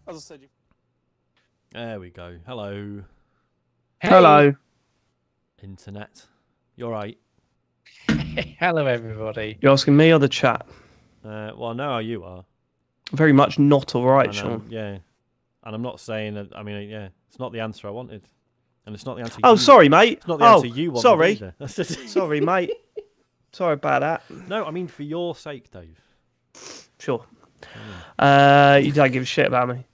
As I said, There we go. Hello, Hey. Hello. internet. You're right. Hello, everybody. You're asking me or the chat? Well, I know how you are. Very much not all right, And, Sean. yeah, and I'm not saying that. I mean, yeah, it's not the answer I wanted, and it's not the answer. Oh, you, sorry, mate. It's not the answer you wanted sorry. either. Sorry, mate. Sorry about that. No, I mean for your sake, Dave. Sure. Yeah. You don't give a shit about me.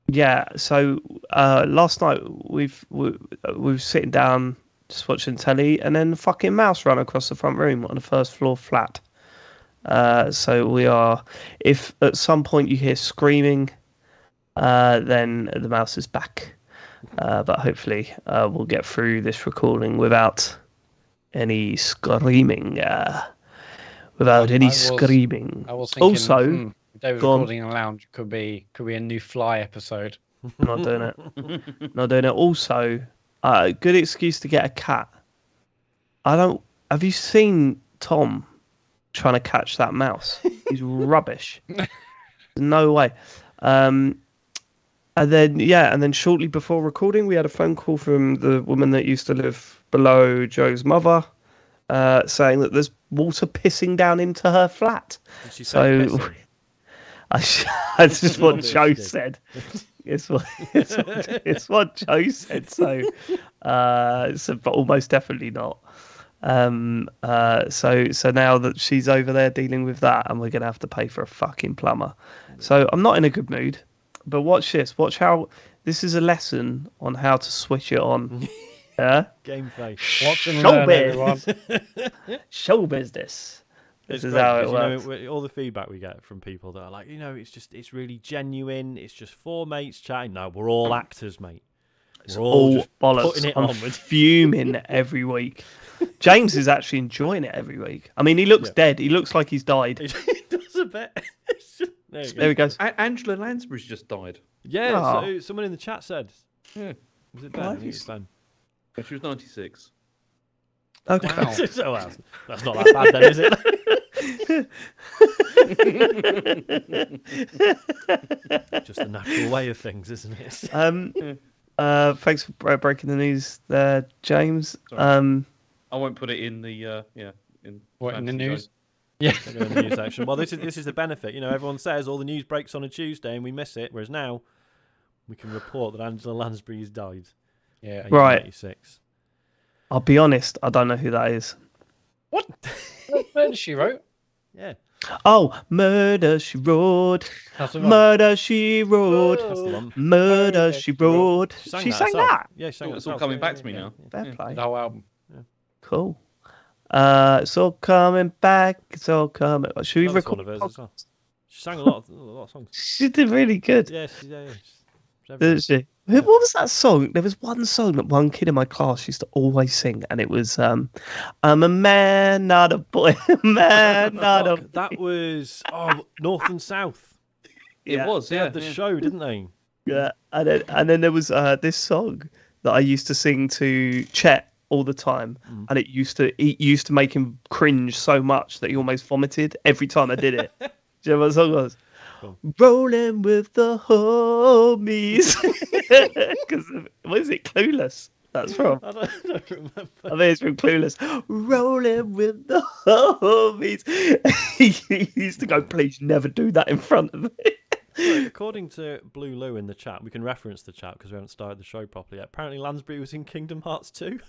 Yeah. So last night we were sitting down just watching telly, and then the fucking mouse ran across the front room on the first floor flat. So we are. If at some point you hear screaming, then the mouse is back. But hopefully we'll get through this recording without any screaming. Without any screaming. I was thinking, Also, David go on. recording in a lounge could be a new Fly episode. Not doing it. Not doing it. Also, good excuse to get a cat. Have you seen Tom trying to catch that mouse? He's rubbish. No way. And then shortly before recording, we had a phone call from the woman that used to live below Joe's mother, saying that there's water pissing down into her flat. Did she say So pissing? that's just what Love it, Joe she did. said. It's what Joe said. So but almost definitely not. So now that she's over there dealing with that, and we're gonna have to pay for a fucking plumber. So I'm not in a good mood. But watch this. Watch how this is a lesson on how to switch it on. Yeah. Game face. Watch and Show learn, everyone. Show business. This is great, how it 'cause, works. all the feedback we get from people that are like, it's really genuine. It's just four mates chatting. No, we're all actors, mate. We're All just bollocks. putting it I'm on with- fuming every week. James is actually enjoying it every week. I mean, he looks Yeah. dead. He looks like he's died. It does a bit. There he goes. Angela Lansbury's just died. Yeah, Oh. so someone in the chat said. Yeah. Was it Ben? I think it was Ben. She was 96. Okay. Wow. So, well, that's not that bad then, is it? Just the natural way of things, isn't it? Thanks for breaking the news there, James. Sorry. I won't put it in the in What, in the fantasy news? zone. Yeah. Don't go in the news section. Well, this is the benefit. Everyone says all the news breaks on a Tuesday and we miss it, whereas now we can report that Angela Lansbury has died. Yeah. Aged Right. 86. I'll be honest. I don't know who that is. What? What she wrote? Yeah, Oh, Murder She Wrote. That's the one. Murder She Wrote. that's the one. Murder She Wrote. She sang herself. that. Yeah, she sang It's all herself. coming Yeah, back to me yeah, now. yeah. Fair Yeah. play. The whole album. Cool. It's all coming back. It's all coming. Should we That was one record? of hers as well. She sang a lot of songs. She did really good, Yeah, she's didn't she? What was that song? There was one song that one kid in my class used to always sing, and it was "I'm a man, not a boy, man, not a." Fuck, that was North and South. Yeah. It was, They yeah. had the show, didn't they? Yeah, and then there was this song that I used to sing to Chet all the time, and it used to make him cringe so much that he almost vomited every time I did it. Do you know what the song was? Cool. Rolling with the homies. Because what is it? Clueless. That's from. I don't remember. I think it's from Clueless. Rolling with the homies. He used to go, please never do that in front of me. Right, according to Blue Lou in the chat, we can reference the chat because we haven't started the show properly yet. Apparently, Lansbury was in Kingdom Hearts 2.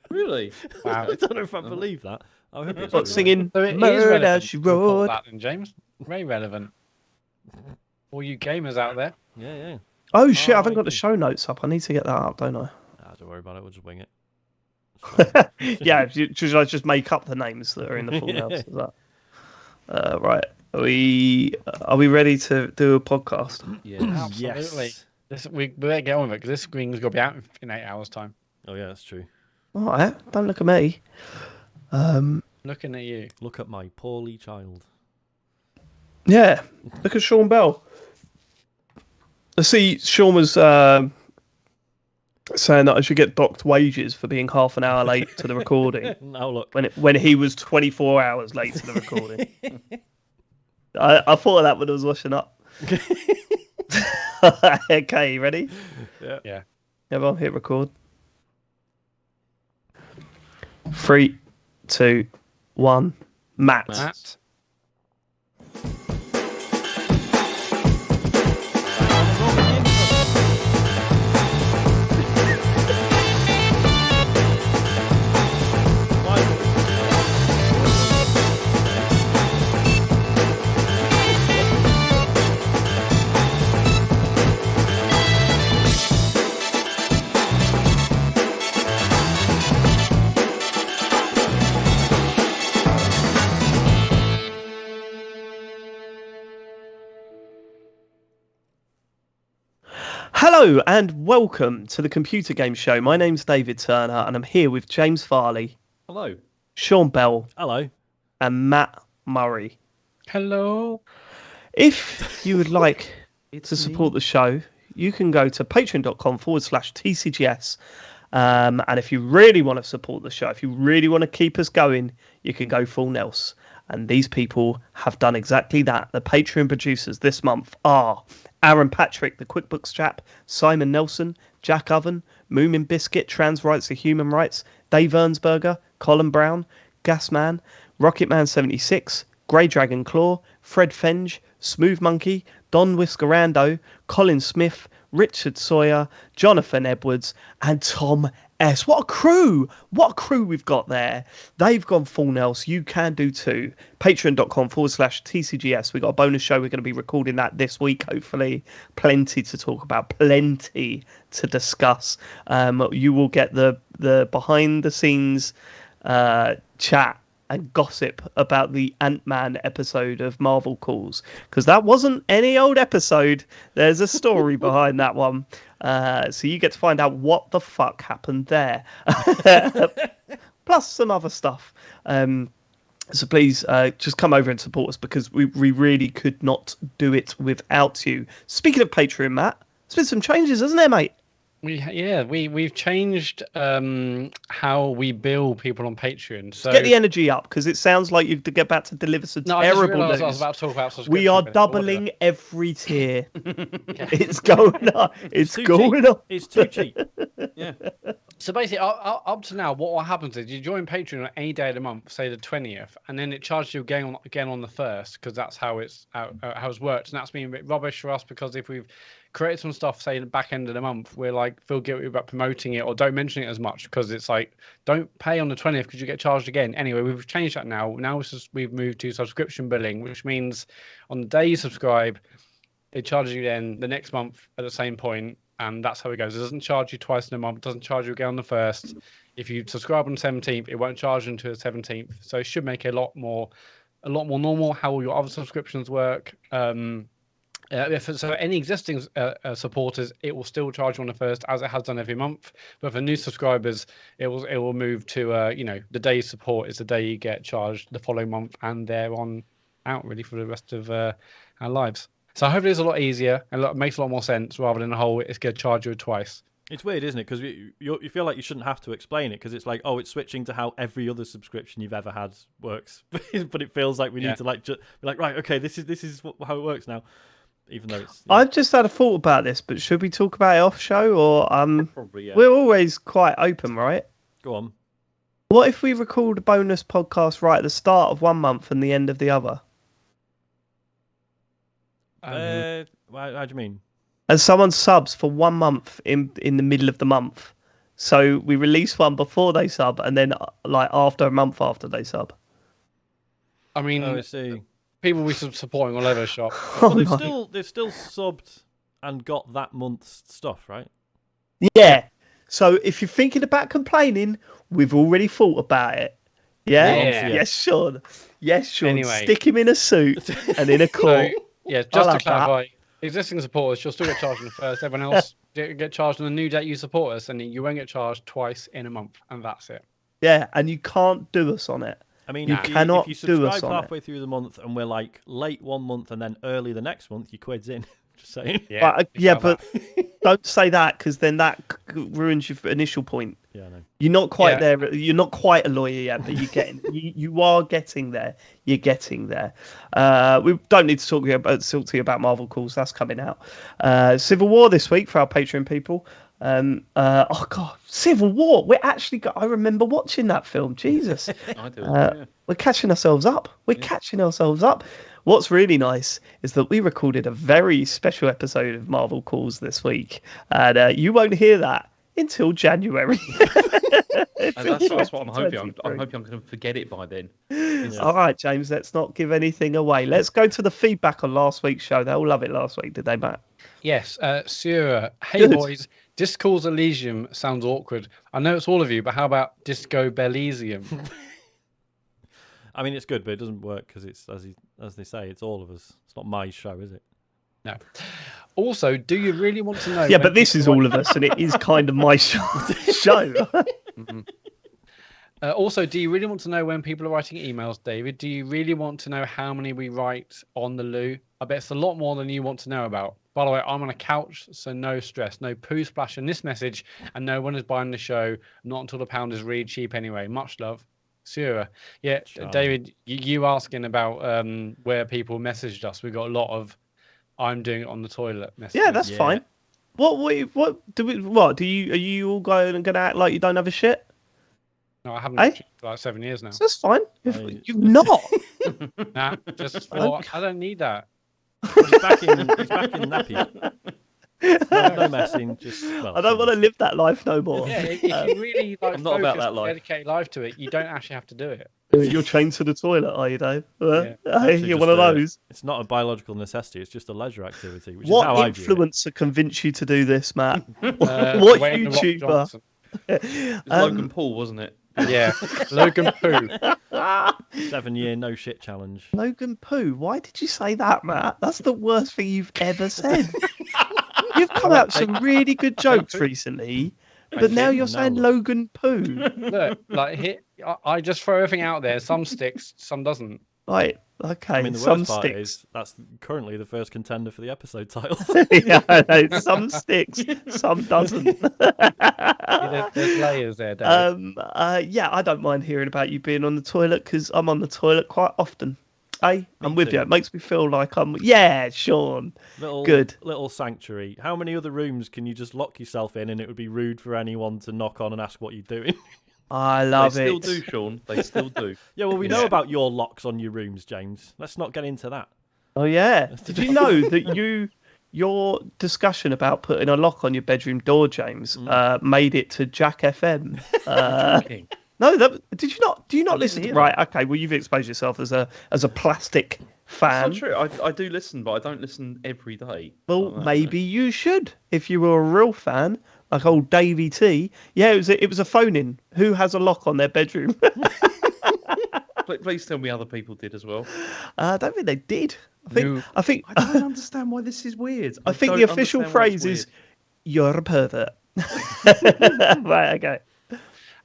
Really? Wow. I don't know if I believe that. I hope it's What, true. singing So it is Murder relevant She to report Wrote? that then, James. Very relevant. All you gamers out there. Yeah, yeah. Oh shit, I haven't got R.I.P. the show notes up. I need to get that up, don't I? Don't worry about it. We'll just wing it. It's fine. Yeah, should I just make up the names that are in the full house? Is that... Right. Are we ready to do a podcast? Yeah. Absolutely. Yes. We better get on with it because this screen's got to be out in 8 hours' time. Oh yeah, that's true. All right, don't look at me. Looking at you. Look at my poorly child. Yeah, look at Sean Bell. I see Sean was saying that I should get docked wages for being half an hour late to the recording Now look. when he was 24 hours late to the recording. I thought of that when I was washing up. Okay, ready? Yeah. Everyone hit record. 3, 2, 1. Matt. Matt. Hello and welcome to the Computer Game Show. My name's David Turner and I'm here with James Farley, Hello. Sean Bell, Hello. and Matt Murray. Hello. If you would like to support the show, you can go to patreon.com/TCGS. And if you really want to support the show, if you really want to keep us going, you can go full Nels. And these people have done exactly that. The Patreon producers this month are Aaron Patrick, the QuickBooks chap, Simon Nelson, Jack Oven, Moomin Biscuit, Trans Rights to Human Rights, Dave Ernsberger, Colin Brown, Gasman, Rocketman76, Grey Dragon Claw, Fred Fenge, Smooth Monkey, Don Whiskerando, Colin Smith, Richard Sawyer, Jonathan Edwards, and Tom S. What a crew! What a crew we've got there. They've gone full Nels. You can do too. Patreon.com/TCGS. We've got a bonus show. We're going to be recording that this week, hopefully. Plenty to talk about. Plenty to discuss. You will get the behind the scenes chat and gossip about the Ant-Man episode of Marvel Calls, because that wasn't any old episode. There's a story behind that one, so you get to find out what the fuck happened there, plus some other stuff. So please just come over and support us, because we really could not do it without you. Speaking of Patreon, Matt, there's been some changes, hasn't there, mate? We've changed how we bill people on Patreon. So get the energy up, because it sounds like you've about to deliver some terrible news. I was about to talk about subscription. We are doubling every tier. It's going up. It's going up. It's too cheap. Yeah. So basically, up to now, what happens is you join Patreon on any day of the month, say the 20th, and then it charges you again on the 1st, because that's how it's worked. And that's been a bit rubbish for us, because if we've created some stuff, say, the back end of the month, we're like, feel guilty about promoting it or don't mention it as much, because it's like, don't pay on the 20th because you get charged again. Anyway, we've changed that now. Now we've moved to subscription billing, which means on the day you subscribe, it charges you then the next month at the same point, and that's how it goes. It doesn't charge you twice in a month. It doesn't charge you again on the 1st. If you subscribe on the 17th, it won't charge you until the 17th. So it should make it a lot more normal how all your other subscriptions work. So any existing supporters, it will still charge you on the 1st, as it has done every month. But for new subscribers, it will move to the day you support is the day you get charged the following month, and they're on out really for the rest of our lives. So hopefully it's a lot easier and makes a lot more sense, rather than the whole it's going to charge you twice. It's weird, isn't it? Because you feel like you shouldn't have to explain it, because it's like, oh, it's switching to how every other subscription you've ever had works. But it feels like we need to just be like, right, okay, this is how it works now. Even though it's, I've just had a thought about this, but should we talk about it off show, or Probably, yeah. we're always quite open, right? Go on. What if we record a bonus podcast right at the start of one month and the end of the other? How do you mean? And someone subs for 1 month in the middle of the month, so we release one before they sub, and then like after a month after they sub. I mean, I see. people we supporting all over eShop. Well, they've still subbed and got that month's stuff, right? Yeah. So if you're thinking about complaining, we've already thought about it. Yeah. Yeah. Yes, Sean. Yes, Sean. Anyway. Stick him in a suit and in a court. Yeah, just I'll to have clarify, existing supporters, you'll still get charged on the 1st. Everyone else get charged on the new date you support us, and you won't get charged twice in a month, and that's it. Yeah, and you can't do us on it. I mean, You if cannot you do us subscribe on halfway through the month and we're like late one month and then early the next month, your quid's in. Just saying. Yeah, But don't say that, because then that ruins your initial point. Yeah, I know. You're not quite Yeah. there. You're not quite a lawyer yet, but you're getting. You are getting there. You're getting there. We don't need to talk to you about Marvel calls. That's coming out. Civil War this week for our Patreon people. Oh god, Civil War. We're actually. I remember watching that film. Jesus. I do. Yeah. We're catching ourselves up. Catching ourselves up. What's really nice is that we recorded a very special episode of Marvel Calls this week, and you won't hear that until January. That's what I'm hoping. I'm hoping I'm going to forget it by then. All right, James, let's not give anything away. Let's go to the feedback on last week's show. They all love it last week, did they, Matt? Yes, Sura. Hey, Good. boys. Disco's Elysium sounds awkward. I know it's all of you, but how about Disco Bellesium? I mean, it's good, but it doesn't work because it's as they say, it's all of us. It's not my show, is it? No. Also, do you really want to know? Yeah, but this is all of us, and it is kind of my show. Mm-hmm. Also, do you really want to know when people are writing emails, David? Do you really want to know how many we write on the loo? I bet it's a lot more than you want to know about. By the way, I'm on a couch, so no stress, no poo splash in this message, and no one is buying the show. Not until the pound is really cheap anyway. Much love, Sura. Yeah, Charming. David, you asking about where people messaged us? We got a lot of I'm doing it on the toilet messages. Yeah, that's fine. What do you are you all going to act like you don't have a shit? No, I haven't for like 7 years now. So that's fine. You're not. Nah, just for, I don't need that. He's back in nappies. No messing. I don't want to live that life no more. Yeah, if you really like, I'm not about that life. dedicate life to it, you don't actually have to do it. You're chained to the toilet, are you, Dave? Yeah. Hey, you're one of those. It's not a biological necessity. It's just a leisure activity. Which What is how I view it. influencer convinced you to do this, Matt? What Dwayne The Rock YouTuber? Johnson. It was Logan Paul, wasn't it? Yeah, Logan Poo. 7 year no shit challenge. Logan Poo. Why did you say that, Matt? That's the worst thing you've ever said. You've come out with some really good jokes recently, but now you're saying Logan Poo. Look, like I just throw everything out there. Some sticks, some doesn't. Right. Okay. I mean, the some worst part sticks. is that's currently the first contender for the episode title. Yeah, I know. Some sticks, some doesn't. There's layers there, Dave. Yeah, I don't mind hearing about you being on the toilet because I'm on the toilet quite often. Hey, I'm with too. you. It makes me feel like yeah, Sean. Good. Little sanctuary. How many other rooms can you just lock yourself in and it would be rude for anyone to knock on and ask what you're doing? I love They it. still do, Sean. They still do. Yeah, well, we know about your locks on your rooms, James. Let's not get into that. Oh yeah. Did you know that your discussion about putting a lock on your bedroom door, James, made it to Jack FM? No, did you not? Do you not listen? Right. Okay. Well, you've exposed yourself as a plastic fan. That's not true. I do listen, but I don't listen every day. Well, maybe you should if you were a real fan, like old Davey T. Yeah, it was a phone-in. Who has a lock on their bedroom? Please tell me other people did as well. I don't think they did. I think I don't understand why this is weird. I think the official phrase is "you're a pervert." Right. Okay.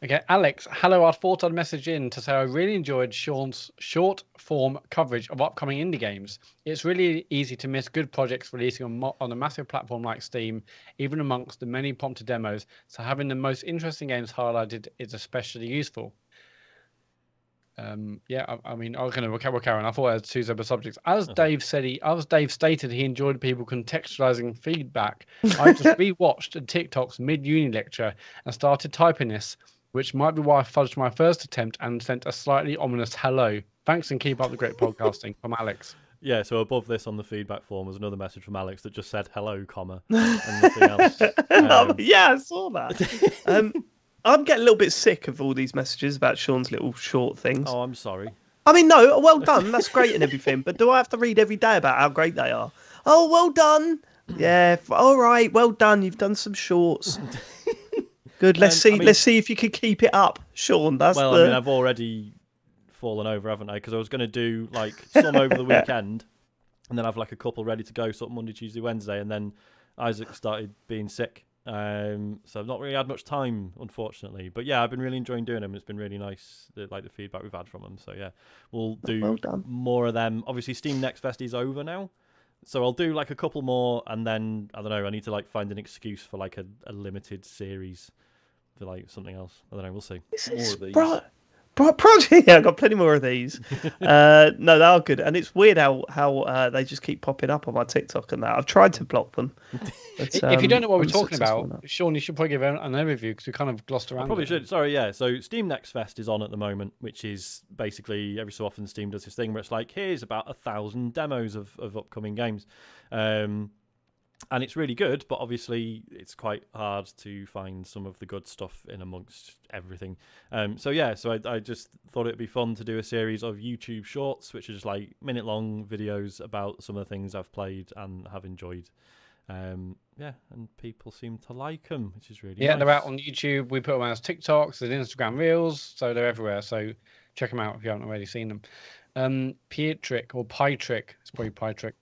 Okay, Alex, hello. I thought I'd message in to say I really enjoyed Sean's short form coverage of upcoming indie games. It's really easy to miss good projects releasing on a massive platform like Steam, even amongst the many prompted demos. So having the most interesting games highlighted is especially useful. Yeah, I mean, I was going to carry on. I thought I had two separate subjects. As Dave stated, he enjoyed people contextualizing feedback. I just rewatched a TikTok's mid-uni lecture and started typing this, which might be why I fudged my first attempt and sent a slightly ominous hello. Thanks and keep up the great podcasting from Alex. Yeah, so above this on the feedback form was another message from Alex that just said hello, comma, and nothing else. Yeah, I saw that. I'm getting a little bit sick of all these messages about Sean's little short things. Oh, I'm sorry. I mean, no, well done. That's great and everything. But do I have to read every day about how great they are? Oh, well done. Yeah, all right. Well done. You've done some shorts. Good. Let's see. Let's see if you can keep it up, Sean. I mean, I've already fallen over, haven't I? Because I was going to do like some over the weekend, and then have like a couple ready to go, sort of Monday, Tuesday, Wednesday, and then Isaac started being sick. So I've not really had much time, unfortunately. But yeah, I've been really enjoying doing them. It's been really nice, the feedback we've had from them. So yeah, we'll do more of them. Obviously, Steam Next Fest is over now, so I'll do like a couple more, and then I don't know. I need to like find an excuse for like a limited series for like something else. I don't know. We'll see. More of these. Project. Yeah, I've got plenty more of these. No, they are good, and it's weird how they just keep popping up on my TikTok and that. I've tried to block them. But, if you don't know what we're talking unsuccessful about, enough. Sean, you should probably give an overview because we kind of glossed around. I probably it. should. Sorry, yeah. So Steam Next Fest is on at the moment, which is basically every so often Steam does this thing where it's like, here's about 1,000 demos of upcoming games. And it's really good, but obviously it's quite hard to find some of the good stuff in amongst everything. So I just thought it'd be fun to do a series of YouTube shorts, which are just like minute-long videos about some of the things I've played and have enjoyed. And people seem to like them, which is really nice. They're out on YouTube. We put them as TikToks and Instagram Reels, so they're everywhere. So check them out if you haven't already seen them. Pietrick or Pietrick, it's probably Pietrick.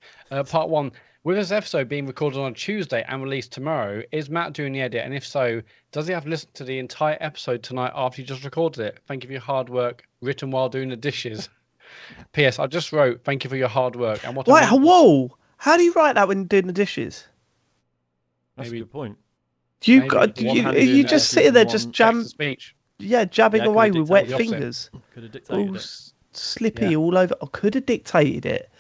Part 1. With this episode being recorded on Tuesday and released tomorrow, is Matt doing the edit? And if so, does he have to listen to the entire episode tonight after he just recorded it? Thank you for your hard work, written while doing the dishes. P.S. I just wrote, thank you for your hard work. And what? Wait, whoa! How do you write that when doing the dishes? That's a good point. You just sitting there just jabbing Yeah, away could've with wet dictated fingers, Could have dictated all it. slippy all over. I could have dictated it.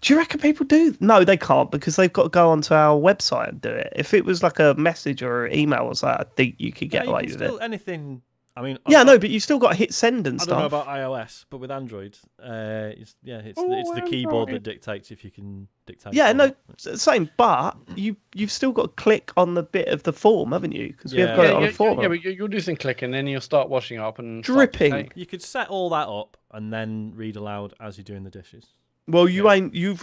Do you reckon people do? No, they can't because they've got to go onto our website and do it. If it was like a message or an email or something, I think you could get away with it. Anything. I mean, but you still got to hit send and I stuff. don't know about iOS, but with Android, it's the keyboard that dictates if you can dictate. Yeah, no, same. But you've still got to click on the bit of the form, haven't you? Because we have got it on the form. Yeah, but you'll do some clicking, and then you'll start washing up and dripping. You could set all that up and then read aloud as you're doing the dishes. Well,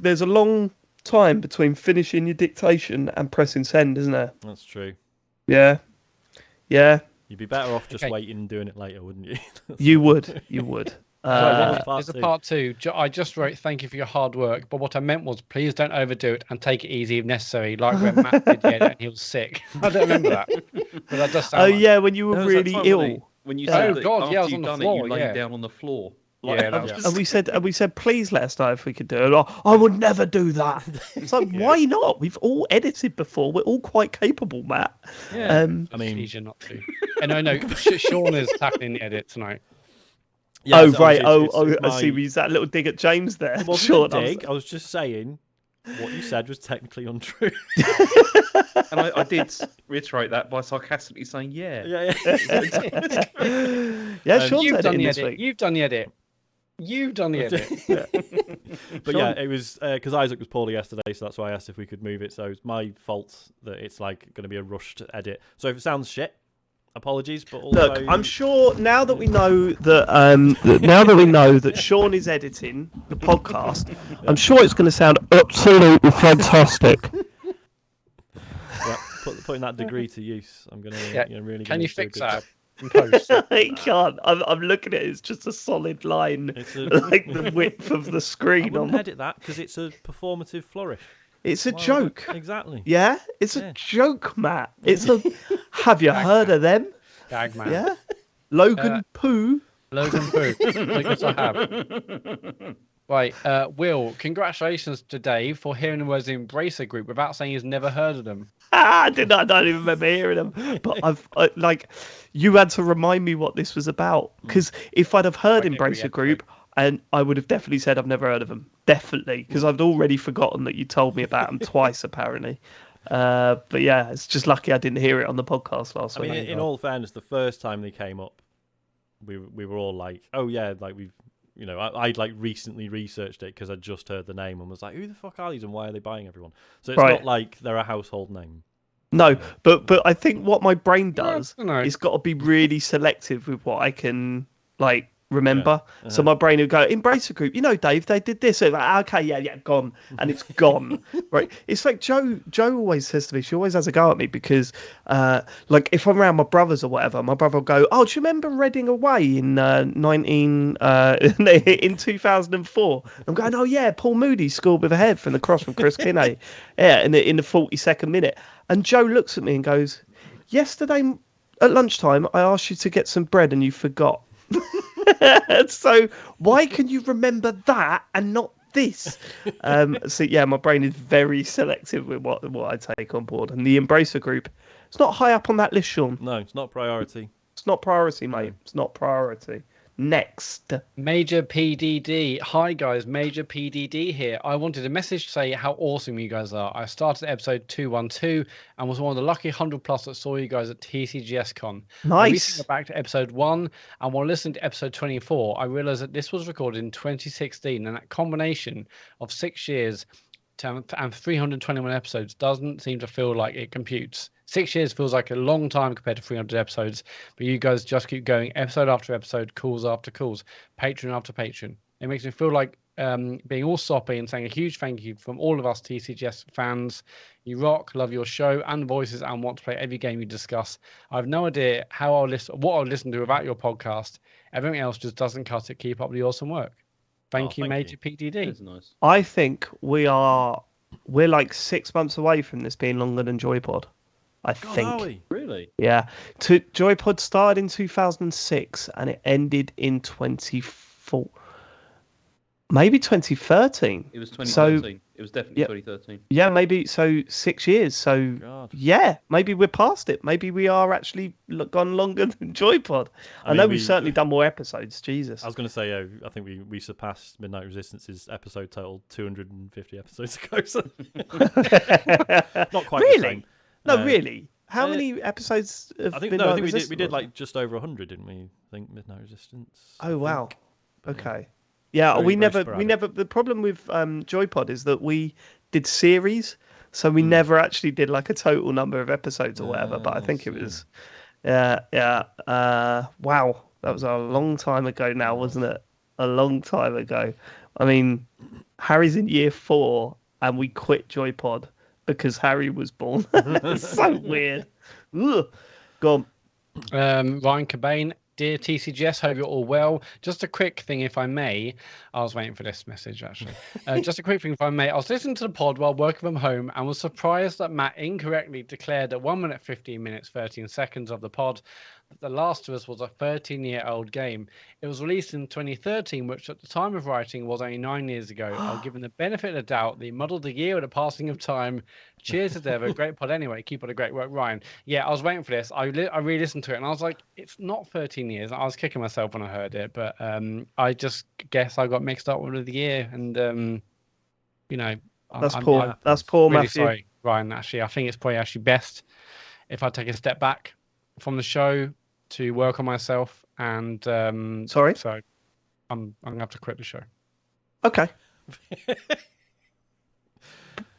there's a long time between finishing your dictation and pressing send, isn't there? That's true. Yeah. You'd be better off just waiting and doing it later, wouldn't you? You would. There's a part 2. I just wrote, thank you for your hard work, but what I meant was, please don't overdo it and take it easy if necessary, like when Matt did the edit and he was sick. I don't remember that. But that does sound when you were really ill. When you said I was after on you've the done floor, it, you laid down on the floor. And we said, please let us know if we could do it. Oh, I would never do that. It's like, why not? We've all edited before. We're all quite capable, Matt. Yeah. I mean, easier not to. No. Sean is tackling the edit tonight. Yeah, right. I see. Is that little dig at James there? It wasn't a dig. I was just saying what you said was technically untrue. And I did reiterate that by sarcastically saying, Yeah, Sean's You've done the this edit. week. You've done the edit. But yeah, it was because Isaac was poorly yesterday, so that's why I asked if we could move it. So it's my fault that it's like going to be a rushed edit. So if it sounds shit, apologies. But also... Look, I'm sure now that we know that Sean is editing the podcast, I'm sure it's going to sound absolutely fantastic. Yeah, putting that degree to use. I'm going to really. Can you fix that? I can't. I'm looking at it. It's just a solid line, like the width of the screen. I wouldn't edit that because it's a performative flourish. It's a joke. Exactly. Yeah, it's a joke, Matt. It's a. Have you heard of them? Gag man. Yeah. Logan Poo. Logan Poo. I guess I have. Right, Will, congratulations to Dave for hearing the words Embracer Group without saying he's never heard of them. I don't even remember hearing them. But you had to remind me what this was about. Because if I'd have heard Embracer Group, and I would have definitely said I've never heard of them. Definitely. Because I've already forgotten that you told me about them twice, apparently. But yeah, it's just lucky I didn't hear it on the podcast last week. I mean, in all fairness, the first time they came up, we were all like, oh yeah, like we've... I'd like recently researched it because I'd just heard the name and was like, who the fuck are these and why are they buying everyone? So it's not like they're a household name. No, but I think what my brain does is got to be really selective with what I can remember. Yeah. So my brain would go, Embracer Group, Dave, they did this. So like, okay, yeah, gone. And it's gone. Right. It's like Jo always says to me, she always has a go at me because if I'm around my brothers or whatever, my brother will go, oh, do you remember Reading Away in 2004? I'm going, oh yeah, Paul Moody scored with a head from the cross from Chris Kinney. Yeah, in the 42nd minute. And Joe looks at me and goes, yesterday at lunchtime, I asked you to get some bread and you forgot. So why can you remember that and not this? So yeah, my brain is very selective with what I take on board. And the Embracer Group, it's not high up on that list, Sean. No, it's not a priority. It's not priority, mate. It's not priority. Next. Major PDD. Hi guys, Major PDD here. I wanted a message to say how awesome you guys are. I started episode 212 and was one of the lucky 100 plus that saw you guys at TCGS Con. I recently Nice. got back to episode 1 and while listening to episode 24, I realized that this was recorded in 2016 and that combination of 6 years and 321 episodes doesn't seem to feel like it computes. 6 years feels like a long time compared to 300 episodes, but you guys just keep going episode after episode, calls after calls, patron after patron. It makes me feel like being all soppy and saying a huge thank you from all of us TCGS fans. You rock, love your show and voices, and want to play every game you discuss. I have no idea what I'll listen to without your podcast. Everything else just doesn't cut it. Keep up the awesome work. Thank you, Major PDD. That's nice. I think we're like 6 months away from this being longer than Joypod. I think. Are we? Really? Yeah. Joypod started in 2006 and it ended in 24. Maybe 2013. It was 2013. It was definitely 2013. Yeah, maybe. So 6 years. So God. yeah, maybe we're past it. Maybe we are actually gone longer than Joypod. I know we've certainly done more episodes. Jesus. I was going to say, I think we surpassed Midnight Resistance's episode total 250 episodes ago. So not quite the same. No, really. How many episodes of I think Midnight I think Resistance? we did like just over 100, didn't we? I think Midnight Resistance. Oh wow. But, Okay. Yeah, Very, we very never. sporadic. The problem with Joypod is that we did series, so we never actually did like a total number of episodes or whatever. But I think it was, wow, that was a long time ago now, wasn't it? A long time ago. I mean, Harry's in year 4, and we quit Joypod because Harry was born. It's so weird. Ugh. Go on. Ryan Cobain, dear TCGS, hope you're all well. Just a quick thing, if I may. I was waiting for this message, actually. Just a quick thing, if I may. I was listening to the pod while working from home and was surprised that Matt incorrectly declared at 1 minute, 15 minutes, 13 seconds of the pod that The Last of Us was a 13-year-old game. It was released in 2013, which at the time of writing was only 9 years ago. I'll give him the benefit of the doubt. They muddled the year with the passing of time. Cheers as ever. Great pod anyway. Keep up the great work, Ryan. Yeah, I was waiting for this. I re-listened to it and I was like, it's not 13 years. I was kicking myself when I heard it, but I just guess I got mixed up with the year. And, That's poor. That's poor, really Matthew. sorry, Ryan. Actually, I think it's probably actually best if I take a step back from the show to work on myself. And Sorry. so I'm gonna have to quit the show. Okay.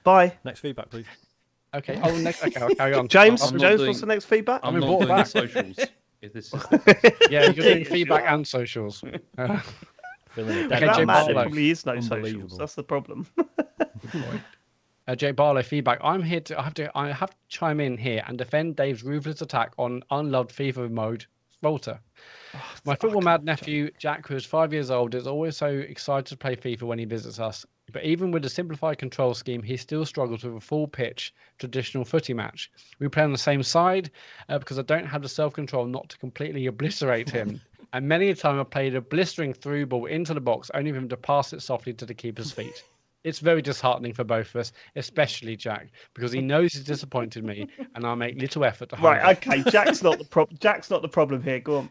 Bye. Next feedback, please. Okay. Oh, next. Okay, I'll carry on. James, I'm not James, doing- what's the next feedback? I'm been not brought doing the back. socials. If this is Yeah, you're doing feedback and socials. Filling it Okay, down. Jay that man, there Barlow. probably is no Unbelievable. socials. That's the problem. Jay Barlow feedback. I have to chime in here and defend Dave's ruthless attack on unloved FIFA mode, Volta. My football mad nephew Jack, who is 5 years old, is always so excited to play FIFA when he visits us. But even with the simplified control scheme, he still struggles with a full pitch traditional footy match. We play on the same side because I don't have the self-control not to completely obliterate him. And many a time I played a blistering through ball into the box, only for him to pass it softly to the keeper's feet. It's very disheartening for both of us, especially Jack, because he knows he's disappointed me, and I make little effort to hide it. Right. Okay. Jack's not the problem. Jack's not the problem here. Go on.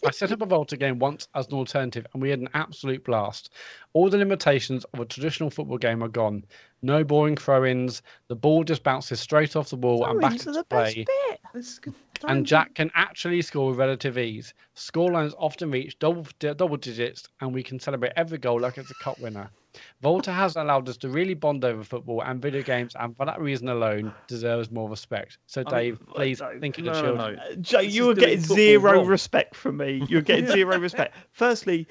I set up a Volta game once as an alternative, and we had an absolute blast. All the limitations of a traditional football game are gone. No boring throw-ins. The ball just bounces straight off the wall and back Into into the best play. bit. That's good. And Jack can actually score with relative ease. Scorelines often reach double digits, and we can celebrate every goal like it's a cup winner. Volta has allowed us to really bond over football and video games, and for that reason alone, deserves more respect. So, Dave, please think of the children. Jay, you were getting zero respect from me. You're getting zero respect. Firstly,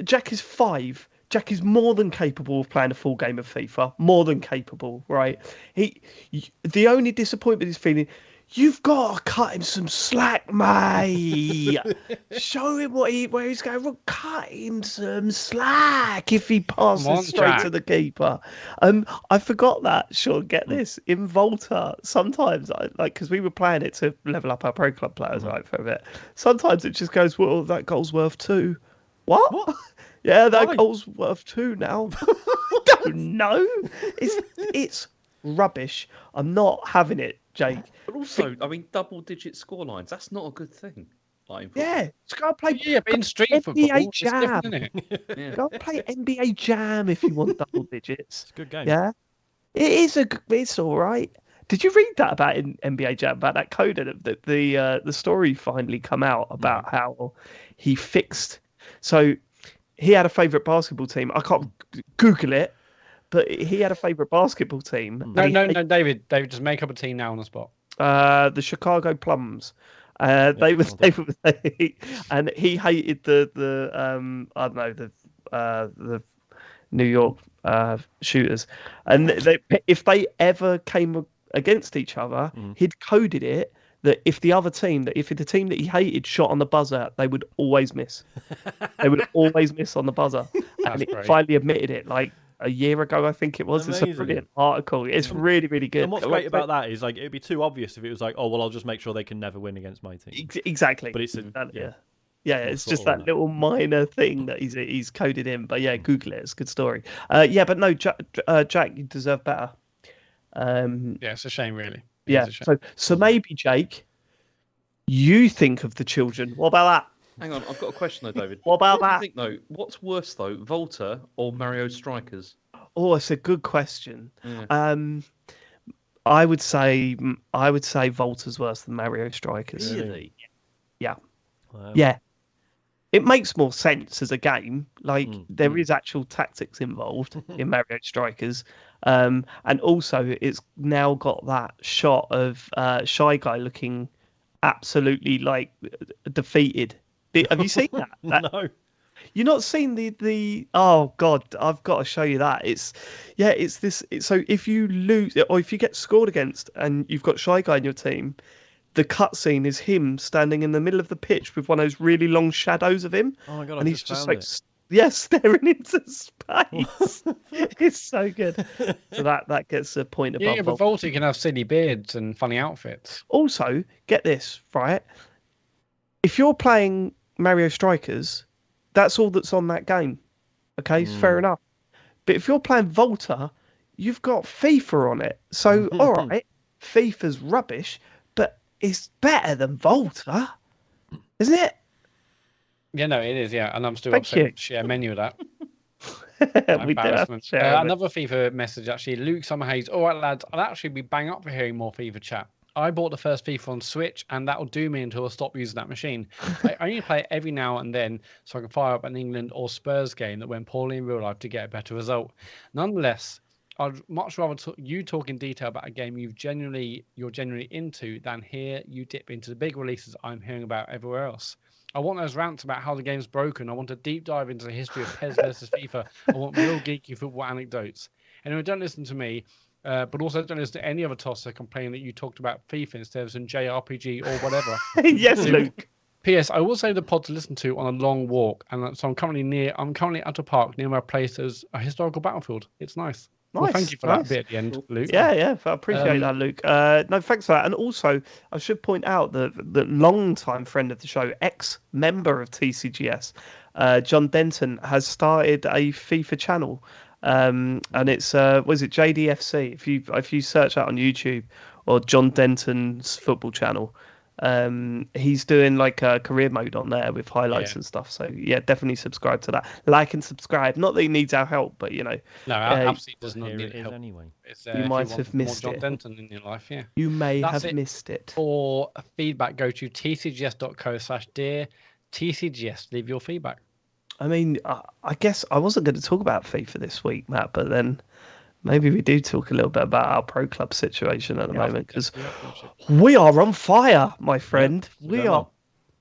Jack is 5. Jack is more than capable of playing a full game of FIFA. More than capable, right? The only disappointment he's feeling, you've got to cut him some slack, mate. Show him where he's going wrong. Cut him some slack if he passes straight to the keeper. I forgot that. Sean, get this. In Volta, sometimes, because we were playing it to level up our Pro Club players, right, for a bit. Sometimes it just goes, well, that goal's worth 2. What? Yeah, that goal's worth 2 now. I don't know. It's rubbish. I'm not having it, Jake. But also, I mean, double-digit scorelines, that's not a good thing. playing football. Yeah, just go and play. Yeah, but in street NBA football, it's Jam. different, isn't it? Yeah. Go and play NBA Jam if you want double digits. It's a good game. Yeah, it's all right. Did you read that about in NBA Jam about that coder that the story finally come out about how he fixed? So he had a favorite basketball team. I can't Google it, but he had a favorite basketball team. No, David, just make up a team now on the spot. The Chicago Plums. They were, and he hated the I don't know the New York shooters, and if they ever came against each other, he'd coded it that if the team that he hated shot on the buzzer, they would always miss. They would always miss on the buzzer, and he finally admitted it like a year ago, I think it was. Amazing. It's a brilliant article. It's really, really good. And what's great about that is like it'd be too obvious if it was like, oh well, I'll just make sure they can never win against my team. Exactly. But it's it's just that little minor thing that he's coded in. But yeah, Google it. It's a good story. But no, Jack, you deserve better. It's a shame, really. Yeah. So maybe Jake, you think of the children. What about that? Hang on, I've got a question though, David. What about what that? Do you think though? What's worse though, Volta or Mario Strikers? Oh, it's a good question. Yeah. I would say Volta's worse than Mario Strikers. Really? Yeah. Wow. Yeah. It makes more sense as a game. Like there is actual tactics involved in Mario Strikers, and also it's now got that shot of Shy Guy looking absolutely like defeated. Have you seen that? No. You've not seen the oh god, I've got to show you that. It's this. So if you lose or if you get scored against and you've got Shy Guy in your team, the cutscene is him standing in the middle of the pitch with one of those really long shadows of him. Oh my god! And he's just like staring into space. It's so good. So that gets a point above. Yeah, but Volta can have silly beards and funny outfits. Also, get this right. If you're playing Mario Strikers, that's all that's on that game. Okay, fair enough. But if you're playing Volta, you've got FIFA on it. So, all right, FIFA's rubbish, but it's better than Volta, isn't it? Yeah, no, it is. Yeah, and I'm still Thank upset you. with the share menu of that. We do have to share it. Another FIFA message actually. Luke Summerhays. All right, lads, I'd actually be bang up for hearing more FIFA chat. I bought the first FIFA on Switch, and that'll do me until I stop using that machine. I only play it every now and then, so I can fire up an England or Spurs game that went poorly in real life to get a better result. Nonetheless, I'd much rather you talk in detail about a game you're genuinely into than hear you dip into the big releases I'm hearing about everywhere else. I want those rants about how the game's broken. I want a deep dive into the history of PES versus FIFA. I want real geeky football anecdotes. Anyway, don't listen to me. But also don't listen to any other tosser complaining that you talked about FIFA instead of some JRPG or whatever. Yes, Luke. P.S. I will save the pod to listen to on a long walk, and so I'm currently at a park near my place. There's a historical battlefield. It's nice. Well, thank you for that bit at the end, Luke. Yeah, I appreciate that, Luke. No, thanks for that. And also, I should point out that the long-time friend of the show, ex-member of TCGS, John Denton, has started a FIFA channel. And it's was it JDFC? If you search that on YouTube or John Denton's football channel, he's doing like a career mode on there with highlights and stuff. So yeah, definitely subscribe to that. Like and subscribe. Not that he needs our help, but you know, no, absolutely does not need help. Anyway. It's, you might have missed John it. Denton in your life, yeah. You may have missed it. For feedback, go to tcgs.co/dear TCGS. Leave your feedback. I mean, I guess I wasn't going to talk about FIFA this week, Matt, but then maybe we do talk a little bit about our pro club situation at the moment because we are on fire, my friend. We are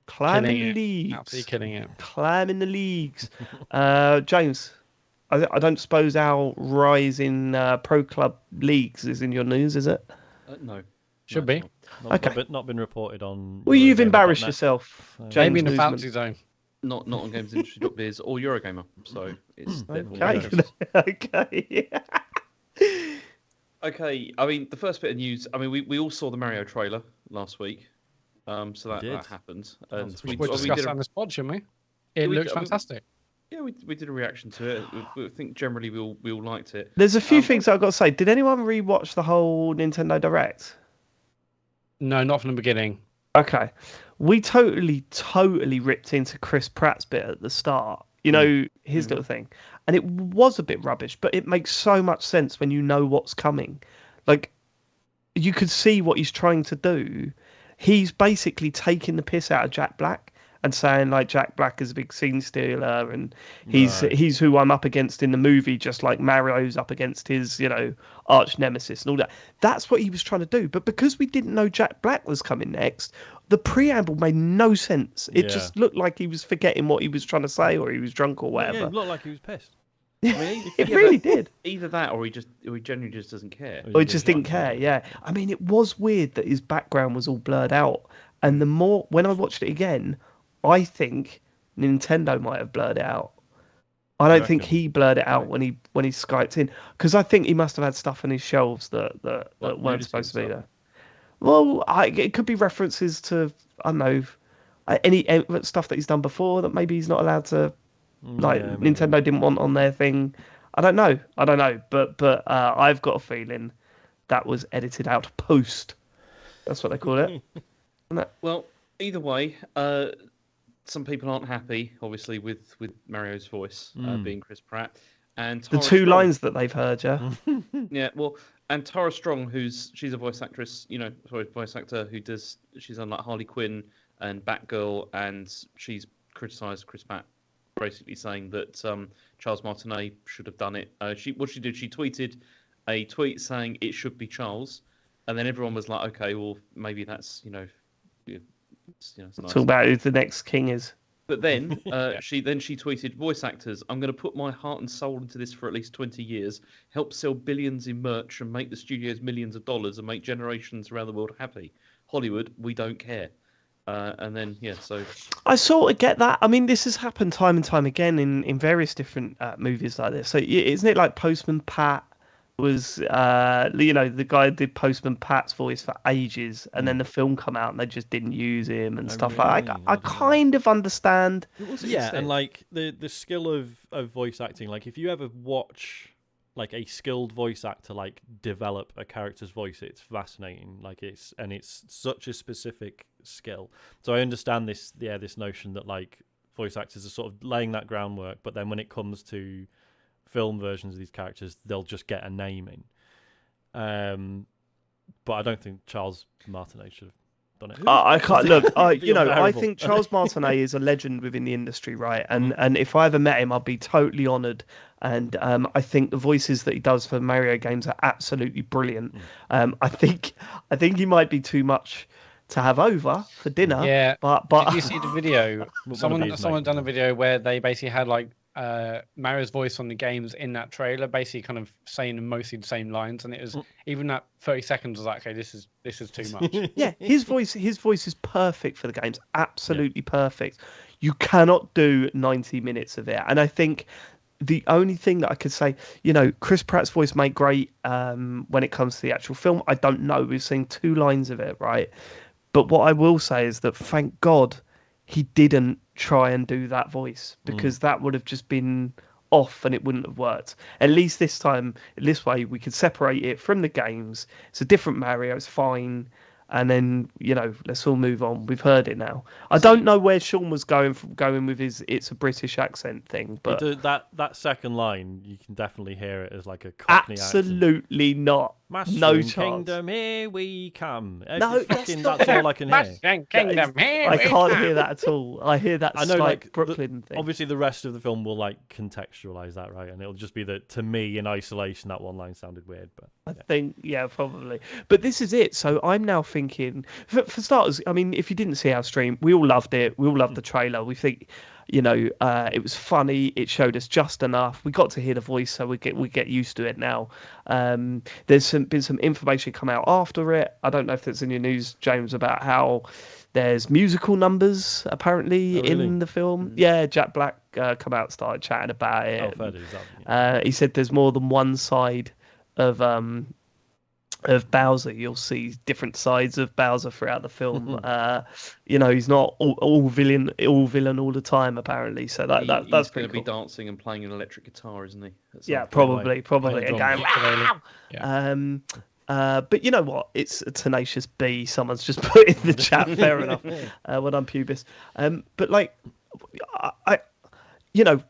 climbing leagues. Absolutely killing it. Climbing the leagues. James, I don't suppose our rise in pro club leagues is in your news, is it? No. Should be. Not been reported on. Well, you've embarrassed yourself, James. Maybe in the fantasy zone. Not on GamesIndustry.biz or Eurogamer, so it's okay. Okay. I mean, the first bit of news. I mean, we all saw the Mario trailer last week, so that happened, and we discussed that on this pod, shouldn't we? It looks fantastic. Yeah, we did a reaction to it. I think generally we all liked it. There's a few things I've got to say. Did anyone rewatch the whole Nintendo Direct? No, not from the beginning. Okay. we totally ripped into Chris Pratt's bit at the start. You know, his little thing. And it was a bit rubbish, but it makes so much sense when you know what's coming. Like, you could see what he's trying to do. He's basically taking the piss out of Jack Black and saying, like, Jack Black is a big scene stealer and he's who I'm up against in the movie, just like Mario's up against his, you know, arch nemesis and all that. That's what he was trying to do. But because we didn't know Jack Black was coming next, the preamble made no sense. It just looked like he was forgetting what he was trying to say, or he was drunk or whatever. Yeah, it looked like he was pissed. I mean, it really did. Either that, or he genuinely just doesn't care. Or he just didn't care. Yeah. I mean, it was weird that his background was all blurred out. And the more when I watched it again, I think Nintendo might have blurred it out. I don't think he blurred it out when he Skyped in, because I think he must have had stuff on his shelves that weren't supposed to be there. Well, it could be references to, I don't know, any stuff that he's done before that maybe he's not allowed to, like Nintendo didn't want on their thing. I don't know, but I've got a feeling that was edited out post. That's what they call it. Well, either way, some people aren't happy, obviously, with Mario's voice being Chris Pratt. And the two lines that they've heard, yeah. Yeah, well, and Tara Strong, she's a voice actress, voice actor she's on like Harley Quinn and Batgirl, and she's criticised Chris Pratt, basically saying that Charles Martinet should have done it. She tweeted a tweet saying it should be Charles, and then everyone was like, okay, well, maybe that's it's nice. Talk about who the next king is. But then she tweeted, voice actors, I'm going to put my heart and soul into this for at least 20 years, help sell billions in merch and make the studios millions of dollars and make generations around the world happy. Hollywood, we don't care. And then, so... I sort of get that. I mean, this has happened time and time again in various different movies like this. So isn't it like Postman Pat was, the guy who did Postman Pat's voice for ages, and then the film come out and they just didn't use him and stuff like that. I kind of understand. Yeah, and like the skill of voice acting, like if you ever watch like a skilled voice actor like develop a character's voice, it's fascinating. Like it's such a specific skill. So I understand this notion that like voice actors are sort of laying that groundwork, but then when it comes to film versions of these characters, they'll just get a name in. But I don't think Charles Martinet should have done it. I can't look. I think Charles Martinet is a legend within the industry, right? And if I ever met him, I'd be totally honoured. And I think the voices that he does for Mario games are absolutely brilliant. I think he might be too much to have over for dinner. Yeah. But did you see the video? Someone done a video where they basically had like Mario's voice on the games in that trailer, basically kind of saying mostly the same lines, and it was even that 30 seconds was like, okay, this is too much. Yeah, his voice is perfect for the games, absolutely perfect. You cannot do 90 minutes of it, and I think the only thing that I could say, Chris Pratt's voice made great when it comes to the actual film. I don't know, we've seen 2 lines of it, right? But what I will say is that thank God he didn't try and do that voice, because that would have just been off and it wouldn't have worked. At least this time, this way, we could separate it from the games. It's a different Mario, it's fine. And then, let's all move on. We've heard it now. I don't know where Sean was going with his "it's a British accent" thing, but that second line, you can definitely hear it as like a Cockney absolutely accent. Not. Mushroom No chance. Kingdom, here we come. No, that's all I can hear. Mushroom Kingdom, here I we can't come. hear that at all. I hear that slight Brooklyn thing. Obviously, the rest of the film will like contextualize that, right? And it'll just be that, to me, in isolation, that one line sounded weird. But I think, probably. But this is it. So I'm now thinking, for starters, I mean, if you didn't see our stream, we all loved it. We all loved the trailer. We think, it was funny. It showed us just enough. We got to hear the voice, so we get used to it now. There's been some information come out after it. I don't know if there's in your news, James, about how there's musical numbers apparently in the film. Yeah, Jack Black come out, started chatting about it. He said there's more than one side of Bowser. You'll see different sides of Bowser throughout the film. He's not all villain all the time apparently. So that's he's going to be dancing and playing an electric guitar, isn't he? Yeah, probably. And going, Yeah. But you know what? It's a tenacious B. Someone's just put in the chat. Fair enough. Well done, Pubis. But like, I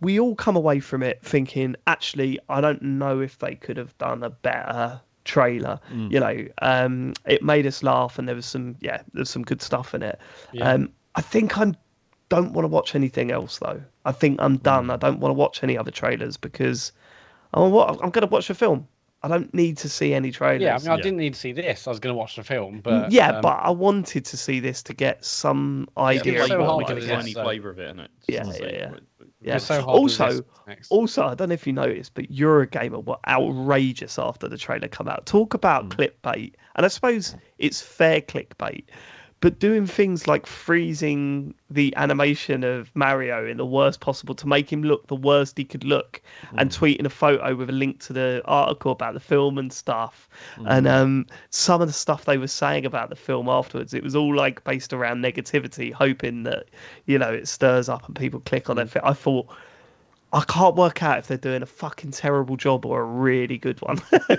we all come away from it thinking, actually, I don't know if they could have done a better trailer. It made us laugh, and there's some good stuff in it. I think I don't want to watch anything else though. I think I'm done. I don't want to watch any other trailers because I'm going to watch a film. I don't need to see any trailers. Yeah, I mean, I didn't need to see this. I was going to watch the film, but but I wanted to see this to get some idea it's so of what hard we're to going to get. get. any flavour of it, isn't it? Yeah. It's so hard to resist next. Also, I don't know if you noticed, but Eurogamer were outrageous after the trailer come out. Talk about clickbait, and I suppose it's fair clickbait, but doing things like freezing the animation of Mario in the worst possible to make him look the worst he could look, and tweeting a photo with a link to the article about the film and stuff, and some of the stuff they were saying about the film afterwards, it was all like based around negativity, hoping that it stirs up and people click on it. I thought, I can't work out if they're doing a fucking terrible job or a really good one. But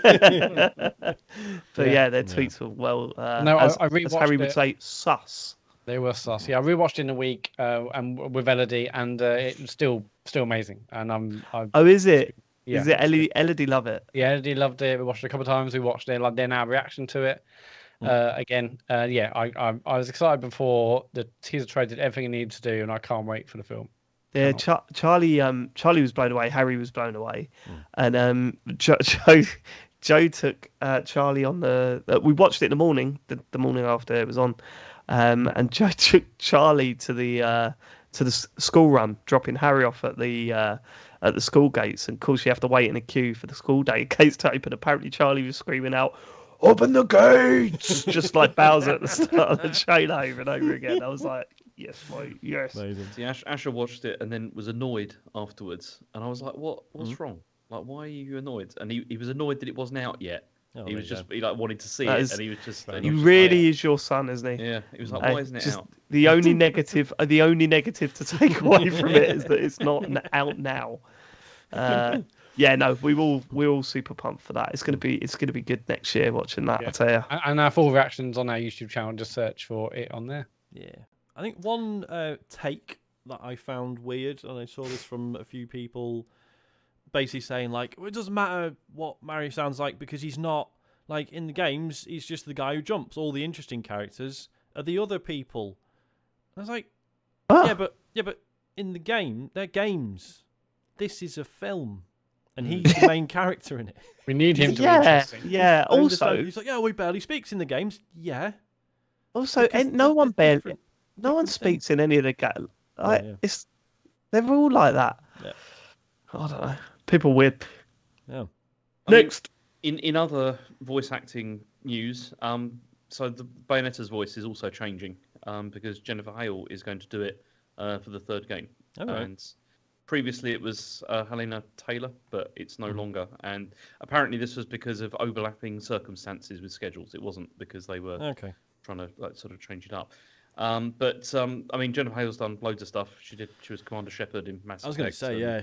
their tweets were well. I rewatched as Harry would say, sus. They were sus. Yeah, I rewatched it in a week, and with Elodie, and it was still amazing. And Oh, is it? Yeah. Is it Elodie love it? Yeah, Elodie loved it. We watched it a couple of times. We watched it, like then our reaction to it. Again, I was excited before the teaser trailer did everything it needed to do, and I can't wait for the film. Yeah, Charlie was blown away. Harry was blown away, and Joe took Charlie on the. We watched it in the morning, the morning after it was on, and Joe took Charlie to the school run, dropping Harry off at the school gates. And of course, you have to wait in a queue for the school gates to open. Apparently, Charlie was screaming out, "Open the gates!" just like Bowser at the start of the trailer over and over again. I was like, yes, mate, yes. Amazing. See, Asher watched it and then was annoyed afterwards, and I was like, "What's wrong? Like, why are you annoyed?" And he was annoyed that it wasn't out yet. He was just he wanted to see it, and he was just. He really is your son, isn't he? Yeah, he was like, "Why isn't it out?" The only negative to take away from it is that it's not out now. Yeah, no, we're all super pumped for that. It's gonna be good next year watching that. I tell you. And our full reactions on our YouTube channel. Just search for it on there. Yeah, I think one take that I found weird, and I saw this from a few people, basically saying like, well, it doesn't matter what Mario sounds like because he's not like in the games. He's just the guy who jumps. All the interesting characters are the other people. I was like, yeah, but in the game, they're games. This is a film. And he's the main character in it. We need him to be interesting. Yeah. Also, he's like, he barely speaks in the games. Yeah. Also, no one speaks in any of the games. They're all like that. Yeah. I don't know. People weird. Yeah. Next. In other voice acting news, so the Bayonetta's voice is also changing, because Jennifer Hale is going to do it for the third game. Oh, right. And previously it was Helena Taylor, but it's no longer. And apparently this was because of overlapping circumstances with schedules. It wasn't because they were trying to sort of change it up. But I mean, Jennifer Hale's done loads of stuff. She was Commander Shepard in Mass Effect. I was going to say,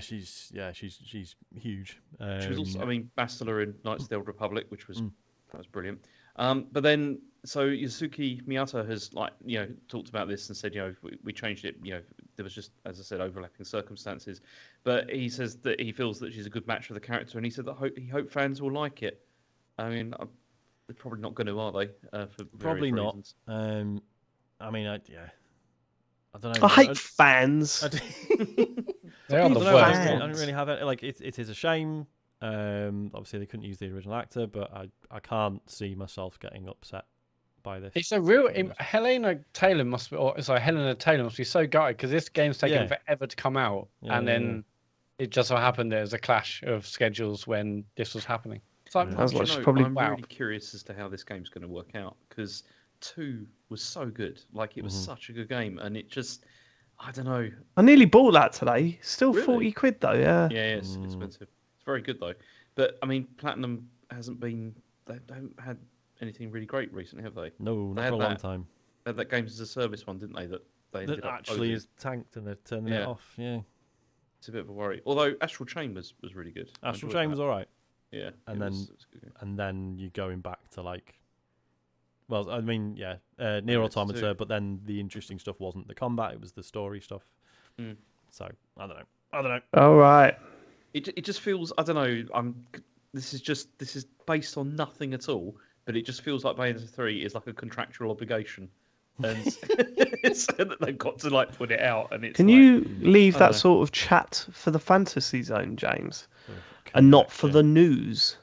she's huge. She was also, Bastila in Knights of the Old Republic, which was that was brilliant. But then, so Yasuki Miyata has talked about this and said, we changed it. There was just, as I said, overlapping circumstances. But he says that he feels that she's a good match for the character, and he said that he hopes fans will like it. I mean, they're probably not going to, are they? For probably not. Reasons. I don't know. I hate fans. They're on the I worst. don't really have it. Like, it is a shame. Obviously, they couldn't use the original actor, but I can't see myself getting upset by this. It's a real Helena Taylor must be so gutted because this game's taken forever to come out, and then it just so happened there was a clash of schedules when this was happening. So I'm really curious as to how this game's going to work out, because 2 was so good. Like, it was such a good game, and it just, I don't know. I nearly bought that today. Still Really? £40 though. Yeah. Yeah, it's expensive. It's very good though. But I mean, Platinum hasn't been. They haven't had anything really great recently, have they? No, not for a long time. They had that Games as a Service one, didn't they? That ended up actually is tanked and they're turning it off. Yeah, it's a bit of a worry. Although Astral Chain was really good. Astral Chain was all right. Yeah, And it was a good game. and then you're going back to like, well, I mean, Near it's Automata, too. but then the interesting stuff wasn't the combat; it was the story stuff. Mm. So I don't know. All right. It just feels, I don't know. This is based on nothing at all, but it just feels like Bayonetta 3 is like a contractual obligation, and it's that they've got to like put it out. And it's Can like, you leave I don't that know. sort of chat for the fantasy zone, James, Sort of and not for the conjecture. news?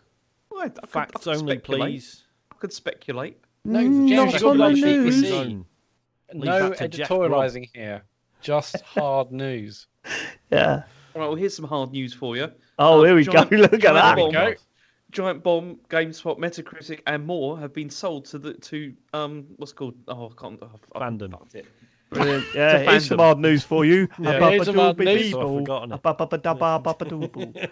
I could Facts only, speculate. please. I could speculate. No, Mm, James, not you on the got news. BBC. Zone. Leave No that to Jeff Grubb. editorializing here. Just hard news. Yeah. All right, well, here's some hard news for you. Oh, here we Giant- go. Look at Giant that. Bomb, Go. Giant Bomb, GameSpot, Metacritic, and more have been sold to what's it called? Oh, I can't. Fandom. Fucked it. Brilliant. Yeah, here's some Fandom. hard news for you. Yeah, here's some hard news. So I've forgotten it.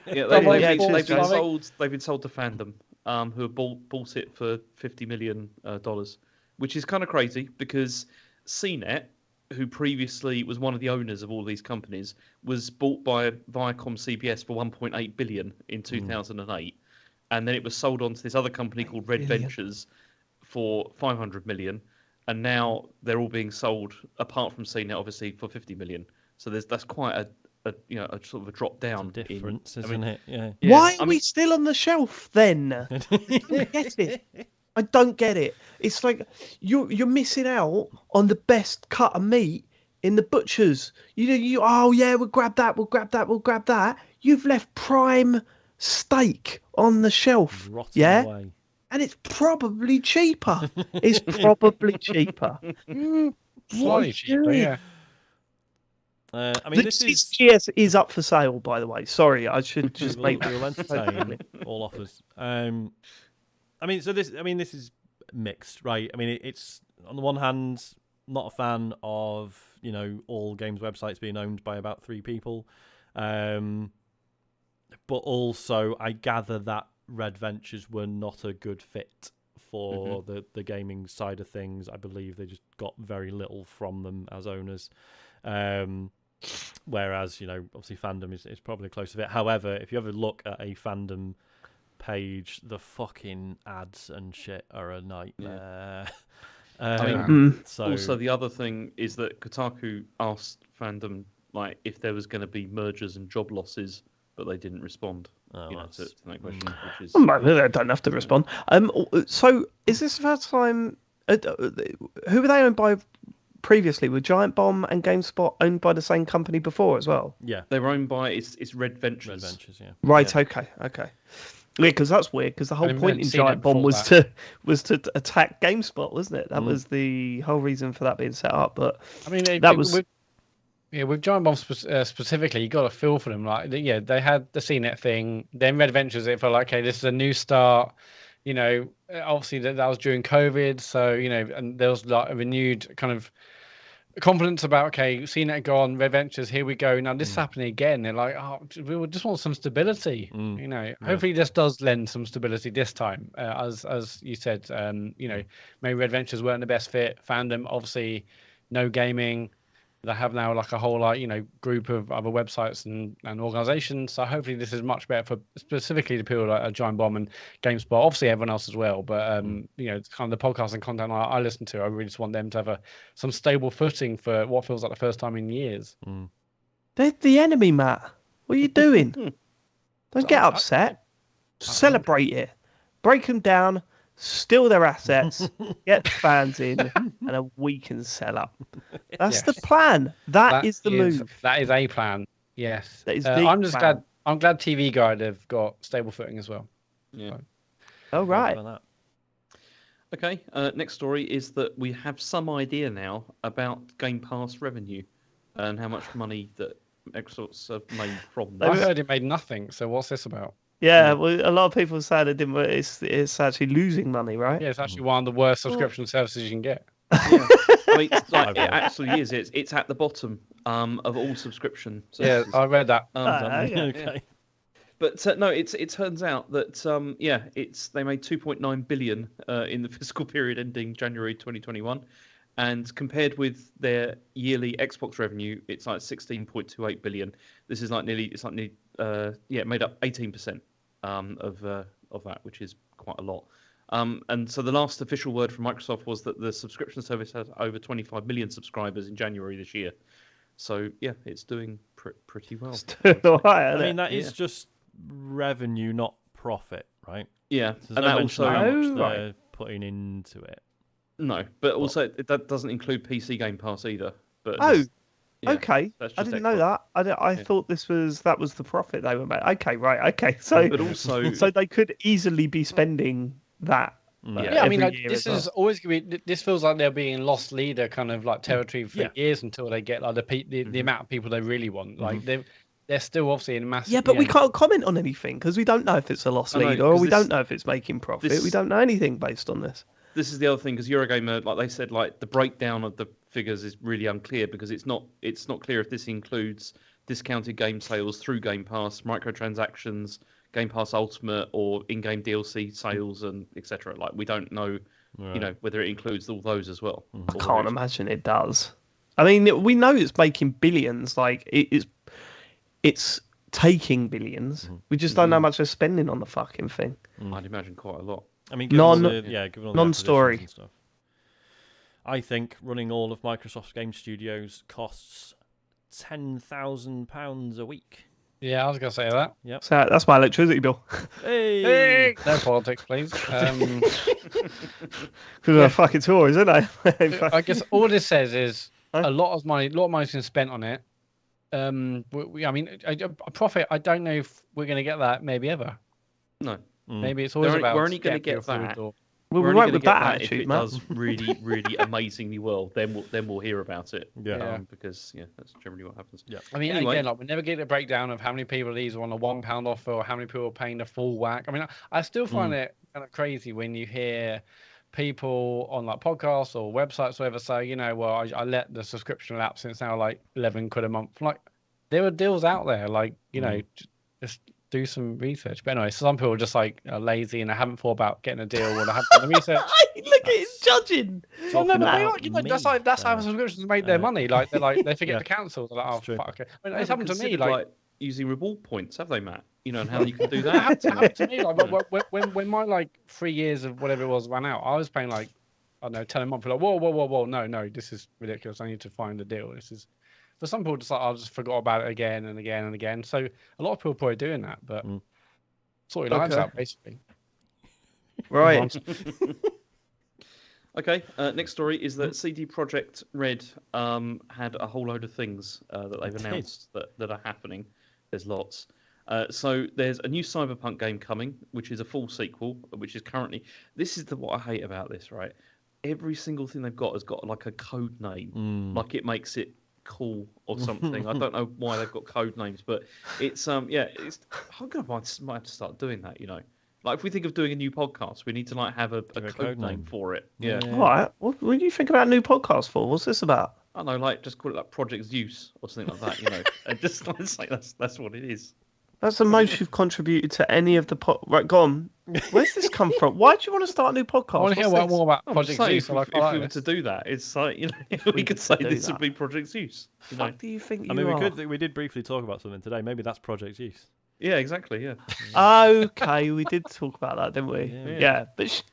Yeah, Someone they've bought been something. sold. They've been sold to Fandom, who have bought it for $50 million, which is kind of crazy because CNET, who previously was one of the owners of all these companies, was bought by Viacom CBS for 1.8 billion in 2008, and then it was sold on to this other company called Red billion. Ventures for 500 million, and now they're all being sold apart from CNET, obviously, for 50 million. So that's quite a sort of a drop down. It's a difference, in, isn't it? Yeah. Yeah, Why I are we mean- still on the shelf then? I don't get it. I don't get it. It's like you're missing out on the best cut of meat in the butchers. Oh yeah, we'll grab that. You've left prime steak on the shelf. Rotting Yeah, away. and it's probably cheaper. It's probably cheaper. What Slightly are you cheaper, doing? yeah. I mean, this is. GS is up for sale, by the way. Sorry, I should just we'll, make that. we'll entertain all offers. This is mixed, right? I mean, it's on the one hand, not a fan of all games websites being owned by about 3 people, but also I gather that Red Ventures were not a good fit for the gaming side of things. I believe they just got very little from them as owners. Whereas, obviously Fandom is probably close to it. However, if you ever look at a Fandom page, the fucking ads and shit are a nightmare. So also the other thing is that Kotaku asked Fandom if there was going to be mergers and job losses, but they didn't respond. To that question, which is They don't have to respond. So is this the first time? Who were they owned by previously? Were Giant Bomb and GameSpot owned by the same company before as well? Yeah, they were owned by it's Red Ventures. Red Ventures, yeah. Right. Yeah. Okay. Yeah, because that's weird. Because the whole I mean, point we in hadn't seen it Giant Bomb before was to attack GameSpot, wasn't it? That was the whole reason for that being set up. But I mean, that was. With Giant Bomb specifically, you got a feel for them. They had the CNET thing. Then Red Ventures, it felt like, okay, this is a new start. Obviously that was during COVID, so and there was a renewed kind of confidence about, okay, CNET gone, Red Ventures, here we go. Now this is happening again. They're like, oh, we just want some stability. Hopefully this does lend some stability this time. As you said, maybe Red Ventures weren't the best fit. Fandom, obviously, no gaming. They have now a whole group of other websites and organizations. So hopefully this is much better for specifically the people like Giant Bomb and GameSpot. Obviously everyone else as well. But it's kind of the podcast and content I listen to. I really just want them to have some stable footing for what feels like the first time in years. They're the enemy, Matt. What are you doing? Don't get upset. Celebrate it. Break them down. Steal their assets, get the fans in, and then we can sell up. That's the plan. That is the move. That is a plan. Yes. That is I'm just glad. I'm glad TV Guide have got stable footing as well. Yeah. All right. Okay. Next story is that we have some idea now about Game Pass revenue and how much money that Xbox have made from that. I heard it made nothing. So what's this about? Yeah, well, a lot of people say it didn't. It's actually losing money, right? Yeah, it's actually one of the worst subscription services you can get. Yeah. I mean, it actually is. It's at the bottom of all subscription services. Yeah, I read that. Okay. But no, it turns out that they made 2.9 billion in the fiscal period ending January 2021, and compared with their yearly Xbox revenue, it's like 16.28 billion. This is it made up 18%. of that, which is quite a lot. And so the last official word from Microsoft was that the subscription service has over 25 million subscribers in January this year. So yeah, it's doing pretty well. All right, I isn't mean, it? that is just revenue, not profit, right? Yeah, There's and no that mention also of how much Oh, right. they're putting into it. no, but also that doesn't include PC Game Pass either. But Oh, yeah, okay. that's I just didn't know Xbox. that. I Yeah. thought that was the profit they were making. Okay, right. Okay, so But also, so they could easily be spending that. Yeah. Yeah, I mean, every like, year this as well. is always gonna be. This feels like they're being lost leader kind of like territory for Yeah. years until they get like the amount of people they really want. Like they're still obviously in massive. Yeah, but we you know, can't comment on anything because we don't know if it's a loss I know, leader or 'cause we this- don't know if it's making profit. this- We don't know anything based on this. this is the other thing because Eurogamer, like they said, like the breakdown of the figures is really unclear because it's not clear if this includes discounted game sales through Game Pass, microtransactions, Game Pass Ultimate, or in-game DLC sales and etc. Like we don't know, you know, whether it includes all those as well. I can't imagine it does. I mean, we know it's making billions. Like it's taking billions. We just don't know how much they're spending on the fucking thing. I'd imagine quite a lot. I mean, given all the non-story. acquisitions and stuff. I think running all of Microsoft's game studios costs £10,000 a week. yeah, I was gonna say that. So that's my electricity bill. Hey! No politics, please. Because they're fucking toys, isn't they? I guess all this says is Huh? a lot of money's been spent on it. I mean, a profit. I don't know if we're gonna get that. Maybe ever. No, Maybe it's always about. we're only going to getting get your food that. or- Well, We're we only won't gonna with get that if attitude, it man. does really, really amazingly well. Then we'll hear about it. Yeah. Because that's generally what happens. Yeah. I mean, Anyway. again, like we never get a breakdown of how many people these are on a £1 offer or how many people are paying the full whack. I mean, I still find it kind of crazy when you hear people on like podcasts or websites or whatever say, you know, well, I let the subscription lapse and it's now like 11 quid a month. Like, there are deals out there, like, you know, just do some research. But anyway, some people are just like are lazy and I haven't thought about getting a deal or I haven't done the research. Look at him judging. Well, no, but they about are, you know, me, that's how subscriptions make their money. Like they forget Yeah. to cancel. They're like, oh It's true. fuck. Okay. I mean, They it's happened to me. haven't considered, Like using reward points, have they, Matt? You know, and how you can do it that. happened to me. Like when my like 3 years of whatever it was ran out, I was paying like I don't know 10 a month. Like whoa, no, this is ridiculous. I need to find a deal. This is for some people just like I just forgot about it again and again and again. So a lot of people are probably doing that, but sort your lives Okay. out basically. Right. Okay, next story is that CD Projekt Red had a whole load of things that they've did. announced that are happening. There's lots. So there's a new Cyberpunk game coming, which is a full sequel, which is currently... This is what I hate about this, right? Every single thing they've got has got like a code name. Like it makes it cool or something. I don't know why they've got code names, but it's... it's. I'm gonna might have to start doing that, you know. Like if we think of doing a new podcast, we need to like have a code name for it. Yeah. All right. What do you think about a new podcast for? What's this about? I don't know, like just call it like Project Zeus or something like that, you know. And just like say that's what it is. That's the most you've contributed to any of the Right, go on. Where's this come from? Why do you want to start a new podcast? I want to hear What's more about I'm Project just saying, Zeus. if we were to do that, it's like, you know, we could say do this that. would be Project Zeus. You know? What do you think I you mean, are? we did briefly talk about something today. Maybe that's Project Use. Yeah, exactly. Yeah. Okay, we did talk about that, didn't we? Yeah. Yeah, but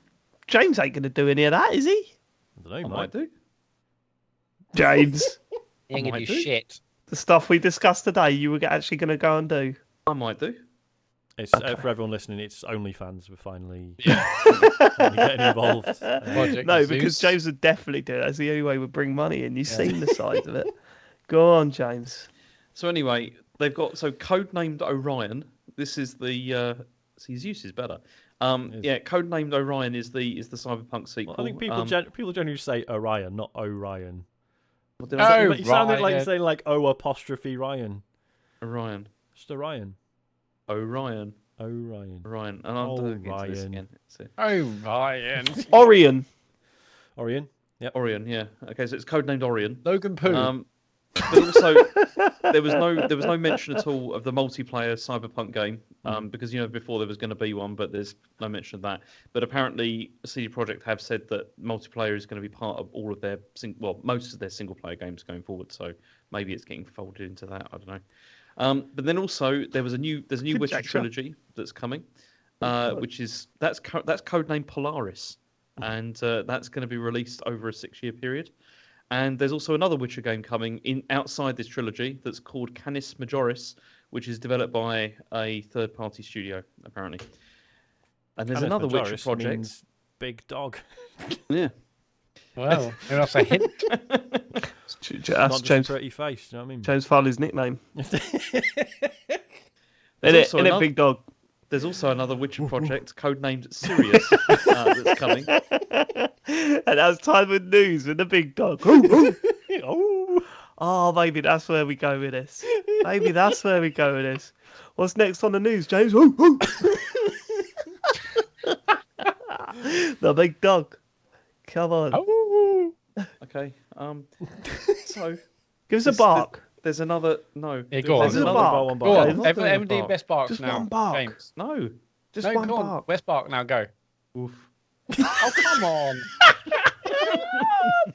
James ain't going to do any of that, is he? I don't know, I mate. might do. James, You ain't gonna might do do. shit. the stuff we discussed today, you were actually going to go and do. I might do. It's for everyone listening. It's OnlyFans. We're finally getting involved. Project No, Zeus. because James would definitely do it. That's the only way we'd bring money in. You've seen the size of it. Go on, James. So anyway, they've got codenamed Orion. This is the see Zeus is better. Yeah, codenamed Orion is the Cyberpunk sequel. Well, I think people generally say Orion, not Orion. What did I say? Oh, You sounded like right, you're saying like O apostrophe Ryan. Orion. Just Orion. Orion. Orion. Orion. And I'll do this Orion. again. It's Oh, Ryan. Orion. Orion. Yep. Orion. Yeah. Okay, so it's codenamed Orion. Logan Poo. But also, there was no mention at all of the multiplayer Cyberpunk game, because you know before there was going to be one, but there's no mention of that. But apparently, CD Projekt have said that multiplayer is going to be part of all of their most of their single player games going forward. So maybe it's getting folded into that. I don't know. But then also there's a new Witcher Conjecture. trilogy that's coming, which is that's codenamed Polaris, and that's going to be released over a 6-year period. And there's also another Witcher game coming in outside this trilogy that's called Canis Majoris, which is developed by a third-party studio apparently. And there's another Witcher project. Means big dog. Yeah. Well, that's a hint. Not That's just James, a pretty face. You know what I mean? James Farley's nickname. There's In it, Big Dog. There's also another Witcher project codenamed Sirius that's coming. And that's time with news with the Big Dog. Ooh, ooh. Oh, maybe that's where we go with this. Maybe that's where we go with this. What's next on the news, James? Ooh, ooh. The Big Dog. Come on. Oh, Okay. So Give us a bark. there's another no. yeah, go on. There's a One bark. bar. Go I'm on. not doing a Everybody bark. best barks Just now. one bark. James. No. Just No, one go on. bark. Best bark now. Go. Oof. Oh, come on.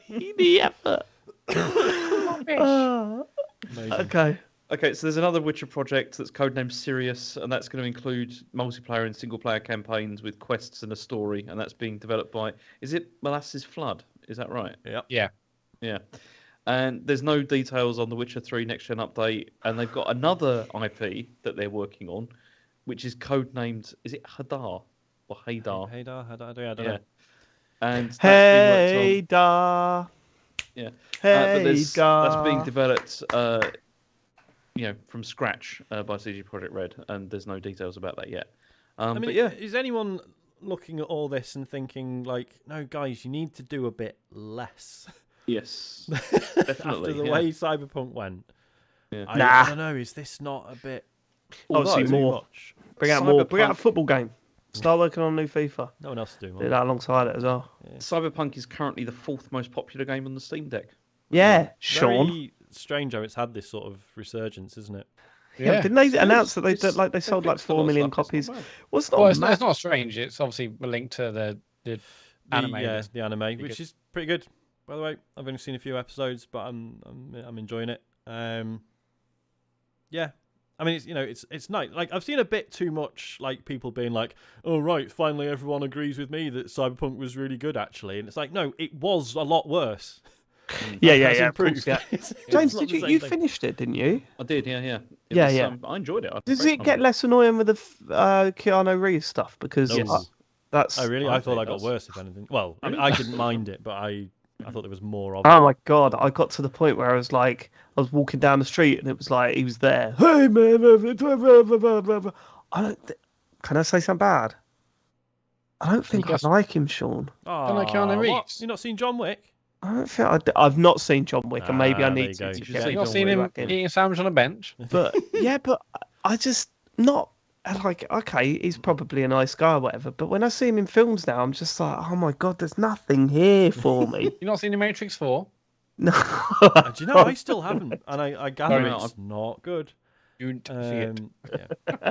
The effort. Come on, bitch. Amazing. Okay. Okay, so there's another Witcher project that's codenamed Sirius, and that's going to include multiplayer and single-player campaigns with quests and a story, and that's being developed by... Is it Molasses Flood? Is that right? Yep. Yeah. Yeah. And there's no details on the Witcher 3 next-gen update, and they've got another IP that they're working on, which is codenamed... Is it Hadar? Or Hadar? Hadar, I don't Yeah. know. And that's being worked on... Hey, da. Yeah. Hey, That's being da. developed, from scratch by CG Projekt Red, and there's no details about that yet. I mean, but yeah, is anyone looking at all this and thinking, like, no, guys, you need to do a bit less? yes, After definitely. the yeah. way Cyberpunk went. Yeah. I Nah. don't know, is this not a bit Obviously Although- more. much? Bring out more. Bring out a Cyberpunk- football game. Start working on a new FIFA. No one else is doing Do one. that alongside it as well. Cyberpunk is currently the 4th most popular game on the Steam Deck. Yeah, Sean. Very strange how it's had this sort of resurgence, isn't it? Yeah, didn't they announce that they It's- they sold like fixed a lot 4 of million stuff, copies? it's not bad. Well, it's Well, not it's mad. not strange. It's obviously linked to the anime. Yeah, the anime, Pretty which good. is pretty good. By the way, I've only seen a few episodes, but I'm enjoying it. Yeah, I mean it's nice. Like I've seen a bit too much like people being like, oh right, finally everyone agrees with me that Cyberpunk was really good actually, and it's like no, it was a lot worse. Yeah, It yeah, has yeah. Of course, improved. yeah. It's James, not did the you same you thing. finished it? Didn't you? I did, yeah. Yeah. I enjoyed it. I had a Does great it time get with less annoying with the Keanu Reeves stuff? Because Yes. that's Oh really? I I thought think I got that's- worse if anything. Well, I mean, Really? I didn't mind it, but I thought there was more of it. Oh my god! I got to the point where I was like, I was walking down the street and it was like he was there. Hey man, I don't. Can I say something bad? I don't think I guess- like him, Sean. Don't like Keanu Aw, Reeves? what? You not seen John Wick? I don't think I've not seen John Wick, and maybe I Ah, there need you to. go. to You should get see You've John not seen Wick him back in. eating a sandwich on a bench? But yeah, but I just not like okay, he's probably a nice guy or whatever. But when I see him in films now, I'm just like, oh my god, there's nothing here for me. You've not seen the Matrix 4? No. Do you know? I still haven't, and I gather No, it's not good. You see it. Yeah.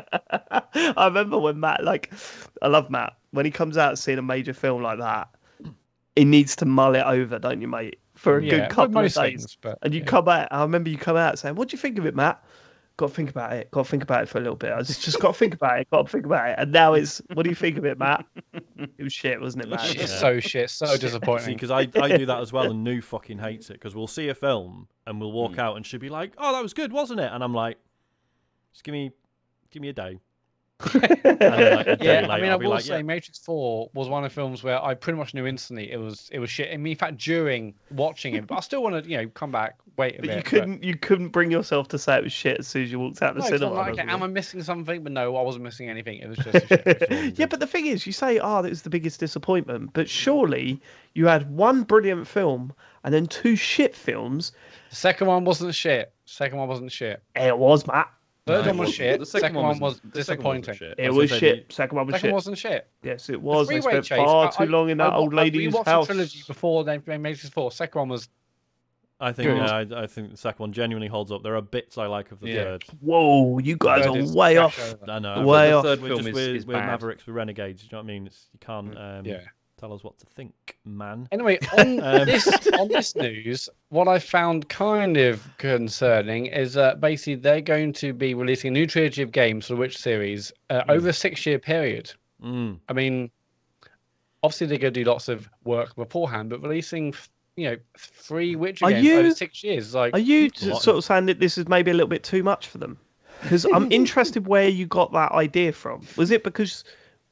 I remember when Matt, like, I love Matt. When he comes out seeing a major film like that, he needs to mull it over, don't you, mate? For a Yeah, good well, couple of most days. things, but And you yeah. come out, I remember you come out saying, what do you think of it, Matt? Got to think about it. Got to think about it for a little bit. I just got to think about it. Got to think about it. And now it's, what do you think of it, Matt? It was shit, wasn't it, Matt? It's Yeah. so shit, so See, disappointing. because I do that as well, and New fucking hates it because we'll see a film and we'll walk out and she'll be like, "Oh, that was good, wasn't it?" And I'm like, "Just give me a day." And then, like, a day Yeah, later, I mean, I I'll be will like, say "Yeah." Matrix 4 was one of the films where I pretty much knew instantly it was shit. I mean, in fact, during watching it, but I still want to, come back, wait a But bit. you couldn't bring yourself to say it was shit as soon as you walked out the No, 'cause I'm cinema. like, okay, wasn't am it? I missing something? But no, I wasn't missing anything. It was just a shit. Yeah, but the thing is, you say, oh, that was the biggest disappointment. But surely you had one brilliant film and then two shit films. The second one wasn't shit. It was, Matt. Third No, one was it shit. wasn't. The second one was the second one wasn't disappointing. shit. It was was gonna say shit. Second one was Second shit. wasn't shit. Yes, it was. They Freeway spent chase. far too long in that old I lady's rewatched house. the trilogy before they made Matrix 4. Second one was I think Good. yeah, I think the second one genuinely holds up. There are bits I like of the Yeah. third. Whoa, you guys third are is way trash off. over. I know. Way the off. third We're film just is we're bad. Mavericks, we're renegades. Do you know what I mean? You can't Yeah. Tell us what to think, man. Anyway, on this news, what I found kind of concerning is that basically they're going to be releasing a new trilogy of games for the Witcher series over a 6-year period. I mean, obviously they're going to do lots of work beforehand, but releasing 3 Witcher games over 6 years, like, are you sort of saying that this is maybe a little bit too much for them? Because I'm interested where you got that idea from. Was it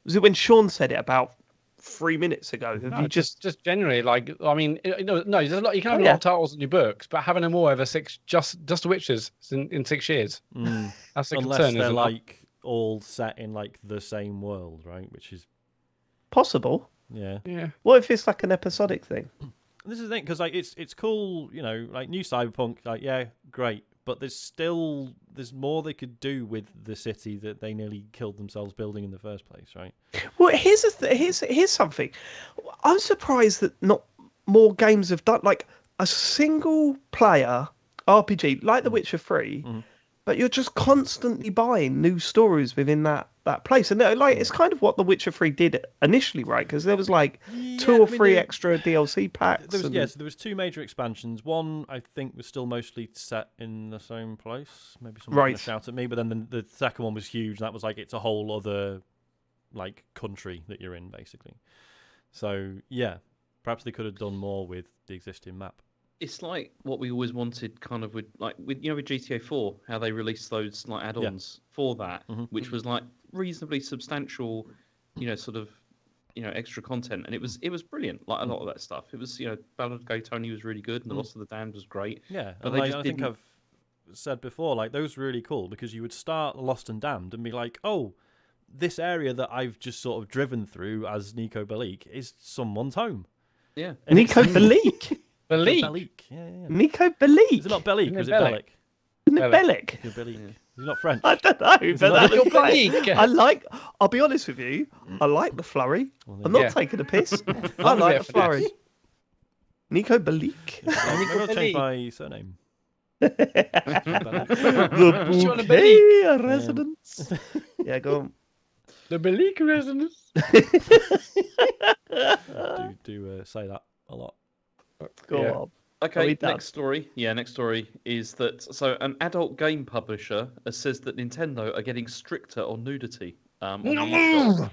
when Sean said it about 3 minutes ago? Have you just generally, like, I mean, no, there's a lot. You can have a lot of titles in your books, but having them all over 6, just the Witchers in 6 years. That's the Unless concern, they're isn't like all set in like the same world, right? Which is possible? Yeah. What if it's like an episodic thing? This is the thing, because like it's cool, like new Cyberpunk, like great, but there's more they could do with the city that they nearly killed themselves building in the first place, right? Well, here's something. I'm surprised that not more games have done like a single player RPG like The Witcher 3, but you're just constantly buying new stories within that place, and like it's kind of what The Witcher 3 did initially, right? Because there was like 2 or 3 extra DLC packs. So there was 2 major expansions. One I think was still mostly set in the same place. Maybe someone's going to shout at me, but then the second one was huge. That was like it's a whole other like country that you're in, basically. So yeah, perhaps they could have done more with the existing map. It's like what we always wanted, kind of with GTA 4, how they released those like add-ons for that, which was like reasonably substantial, sort of, extra content, and it was brilliant. Like a lot of that stuff, it was Ballad of Gay Tony was really good, and The Lost of the Damned was great. Yeah, but I think I've said before, like those were really cool because you would start Lost and Damned and be like, oh, this area that I've just sort of driven through as Nico Bellic is someone's home. Yeah, and Nico Bellic. Bellic. Yeah. Nico Bellic. Is it not Bellic or is it Bellic? Isn't it Bellic? Bellic. He's not French. I don't know, but Nico Bellic. I'll be honest with you, I like the flurry. I'm not taking a piss. I like the flurry. Nico Bellic. I'm going to change my surname. The Bouquet residence. Yeah, go on. The Bellic residence. do say that a lot. Go on. Okay, next story. Yeah, next story is that an adult game publisher says that Nintendo are getting stricter on nudity. No,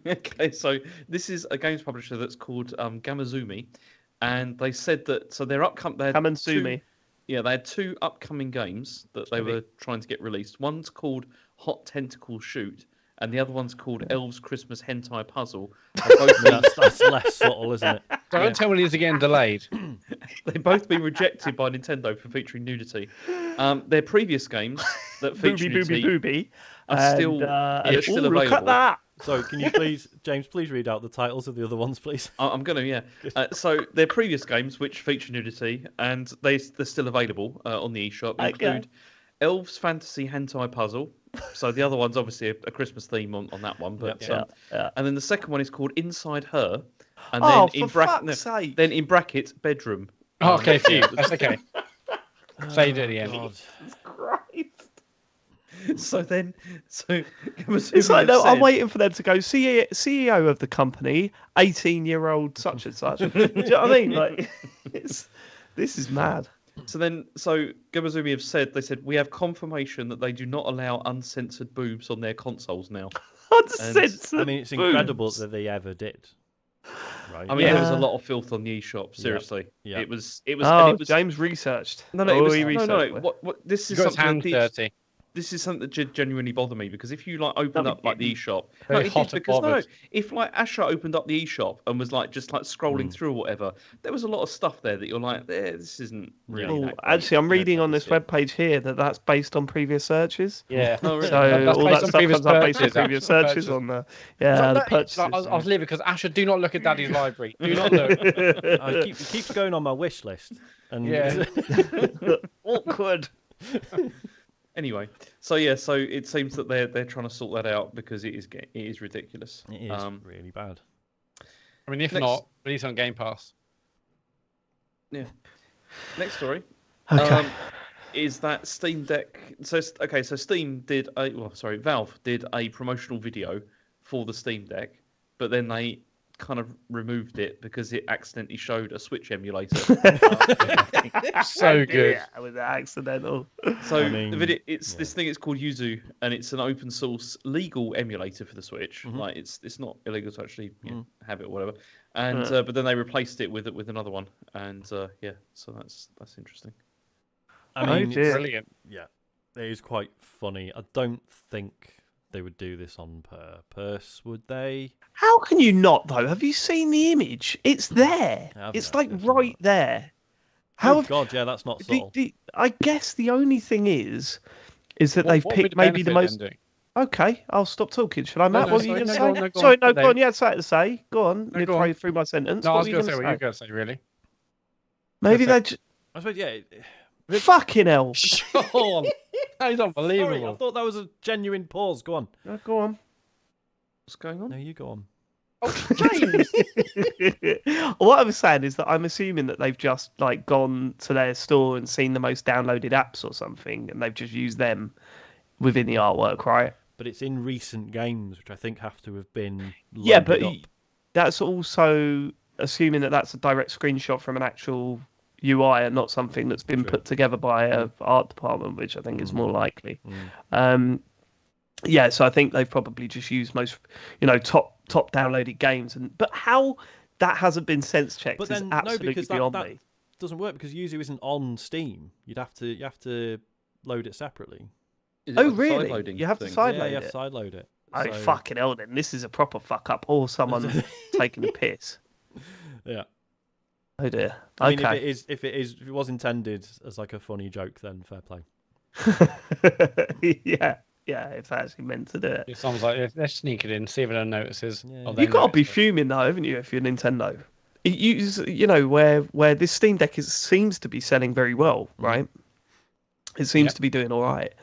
Okay, so this is a games publisher that's called Gamazumi, and they said that they're upcoming. Gamazumi. They had 2 upcoming games that they were trying to get released. One's called Hot Tentacle Shoot, and the other one's called Elves Christmas Hentai Puzzle. That's less subtle, isn't it? Don't tell me these are getting delayed. They've both been rejected by Nintendo for featuring nudity. Their previous games that feature nudity are still available. Look at that. So can you please, James, please read out the titles of the other ones, please? I'm going to, so their previous games, which feature nudity, and they're still available on the eShop, include Elves Fantasy Hentai Puzzle. So the other one's obviously a Christmas theme on that one, but and then the second one is called Inside Her, and then in brackets bedroom. Oh, okay, phew. That's okay. Say it at the end. Jesus Christ. So it's like I'm waiting for them to go CEO of the company, 18-year-old such and such. Do you know what I mean? Like, this is mad. So Gamazumi have said we have confirmation that they do not allow uncensored boobs on their consoles now. Uncensored. I mean, it's incredible that they ever did. Right. I mean, there was a lot of filth on the eShop. Seriously, it was. James researched. No. This is something dirty. This is something that genuinely bothered me because if you like open up like the eShop, if like Asher opened up the eShop and was like just like scrolling through or whatever, there was a lot of stuff there that you're like, this isn't really. Actually, I'm reading on this webpage here that's based on previous searches. Yeah. So all that stuff comes up based on previous searches on the the purchases. I was leaving because Asher, do not look at Daddy's library. Do not look. It keeps going on my wish list. And awkward. Anyway, so it seems that they're trying to sort that out because it is ridiculous. It is really bad. I mean, if not, release on Game Pass. Yeah. Next story. Okay. Is that Steam Deck? So Steam did Valve did a promotional video for the Steam Deck, but then they kind of removed it because it accidentally showed a Switch emulator. So good. Yeah, with the accidental. So I mean, it's this thing. It's called Yuzu, and it's an open source legal emulator for the Switch. Mhm. Like it's not illegal to actually have it or whatever. Yeah. And but then they replaced it with another one, and yeah, so that's interesting. I mean, dear. Brilliant. yeah, it is quite funny. I don't think they would do this on purpose, would they? How can you not though? Have you seen the image? It's there. I haven't It's like actually seen right that. there. How Oh have- God, yeah, that's not subtle. I guess the only thing is that they've What would picked the maybe the benefit most. then do? Okay, I'll stop talking. Should I, Matt? no, what were you sorry, going to no, say? go on, no, go Sorry, on. no, No. go on. You had something to say. Go on. No, You go throw on. through my sentence. No, I What was were you going to say going what you to were going to say, really. Maybe Go they. I suppose, yeah. Fucking hell. Sean, that is Sorry, I unbelievable. thought that was a genuine pause. Go on. No, go on. What's going on? No, you go on. Oh, James. What I was saying is that I'm assuming that they've just like gone to their store and seen the most downloaded apps or something, and they've just used them within the artwork, right? But it's in recent games, which I think have to have been Yeah, loaded but up. that's also assuming that that's a direct screenshot from an actual UI and not something that's been True. put together by a art department, which I think is more likely. Mm. Yeah, so I think they've probably just used most, top downloaded games, but how that hasn't been sense checked But is then no, absolutely because beyond that me. doesn't work because Yuzu isn't on Steam. You have to load it separately. Is it Oh, like a really? side-loading You have to thing? side- Yeah, Sideload you have it. to sideload it. Oh, So, fucking hell, then. This is a proper fuck up or someone taking the piss. Yeah. Oh, dear. I mean, Okay. if it was intended as like a funny joke, then fair play. yeah, if they actually meant to do it. It sounds like they're sneaking in, see if anyone notices. Yeah. or they You've got to be notice it. fuming though, haven't you, if you're Nintendo? Where this Steam Deck seems to be selling very well, right? It seems Yep. to be doing all right,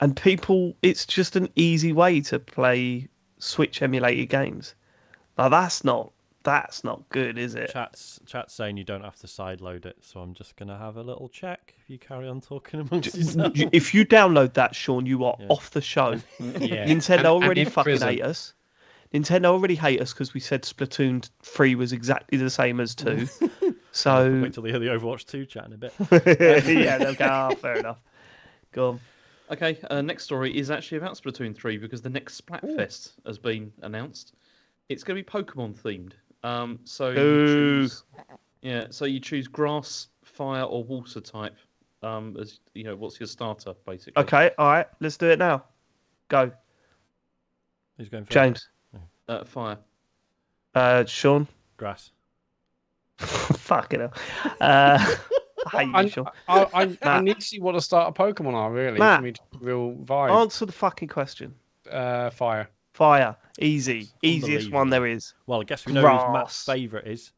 and people, it's just an easy way to play Switch emulated games. Now that's not good, is it? Chat's saying you don't have to sideload it, so I'm just gonna have a little check. If you carry on talking amongst yourselves. If you download that, Sean, you are Yeah. off the show. Yeah. Nintendo And already in fucking prison. hate us. Nintendo already hate us because we said Splatoon 3 was exactly the same as 2. So Wait till they hear the Overwatch 2 chat in a bit. yeah, they'll go, oh, fair enough. Go on. Okay, next story is actually about Splatoon 3 because the next Splatfest has been announced. It's going to be Pokemon themed. So you choose grass, fire, or water type. As you know, what's your starter basically? Okay, all right, let's do it now. Go, Who's going first? James. Fire. Sean. Grass. Fucking hell. I hate you, Sean. I Matt. need to see what the starter Pokemon are, really, Matt. for me to real vibe. Answer the fucking question. Fire. Fire. Easy. Easiest one Unbelievable. there is. Well, I guess we know who Matt's Grass. favourite is.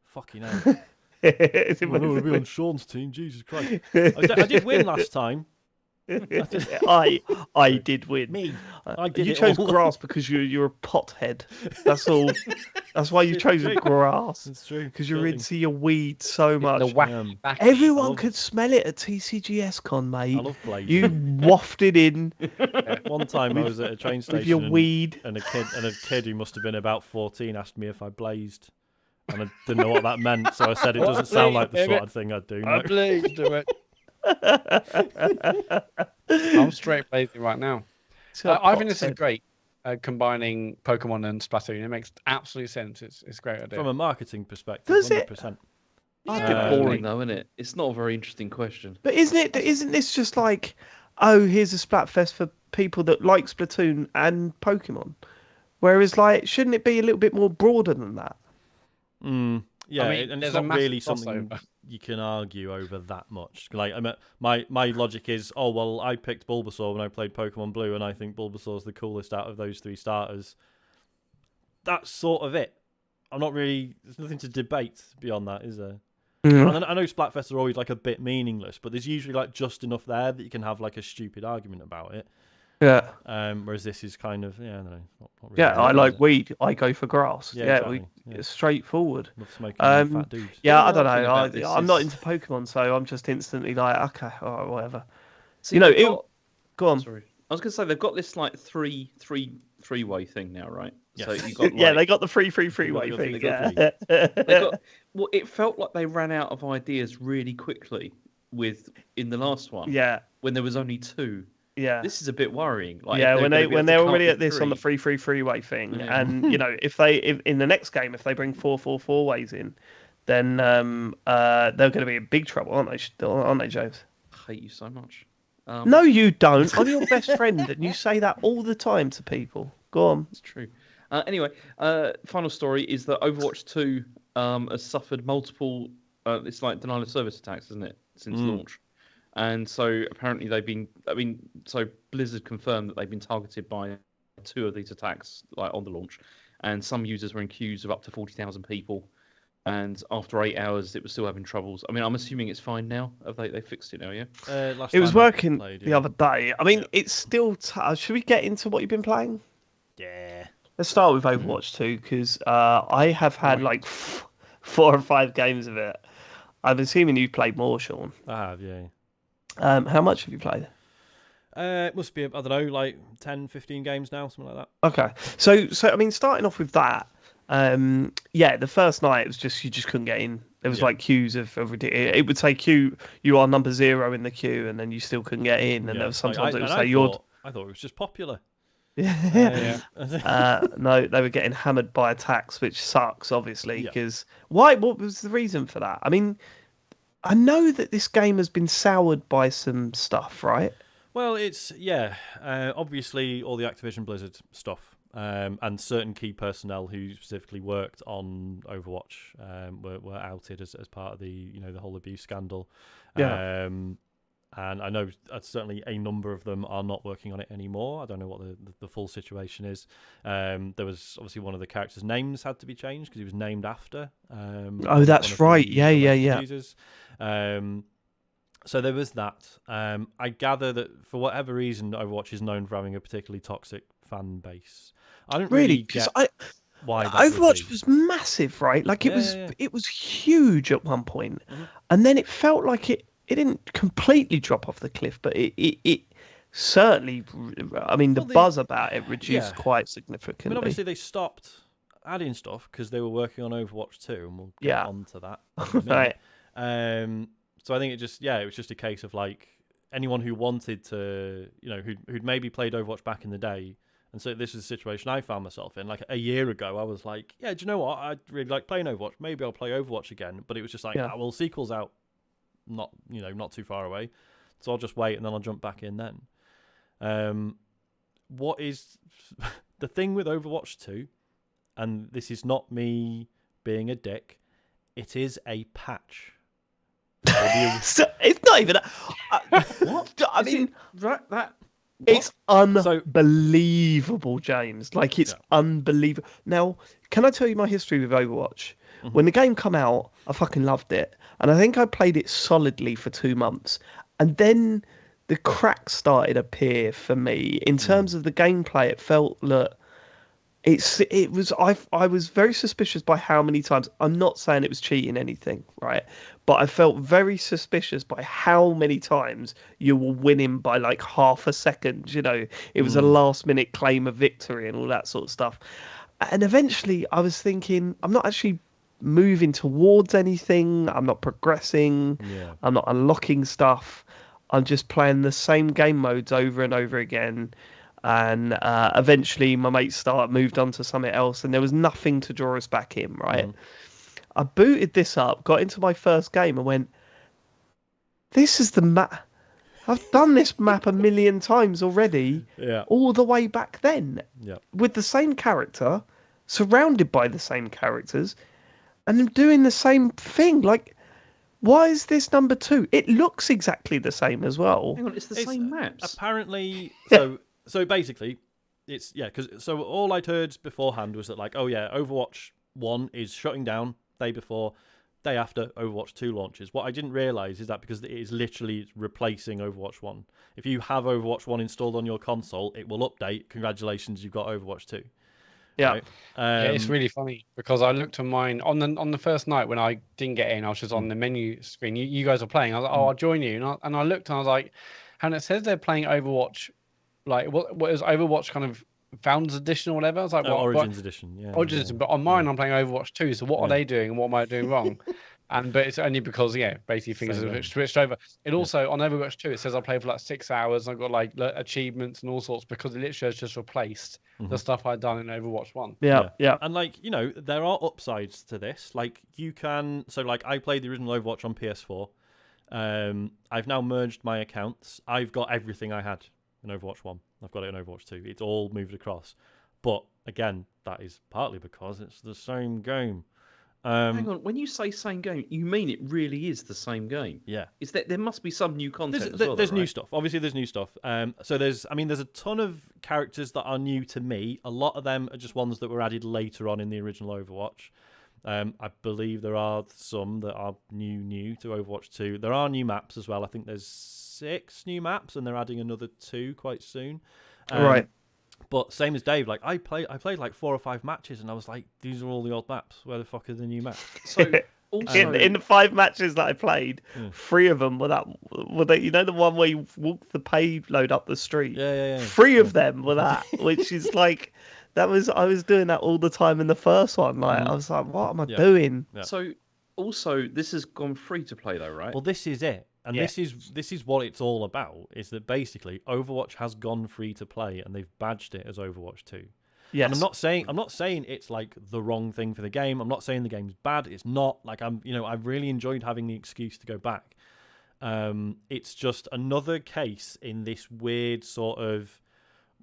Fucking hell. Is it I want to be on Sean's team. Jesus Christ. I did win last time. I did win. Me. I did You it chose all. grass because you're a pothead. That's all. That's why you It's chose true. grass. It's true. Because you're Guilty. into your weed so much. The whack Um, back. Everyone love- could smell it at TCGS Con, mate. I love blazing. You wafted in One time I was at a train station with your and, weed. and a kid who must have been about 14 asked me if I blazed. And I didn't know what that meant, so I said it doesn't sound like the sort of thing I'd do. No. Please do it. I'm straight blazing right now. I think this is great, combining Pokemon and Splatoon. It makes absolute sense. It's a great idea. From a marketing perspective, Does it? 100%. It's a bit Yeah. boring though, isn't it? It's not a very interesting question. But isn't this just like, oh, here's a Splatfest for people that like Splatoon and Pokemon? Whereas, like, shouldn't it be a little bit more broader than that? Yeah, I mean, and there's it's a not massive really something crossover. you can argue over that much. Like, I mean, my logic is, oh well, I picked Bulbasaur when I played Pokemon Blue, and I think Bulbasaur's the coolest out of those three starters. That's sort of it. I'm not really. There's nothing to debate beyond that, is there? And I know Splatfests are always like a bit meaningless, but there's usually like just enough there that you can have like a stupid argument about it. Yeah. Whereas this is kind of, yeah, I don't know. Not really Yeah, I anything, like is it? weed. I go for grass. Yeah, Yeah, exactly, yeah. it's straightforward. Love smoking with fat dudes. Yeah, I The don't other thing know. about this I'm not is- into Pokemon, so I'm just instantly like, okay, all right, whatever. See, You know, they've got- go on. Sorry, I was going to say they've got this like three-way thing now, right? So Yes. you got Yeah, like, they got the free got way the thing. free. Yeah. they got well. It felt like they ran out of ideas really quickly in the last one Yeah. when there was only 2. Yeah. This is a bit worrying. Like, if Yeah, they're when gonna they be able when to they're come up already with at this on the 3. free way thing, Yeah. and if in the next game if they bring 4 ways in, then they're going to be in big trouble, aren't they, James? I hate you so much. No, you don't. I'm your best friend, and you say that all the time to people. Go on. It's true. Anyway, final story is that Overwatch 2 has suffered multiple. It's like denial of service attacks, isn't it, since launch? And so apparently they've been. I mean, so Blizzard confirmed that they've been targeted by 2 of these attacks, like on the launch, and some users were in queues of up to 40,000 people. And after 8 hours, it was still having troubles. I mean, I'm assuming it's fine now. Have they fixed it now? Yeah. Last It was time I working played, the yeah. other day. I mean, it's still. Should we get into what you've been playing? Yeah. Let's start with Overwatch 2 because I have had like 4 or 5 games of it. I'm assuming you've played more, Sean. I have, yeah. How much have you played? It must be, I don't know, like 10, 15 games now, something like that. Okay, so I mean, starting off with that, the first night it was just you just couldn't get in. There was like queues of ridiculous. It would say queue, you are number 0 in the queue, and then you still couldn't get in. And there was sometimes it would say you're. I thought it was just popular. Yeah. No, they were getting hammered by attacks, which sucks, obviously. Because why? What was the reason for that? I mean, I know that this game has been soured by some stuff, right? Well, it's obviously all the Activision Blizzard stuff, and certain key personnel who specifically worked on Overwatch were outed as part of the the whole abuse scandal. Yeah. And I know certainly a number of them are not working on it anymore. I don't know what the full situation is. There was obviously one of the characters' names had to be changed because he was named after. Oh, that's right. Yeah. Users. So there was that. I gather that for whatever reason, Overwatch is known for having a particularly toxic fan base. I don't really get why that Overwatch was massive, right? Like it was huge at one point, and then it felt like it didn't completely drop off the cliff, but it certainly. I mean, the buzz about it reduced quite significantly. I mean, obviously they stopped adding stuff because they were working on Overwatch 2, and we'll get on to that. Right. So I think it was just a case of like anyone who wanted to, who'd maybe played Overwatch back in the day. And so this is a situation I found myself in. Like a year ago, I was like, yeah, do you know what? I really like playing Overwatch. Maybe I'll play Overwatch again. But it was just like, well, sequel's out, not too far away. So I'll just wait and then I'll jump back in then. What is the thing with Overwatch 2? And this is not me being a dick. It is a patch. So it's not even. What? I mean, that. It's unbelievable, James. Like, it's unbelievable. Now, can I tell you my history with Overwatch? When the game come out, I fucking loved it. And I think I played it solidly for 2 months. And then the cracks started to appear for me. In terms of the gameplay, it felt that I was very suspicious by how many times. I'm not saying it was cheating anything, right? But I felt very suspicious by how many times you were winning by like half a second. It was a last minute claim of victory and all that sort of stuff. And eventually I was thinking, I'm not actually moving towards anything. I'm not progressing. Yeah. I'm not unlocking stuff. I'm just playing the same game modes over and over again. And eventually my mates moved on to something else, and there was nothing to draw us back in, right? I booted this up, got into my first game and went, this is the map. I've done this map a million times already, all the way back then, with the same character, surrounded by the same characters, and I'm doing the same thing. Like, why is this number 2? It looks exactly the same as well. Hang on, it's the same maps. Apparently, So basically, it's so all I'd heard beforehand was that like, oh yeah, Overwatch 1 is shutting down day before, day after Overwatch 2 launches. What I didn't realise is that because it is literally replacing Overwatch 1. If you have Overwatch 1 installed on your console, it will update. Congratulations, you've got Overwatch 2. Yeah. Right? It's really funny because I looked at mine on the first night when I didn't get in. I was just on the menu screen. You guys were playing. I was like, oh, I'll join you. And I looked and I was like, and it says they're playing Overwatch. Like what is Overwatch kind of Founders Edition or whatever. I was like, Oh, what? Origins Edition, yeah. Origins, yeah. but on mine, I'm playing Overwatch 2. So what are they doing, and what am I doing wrong? But it's only because basically things Same have game. switched over. It also on Overwatch 2, it says I played for like 6 hours. And I've got like achievements and all sorts because it literally has just replaced the stuff I'd done in Overwatch 1. Yeah. And like, there are upsides to this. Like you can, so like I played the original Overwatch on PS4. I've now merged my accounts. I've got everything I had in Overwatch 1. I've got it in Overwatch 2. It's all moved across. But again, that is partly because it's the same game. Hang on, when you say same game, you mean it really is the same game? Yeah. Is that there must be some new content as well? There's though, new right? stuff. Obviously, there's new stuff. So there's a ton of characters that are new to me. A lot of them are just ones that were added later on in the original Overwatch. I believe there are some that are new to Overwatch 2. There are new maps as well. I think there's 6 new maps, and they're adding another 2 quite soon. Right. But same as Dave, like I played like 4 or 5 matches, and I was like, these are all the old maps. Where the fuck are the new maps? So also, In the 5 matches that I played, 3 of them were that the one where you walk the payload up the street. Yeah. 3 of them were that, which is like I was doing that all the time in the first one. Like I was like, what am I doing? Yeah. So also, this has gone free to play though, right? Well, this is it. And this is what it's all about, is that basically Overwatch has gone free to play and they've badged it as Overwatch 2. Yes. And I'm not saying it's like the wrong thing for the game. I'm not saying the game's bad. It's not. Like I've really enjoyed having the excuse to go back. It's just another case in this weird sort of,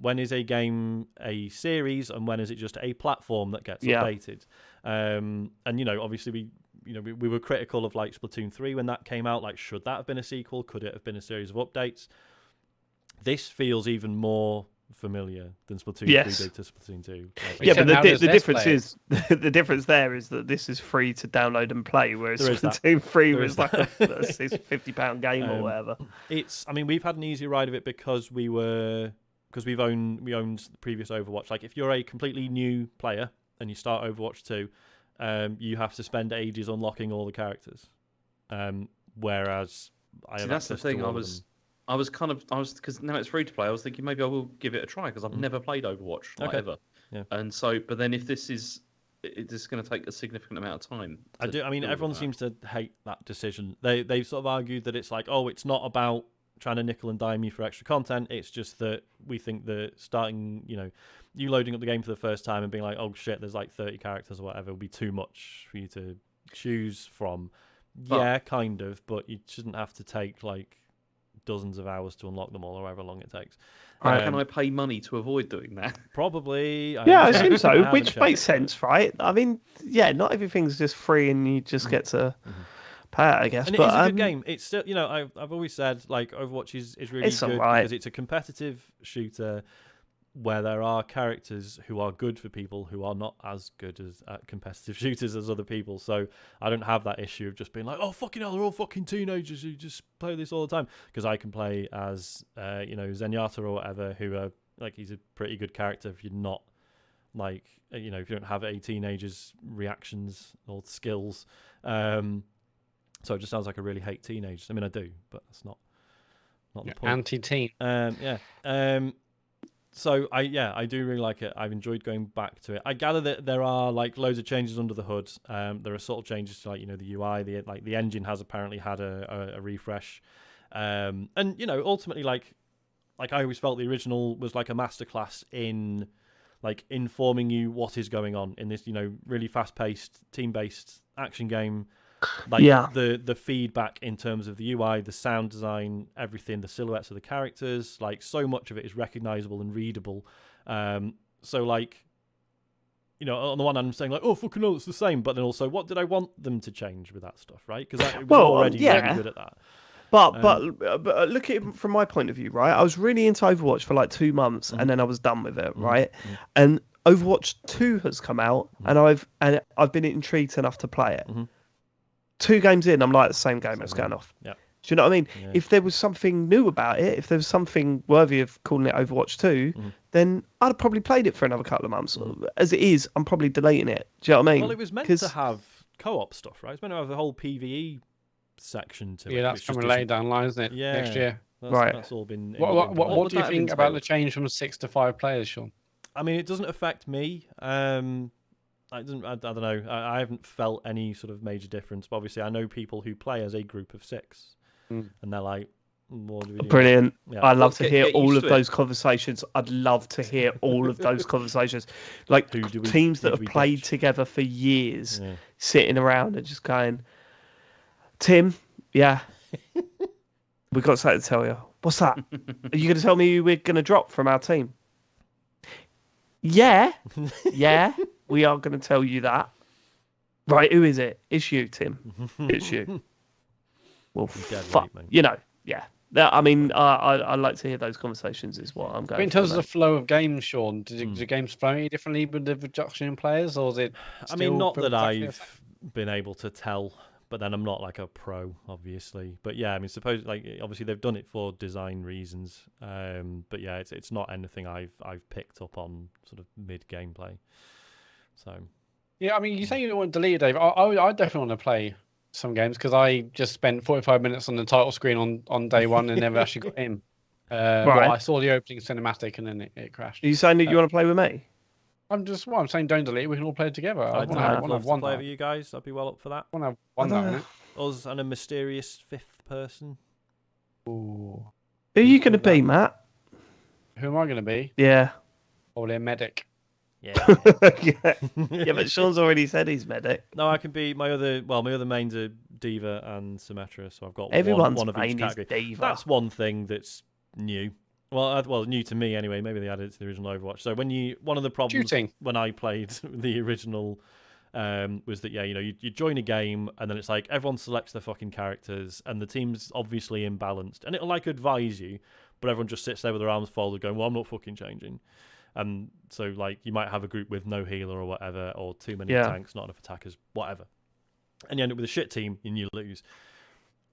when is a game a series and when is it just a platform that gets updated? And obviously we were critical of like Splatoon 3 when that came out. Like, should that have been a sequel? Could it have been a series of updates? This feels even more familiar than Splatoon 3 did to Splatoon 2. But the difference is the difference there is that this is free to download and play, whereas Splatoon 3 was like a £50 game or whatever. We've had an easy ride of it because we owned the previous Overwatch. Like, if you're a completely new player and you start Overwatch 2, you have to spend ages unlocking all the characters. Whereas that's the thing. I was because now it's free to play. I was thinking maybe I will give it a try because I've never played Overwatch ever. Yeah. And so, but then if this is going to take a significant amount of time. Everyone seems to hate that decision. They've sort of argued that it's like, oh, it's not about trying to nickel and dime you for extra content. It's just that we think that starting, you loading up the game for the first time and being like, oh shit, there's like 30 characters or whatever, will be too much for you to choose from. Kind of, but you shouldn't have to take like dozens of hours to unlock them all, or however long it takes. Can I pay money to avoid doing that? Probably. I assume so, which makes sense, right? I mean, not everything's just free and you just get to pay it, I guess. And but it is a good game. It's still, I've always said like Overwatch is really good because it's a competitive shooter where there are characters who are good for people who are not as good as at competitive shooters as other people. So I don't have that issue of just being like, oh fucking hell, they're all fucking teenagers who just play this all the time, because I can play as Zenyatta or whatever, who are like, he's a pretty good character if you're not like, if you don't have a teenager's reactions or skills. So it just sounds like I really hate teenagers. I mean, I do, but that's not the point. Anti-teen. So I do really like it. I've enjoyed going back to it. I gather that there are like loads of changes under the hood. There are sort of changes to the UI. The engine has apparently had a refresh. And ultimately like I always felt the original was like a masterclass in like informing you what is going on in this really fast-paced team-based action game. The feedback in terms of the UI, the sound design, everything, the silhouettes of the characters, like so much of it is recognizable and readable. So like, on the one hand I'm saying like, oh fucking hell, it's the same, but then also what did I want them to change with that stuff, right? Because it was already really good at that. But look at it from my point of view, right? I was really into Overwatch for like 2 months, and then I was done with it, right? And Overwatch 2 has come out, and I've been intrigued enough to play it. 2 games in, I'm like, the same game, it's going off. Yeah. Do you know what I mean? Yeah. If there was something new about it, if there was something worthy of calling it Overwatch 2, then I'd have probably played it for another couple of months. As it is, I'm probably deleting it. Do you know what I mean? Well, it was meant to have co-op stuff, right? It's meant to have the whole PvE section to it. Yeah, that's coming later down the line, isn't it? Yeah, next year. That's all been. What do you think about the change from 6 to 5 players, Sean? I mean, it doesn't affect me. I don't know. I haven't felt any sort of major difference. But obviously, I know people who play as a group of 6, and they're like, "What do we do?" Brilliant. Yeah. I love to Get hear used all of to it. those conversations. I'd love to hear all of those conversations. Like teams that have played together for years, sitting around and just going, Tim, yeah, we got something to tell you. What's that? Are you going to tell me we're going to drop from our team? Yeah, we are going to tell you that. Right, who is it? It's you, Tim. It's you. Well, fuck. Yeah. I mean, I like to hear those conversations. Is what I'm going. In terms of the flow of games, Sean, do games flow any differently with the reduction in players, or is it? I mean, not that I've been able to tell, but then I'm not like a pro, obviously. But yeah, I mean, obviously they've done it for design reasons. But yeah, it's not anything I've picked up on sort of mid gameplay. So. Yeah, I mean, you say you don't want to delete it, Dave. I definitely want to play some games because I just spent 45 minutes on the title screen on day one and never actually got in. Right. Well, I saw the opening cinematic and then it crashed. Are you saying that you want to play with me? I'm saying don't delete it. We can all play it together. I want to have one play with you guys. I'd be well up for that. I want to have one that. Us and a mysterious 5th person. Ooh. Who are you going to be, Matt? Who am I going to be? Yeah. Probably a medic. Yeah. Yeah, but Sean's already said he's medic. No, I can be my other mains are Diva and Symmetra, so I've got one of each category. Diva. That's one thing that's new. Well, new to me anyway. Maybe they added it to the original Overwatch. So one of the problems when I played the original was that you join a game and then it's like everyone selects their fucking characters and the team's obviously imbalanced and it'll like advise you, but everyone just sits there with their arms folded going, well, I'm not fucking changing. And so, like, you might have a group with no healer or whatever, or too many tanks, not enough attackers, whatever. And you end up with a shit team and you lose.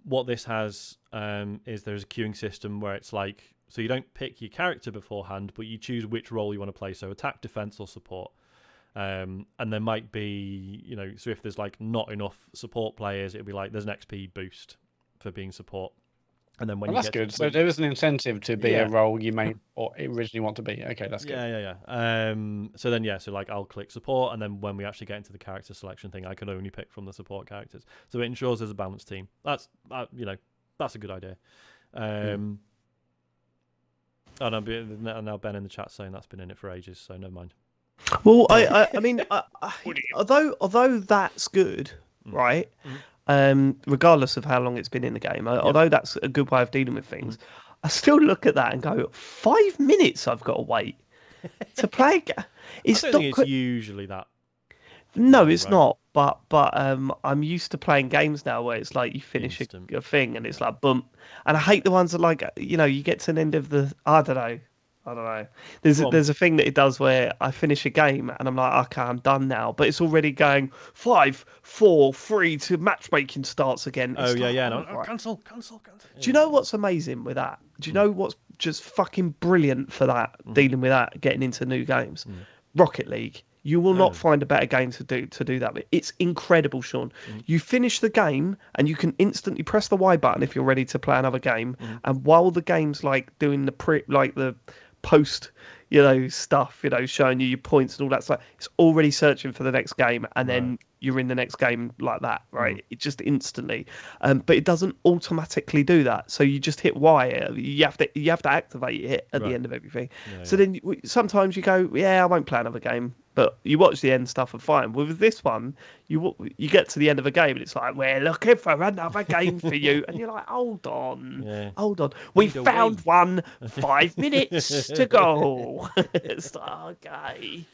What this has is there's a queuing system where it's like, so you don't pick your character beforehand, but you choose which role you want to play, so attack, defense, or support. And there might be, so if there's, like, not enough support players, it'll be like, there's an XP boost for being support. And then that's good. So there is an incentive to be a role you may or originally want to be. Okay, that's good. Yeah. So then, so like I'll click support, and then when we actually get into the character selection thing, I can only pick from the support characters. So it ensures there's a balanced team. That's that's a good idea. Oh no, now Ben in the chat saying that's been in it for ages, so never mind. Well, I mean, although that's good, right? Regardless of how long it's been in the game, although that's a good way of dealing with things, I still look at that and go, 5 minutes I've got to wait to play. It's I don't think it's usually that. No, it's not. But I'm used to playing games now where it's like you finish a thing and it's like boom. And I hate the ones that like you get to the end of the I don't know. There's a thing that it does where I finish a game and I'm like, okay, I'm done now. But it's already going 5, 4, 3 to matchmaking starts again. It's right. Cancel. Do you know what's amazing with that? Do you know what's just fucking brilliant for that, dealing with that, getting into new games? Rocket League. You will not find a better game to do that with. It's incredible, Sean. You finish the game and you can instantly press the Y button if you're ready to play another game. And while the game's like doing the post stuff, showing you your points and all that stuff, it's already searching for the next game, and then you're in the next game like that, right? It just instantly, but it doesn't automatically do that. So you just hit Y. You have to activate it at the end of everything. Then sometimes you go, I won't play another game. But you watch the end stuff and fine. With this one, you get to the end of a game and it's like, we're looking for another game for you. And you're like, hold on. We found one, 5 minutes to go. It's like, okay.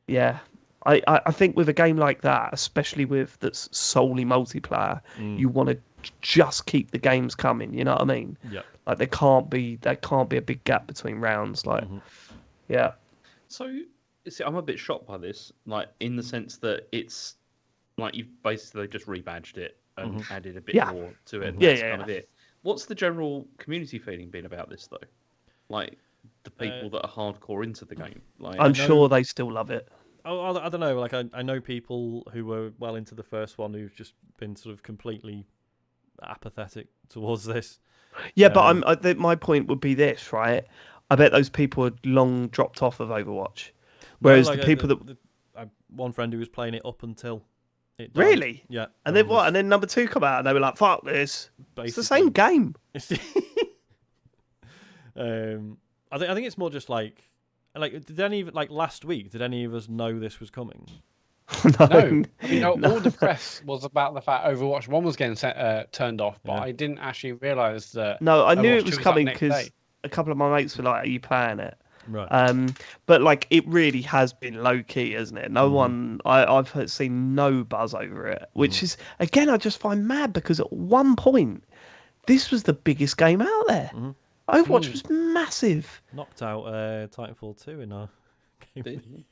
Yeah. I think with a game like that, especially that's solely multiplayer, you want to just keep the games coming. You know what I mean? Yeah. Like there can't be a big gap between rounds. Like, yeah. So... See, I'm a bit shocked by this, like in the sense that it's like you've basically just rebadged it and added a bit more to it. And that's kind of it. What's the general community feeling been about this though? Like the people that are hardcore into the game. Like I'm sure they still love it. I don't know. Like I know people who were well into the first one who've just been sort of completely apathetic towards this. Yeah, but my point would be this, right? I bet those people had long dropped off of Overwatch. Whereas No, the people one friend who was playing it up until it died. Really? Yeah. And then what? And then number 2 come out and they were like, "Fuck this! It's the same Basically. game." I think it's more just like did any last week? Did any of us know this was coming? No. I mean, all the press was about the fact Overwatch 1 was getting turned off, but I didn't actually realise that. No, I knew Overwatch it was 2 coming next day. because a couple of my mates were like, "Are you playing it?" Right. But like, it really has been low key, isn't it? No one, I've seen no buzz over it, which is again, I just find mad because at one point, this was the biggest game out there. Overwatch was massive. Knocked out Titanfall 2 in our game.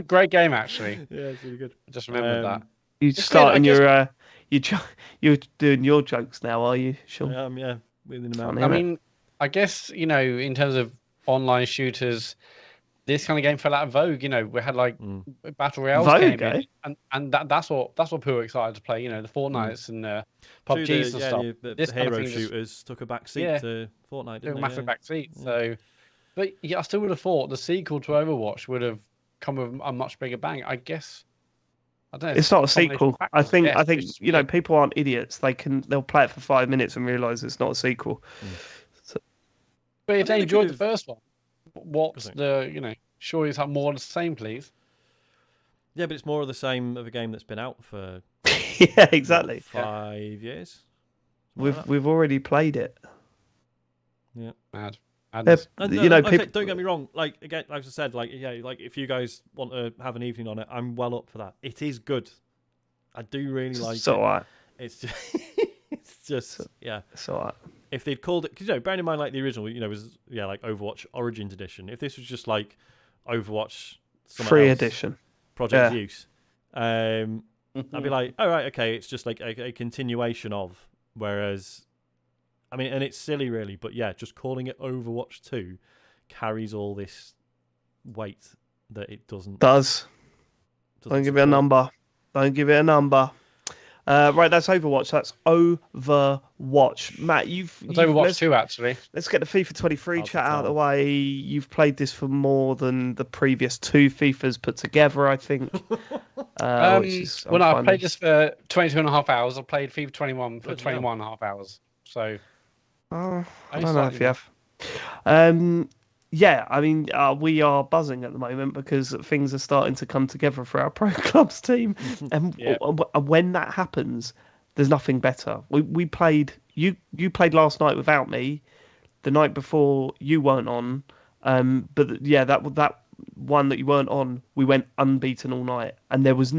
Great game, actually. Yeah, it's really good. I just remembered that. You're starting your you're doing your jokes now, are you, Sean? Yeah, within the I mean, I guess, in terms of online shooters, this kind of game fell out of vogue. We had like Battle Royale Vogue, game, and that's what people were excited to play. The Fortnites and PUBGs and stuff. The hero shooters took a back seat to Fortnite, didn't took a they? massive back seat. So, but yeah, I still would have thought the sequel to Overwatch would have come with a much bigger bang. I guess. I don't know. It's not a sequel. I think people aren't idiots. They'll play it for 5 minutes and realise it's not a sequel. But if they enjoyed the first one, what's the surely it's more of the same, please. Yeah, but it's more of the same of a game that's been out for yeah, exactly 5 years. We've already played it. Yeah, mad. People. Don't get me wrong. Like again, like I said, if you guys want to have an evening on it, I'm well up for that. It is good. I do really like it. Alright. It's just yeah. It's alright. If they'd called it, because bearing in mind like the original, was like Overwatch Origins Edition. If this was just like Overwatch Free Edition, Project Use, I'd be like, all right, okay, it's just like a continuation of. Whereas, I mean, and it's silly really, but yeah, just calling it Overwatch 2 carries all this weight that it doesn't. Don't give it a number. Don't give it a number. Right, that's Overwatch. That's Overwatch. Matt, you've Overwatch 2 actually. Let's get the FIFA 23 chat out of the way. You've played this for more than the previous 2 FIFAs put together, I think. I played this for 22 and a half hours. I played FIFA 21 for 21 and a half hours. So I don't know if you have. Yeah, I mean, we are buzzing at the moment because things are starting to come together for our pro clubs team, and when that happens, there's nothing better. We played. You played last night without me. The night before you weren't on, but yeah, that one that you weren't on, we went unbeaten all night, and there was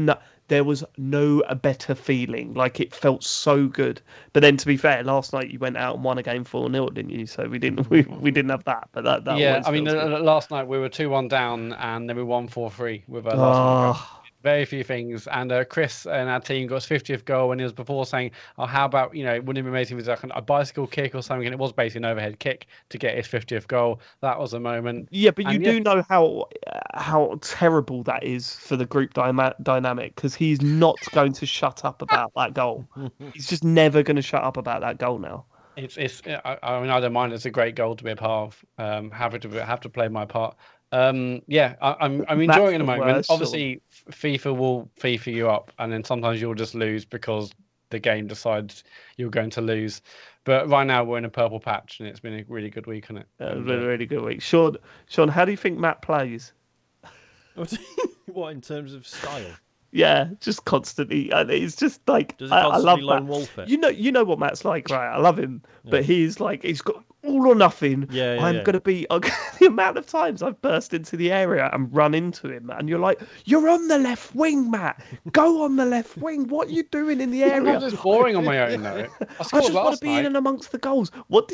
no better feeling. Like, it felt so good. But then, to be fair, last night you went out and won a game 4-0, didn't you? So we didn't have that. But that yeah, I mean, good. last night we were 2-1 down, and then we won 4-3 with our last one. Very few things. And Chris and our team got his 50th goal, and he was before saying, "Oh, how about wouldn't it be amazing if it was like a bicycle kick or something?" And it was basically an overhead kick to get his 50th goal. That was a moment. Yeah, but you do know how terrible that is for the group dynamic, because he's not going to shut up about that goal. He's just never going to shut up about that goal now. I mean, I don't mind. It's a great goal to be a part of. Have to play my part. I'm enjoying it at the moment. Obviously, FIFA will FIFA you up, and then sometimes you'll just lose because the game decides you're going to lose. But right now we're in a purple patch, and it's been a really good week on it. It's been a really good week. Sean, how do you think Matt plays? What, in terms of style? Yeah, just constantly. It's just like, does he constantly I love lone Matt. wolf it? You know what Matt's like, right? I love him, but he's got all or nothing. I'm gonna be the amount of times I've burst into the area and run into him, and you're like, "You're on the left wing, Matt. Go on the left wing. What are you doing in the area?" I'm just boring on my own though. I just want to be in and amongst the goals. What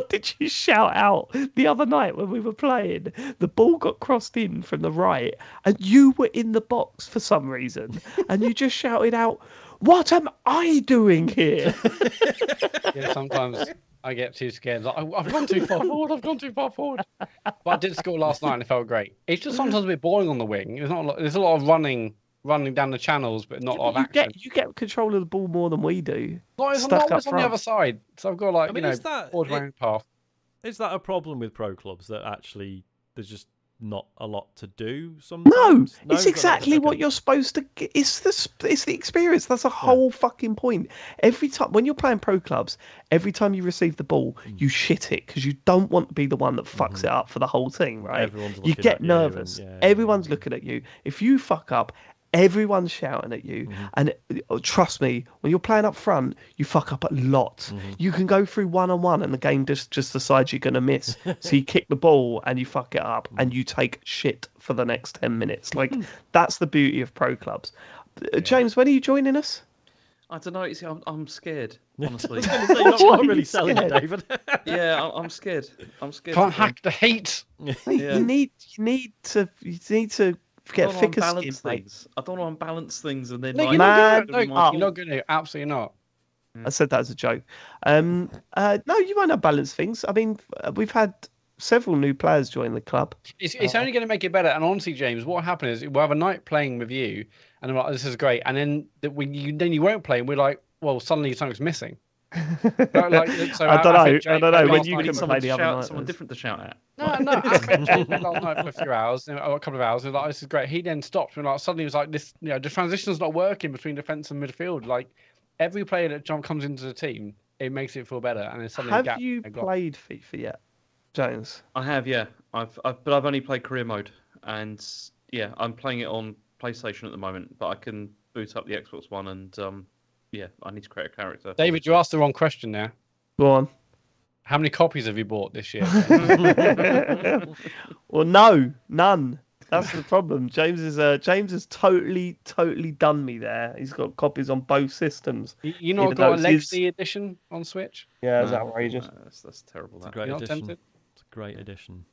did you shout out the other night when we were playing? The ball got crossed in from the right, and you were in the box for some reason, and you just shouted out, "What am I doing here?" Yeah, sometimes I get too scared. Like, I've gone too far forward. But I did score last night, and it felt great. It's just sometimes a bit boring on the wing. There's a lot of running running down the channels, but not a lot of you action. you get control of the ball more than we do. Not Stuck up always on the front. other side. So I've got like I mean, forward my own path. is that a problem with pro clubs that actually there's just not a lot to do sometimes? No, is it's that not- exactly what okay. you're supposed to get. It's the experience. That's the whole fucking point. Every time when you're playing pro clubs, every time you receive the ball, you shit it because you don't want to be the one that fucks it up for the whole team, right? Everyone's You looking get at you nervous. and- yeah, Everyone's looking at you. If you fuck up, everyone's shouting at you. And trust me, when you're playing up front, you fuck up a lot. You can go through 1-on-1 and the game just decides you're going to miss. So you kick the ball and you fuck it up and you take shit for the next 10 minutes. Like, that's the beauty of pro clubs. James, when are you joining us? I don't know. See, I'm scared, honestly. I was gonna say, not, Why not are really you selling it, scared? David. Yeah, I'm scared. I'm scared. Can't for them. hack the heat. Mate, Yeah. you need to get I don't thicker want to skin, unbalance mate. things. I don't want to unbalance things and then No, like, you're Man not going to. up. You're not going to. Absolutely not. I said that as a joke. No, you won't have balanced things. I mean, we've had several new players join the club. It's only going to make it better. And honestly, James, what happened is we'll have a night playing with you, and I'm like, this is great. And then you won't play, and we're like, well, suddenly something's missing. So I don't know. think I don't know. When last you night can was- play the other night. someone different to shout at. No. I think Jake played last night for a few hours, a couple of hours. And like, this is great. He then stopped, and like suddenly it was like this. The transition's not working between defense and midfield. Like every player that comes into the team, it makes it feel better. And then suddenly Have you played FIFA yet, Jones? I have, yeah. But I've only played career mode, and yeah, I'm playing it on PlayStation at the moment. But I can boot up the Xbox One, and yeah, I need to create a character. David, you asked the wrong question there. Go on. How many copies have you bought this year? Well, no, none. That's the problem. James has totally done me there. He's got copies on both systems. You not Even got though a it's Legacy edition on Switch? Yeah, it's No, outrageous. no, that's terrible. It's a That. great You're not addition. tempted? It's a great addition.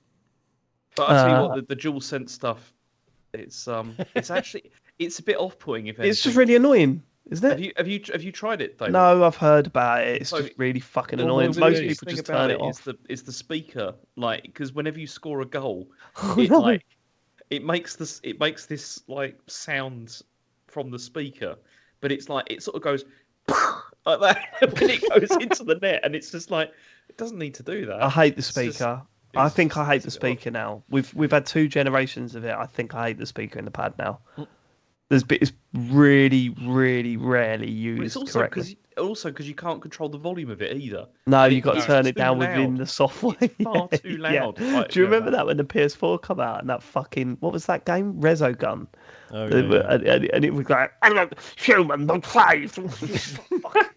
But I tell you what, the dual sense stuff, it's actually it's a bit off-putting. If It's just anything. really annoying, isn't it? Have you tried it, David? No, I've heard about it. It's So- just really fucking Well, annoying. the Most weirdest people thing just about turn it off. is the speaker, like, because whenever you score a goal, Oh, it no. like it makes this like sound from the speaker, but it's like it sort of goes like that when it goes into the net, and it's just like it doesn't need to do that. I hate the It's just- speaker. I it's think just- I hate the it's a bit odd. speaker now. We've had 2 generations of it. I think I hate the speaker in the pad now. It's really rarely But used it's also correctly. because you can't control the volume of it either. No, and you've got to it's turn too it down within loud. the software. It's far too loud. Like, Do you know, remember that when the PS4 come out and that fucking what was that game? Rezo Gun. Oh, yeah. And it was like, I'm not human, not five.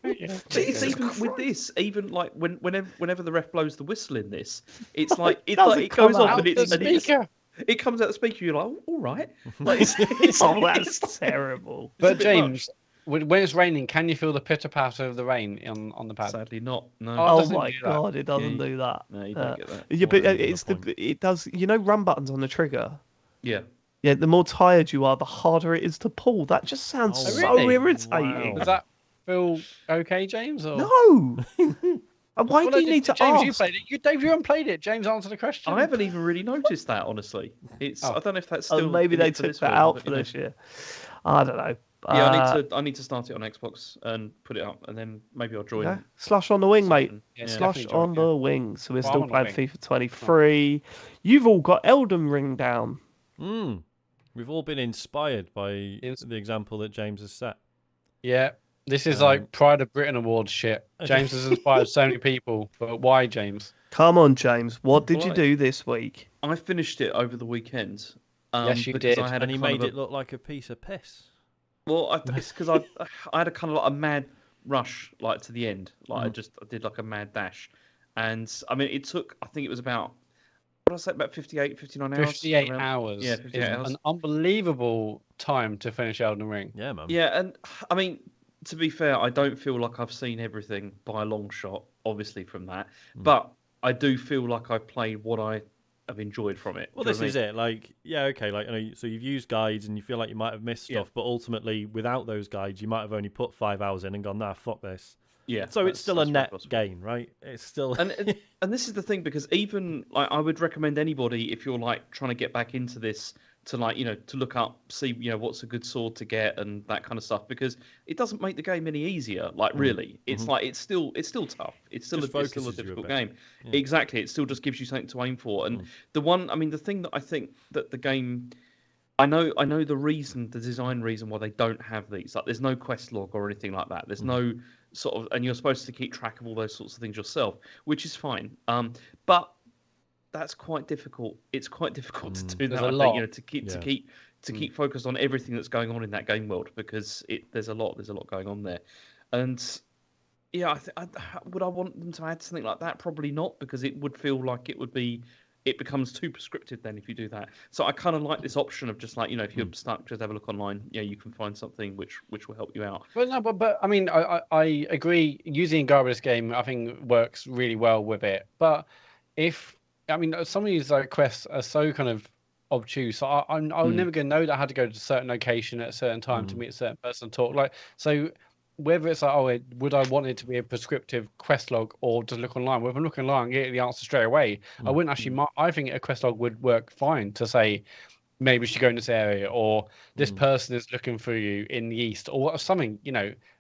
It's even with this, even like whenever the ref blows the whistle in this, it's like it doesn't come goes off out and the speaker. it comes out the speaker. You're like, oh, all right. Like, it's Oh, that's terrible. But bit James, when it's raining, can you feel the pitter patter of the rain on the pad? Sadly not. No. Oh, it Oh doesn't my do that. god, it doesn't Yeah, do that. No, you don't get that. Yeah, but Well, that's it's the point. it does. You know, run buttons on the trigger. Yeah. Yeah, the more tired you are, the harder it is to pull. That just sounds Oh, so really? irritating. Wow. Does that feel okay, James? Or... No. And why Well, do you need to James, ask? you played it. Dave, you haven't played it. James, answer the question. I haven't even really noticed that, honestly. It's Oh. I don't know if that's Oh, still. maybe in they it for took this that version, out but, for you know. this year. I don't know. Yeah, I need to start it on Xbox and put it up, and then maybe I'll join. Yeah. Slush on the wing, mate. something. Yeah, Yeah. Slush definitely join, on yeah. the wing. So we're Well, I'm still on the playing wing. FIFA 23. You've all got Elden Ring down. We've all been inspired by Yes. the example that James has set. Yeah, this is Um, like Pride of Britain Awards shit. James has inspired so many people, but why, James? Come on, James. What did you Right. do this week? I finished it over the weekend. Yes, you because did. I had And a he kind made of it look like a piece of piss. Well, it's because I had a kind of like a mad rush like to the end. Like I did like a mad dash, and I mean it took. I think it was about what did I say, about 59 hours. 58 around- hours. Yeah, 58 is hours. an unbelievable time to finish Elden Ring. Yeah, man. Yeah, and I mean to be fair, I don't feel like I've seen everything by a long shot. Obviously, from that, but I do feel like I've played what I have enjoyed from it. Well, Do you this know is what I it. Like, yeah, okay. Like, so you've used guides and you feel like you might have missed Yeah. stuff, but ultimately, without those guides, you might have only put 5 hours in and gone, nah, fuck this. mean? Yeah. So it's that's- still a that's very net possible. gain, right? It's still. And this is the thing, because even like I would recommend anybody, if you're like trying to get back into this, to like to look up, see what's a good sword to get and that kind of stuff, because it doesn't make the game any easier. Like really, it's like it's still tough. It's still Just a focuses you a difficult bit. game. Yeah. Exactly, it still just gives you something to aim for. And the thing that I think that the game, I know the design reason why they don't have these. Like, there's no quest log or anything like that. There's no sort of, and you're supposed to keep track of all those sorts of things yourself, which is fine. But that's quite difficult. It's quite difficult to do There's that. a I think, lot. to keep focused on everything that's going on in that game world, because there's a lot going on there. And yeah, would I want them to add something like that? Probably not, because it would feel like it becomes too prescriptive then if you do that. So I kind of like this option of just like, if you're stuck, just have a look online. You can find something which will help you out. Well, no, but I mean, I agree. Using Garba's game, I think works really well with it. But some of these like quests are so kind of obtuse. So I'm never going to know that I had to go to a certain location at a certain time to meet a certain person and talk. Like, so whether it's like, would I want it to be a prescriptive quest log or to look online? Well, if I'm looking online, I get the answer straight away. I wouldn't actually. I think a quest log would work fine to say, maybe you should go in this area, or this person is looking for you in the east, or something.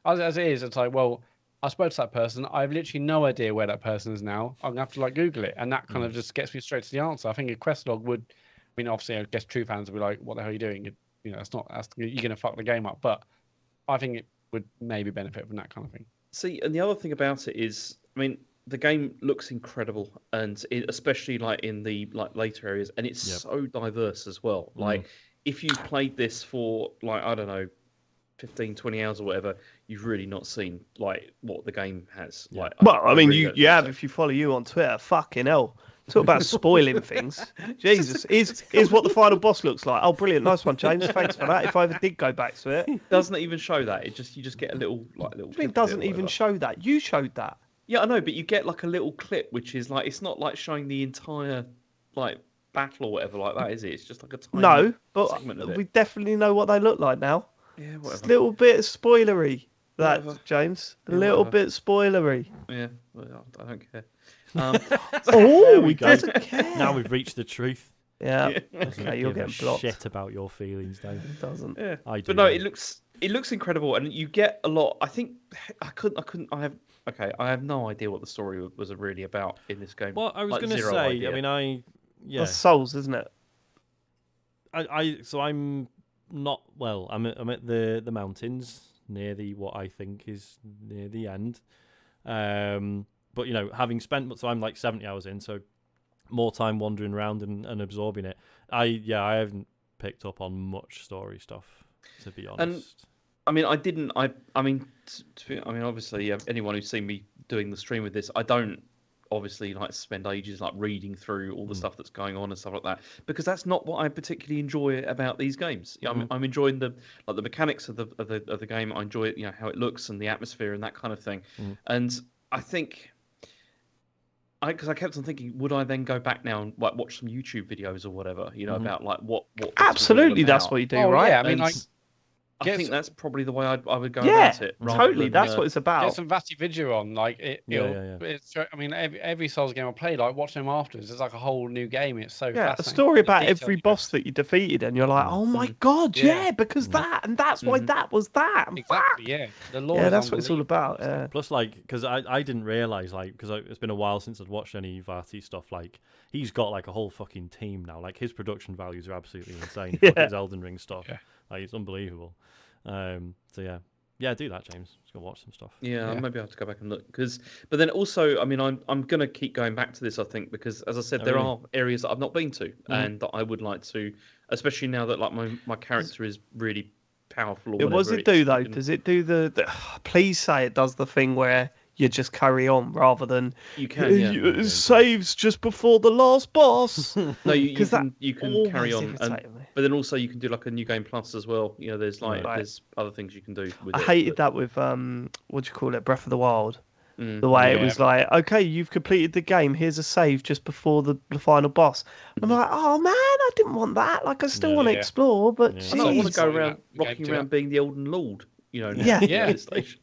As it is, it's like, well, I spoke to that person. I have literally no idea where that person is now. I'm gonna have to like Google it, and that kind of just gets me straight to the answer. I think a quest log would. I mean, obviously, I guess true fans would be like, "What the hell are you doing?" You're gonna fuck the game up. But I think it would maybe benefit from that kind of thing. See, and the other thing about it is, I mean, the game looks incredible, and especially like in the later areas, and it's so diverse as well. Like, if you've played this for like, I don't know, 15, 20 hours or whatever, you've really not seen like what the game has. Like, Well, I mean, really you have if you follow you on Twitter. Fucking hell. Talk about spoiling things. Jesus. Here's what the final boss looks like. Oh, brilliant. Nice one, James. Thanks for that. If I ever did go back to it. Doesn't even show that. You just get a little It doesn't even show that. You showed that. Yeah, I know, but you get like a little clip, which is like, it's not like showing the entire like battle or whatever like that, is it? It's just like a tiny segment of it. We definitely know what they look like now. Yeah, whatever. It's a little bit spoilery, that, Whatever. James. A Yeah, little whatever. bit spoilery. Yeah, well, I don't care. Oh, we he go. doesn't care. Now we've reached the truth. Yeah. Doesn't Okay, you're give a getting blocked. shit about your feelings, Dave. It doesn't. Yeah, I do. but no, though. it looks incredible, and you get a lot. I think I have no idea what the story was really about in this game. Well, I was Like, going to zero say, idea. I mean, That's Souls, isn't it? So I'm not well. I'm at the mountains near what I think is near the end. But having spent, so I'm like 70 hours in, so more time wandering around and absorbing it. I haven't picked up on much story stuff, to be honest. And I mean, I didn't. I mean, obviously, anyone who's seen me doing the stream with this, I don't obviously like spend ages like reading through all the stuff that's going on and stuff like that, because that's not what I particularly enjoy about these games. I'm enjoying the mechanics of the game. I enjoy it, how it looks and the atmosphere and that kind of thing. And I think, because I kept on thinking, would I then go back now and like watch some YouTube videos or whatever, about like what this was all Absolutely, that's about. what you do, Oh, right? yeah, I mean, And like, I think that's probably the way I would go Yeah, about it. rather totally. than, That's what it's about. get some Vati video on, like it. Yeah. It's, I mean, every Souls game I play, like watching them afterwards, it's like a whole new game. It's so Yeah, a fascinating. story about Detailed every boss that you defeated, and you're like, oh my god, Yeah. yeah, because that, and that's why that was that. and Exactly, fuck. yeah. The lore Yeah, is that's what it's all unbelievable. about. Yeah. Plus, like, because I didn't realize, like, because it's been a while since I'd watched any Vati stuff. Like, he's got like a whole fucking team now. Like, his production values are absolutely insane. Look at his Elden Ring stuff. Yeah. Like, it's unbelievable. So yeah, do that, James. Just go watch some stuff. Yeah, maybe I have to go back and look, but then also, I mean, I'm gonna keep going back to this, I think, because as I said, there are areas that I've not been to and that I would like to, especially now that like my character is really powerful. Or What does whatever, it do though? you can- Does it do the? Please say it does the thing where you just carry on rather than You can, yeah. it saves just before the last boss. No, you 'Cause that can carry always on, irritated me. but then also you can do like a new game plus as well. There's like Right. there's other things you can do with I it. hated that with what do you call it, Breath of the Wild. Mm, The way it yeah. was like, okay, you've completed the game. Here's a save just before the final boss. I'm like, oh man, I didn't want that. Like, I still want to Yeah. explore, but Yeah. I don't want to jeez, go Sorry, around that game rocking too. around being the Elden Lord. Yeah. Yeah. This stage.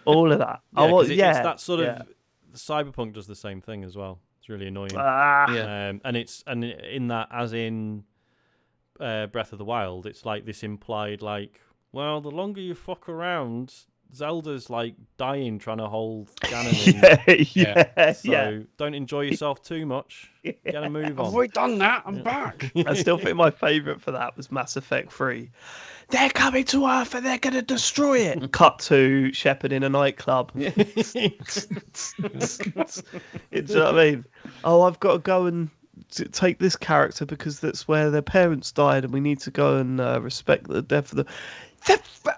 all of that. Yeah, 'cause yeah, it's that sort yeah. of. Cyberpunk does the same thing as well. It's really annoying. Ah, Yeah. And in that, as in Breath of the Wild, it's like this implied like, well, the longer you fuck around, Zelda's like dying trying to hold Ganon in. So don't enjoy yourself too much. Get a move on. I've already done that. I'm back. I still think my favourite for that was Mass Effect 3. They're coming to Earth and they're going to destroy it. Cut to Shepard in a nightclub. You know what I mean? Oh, I've got to go and take this character because that's where their parents died and we need to go and respect the death of the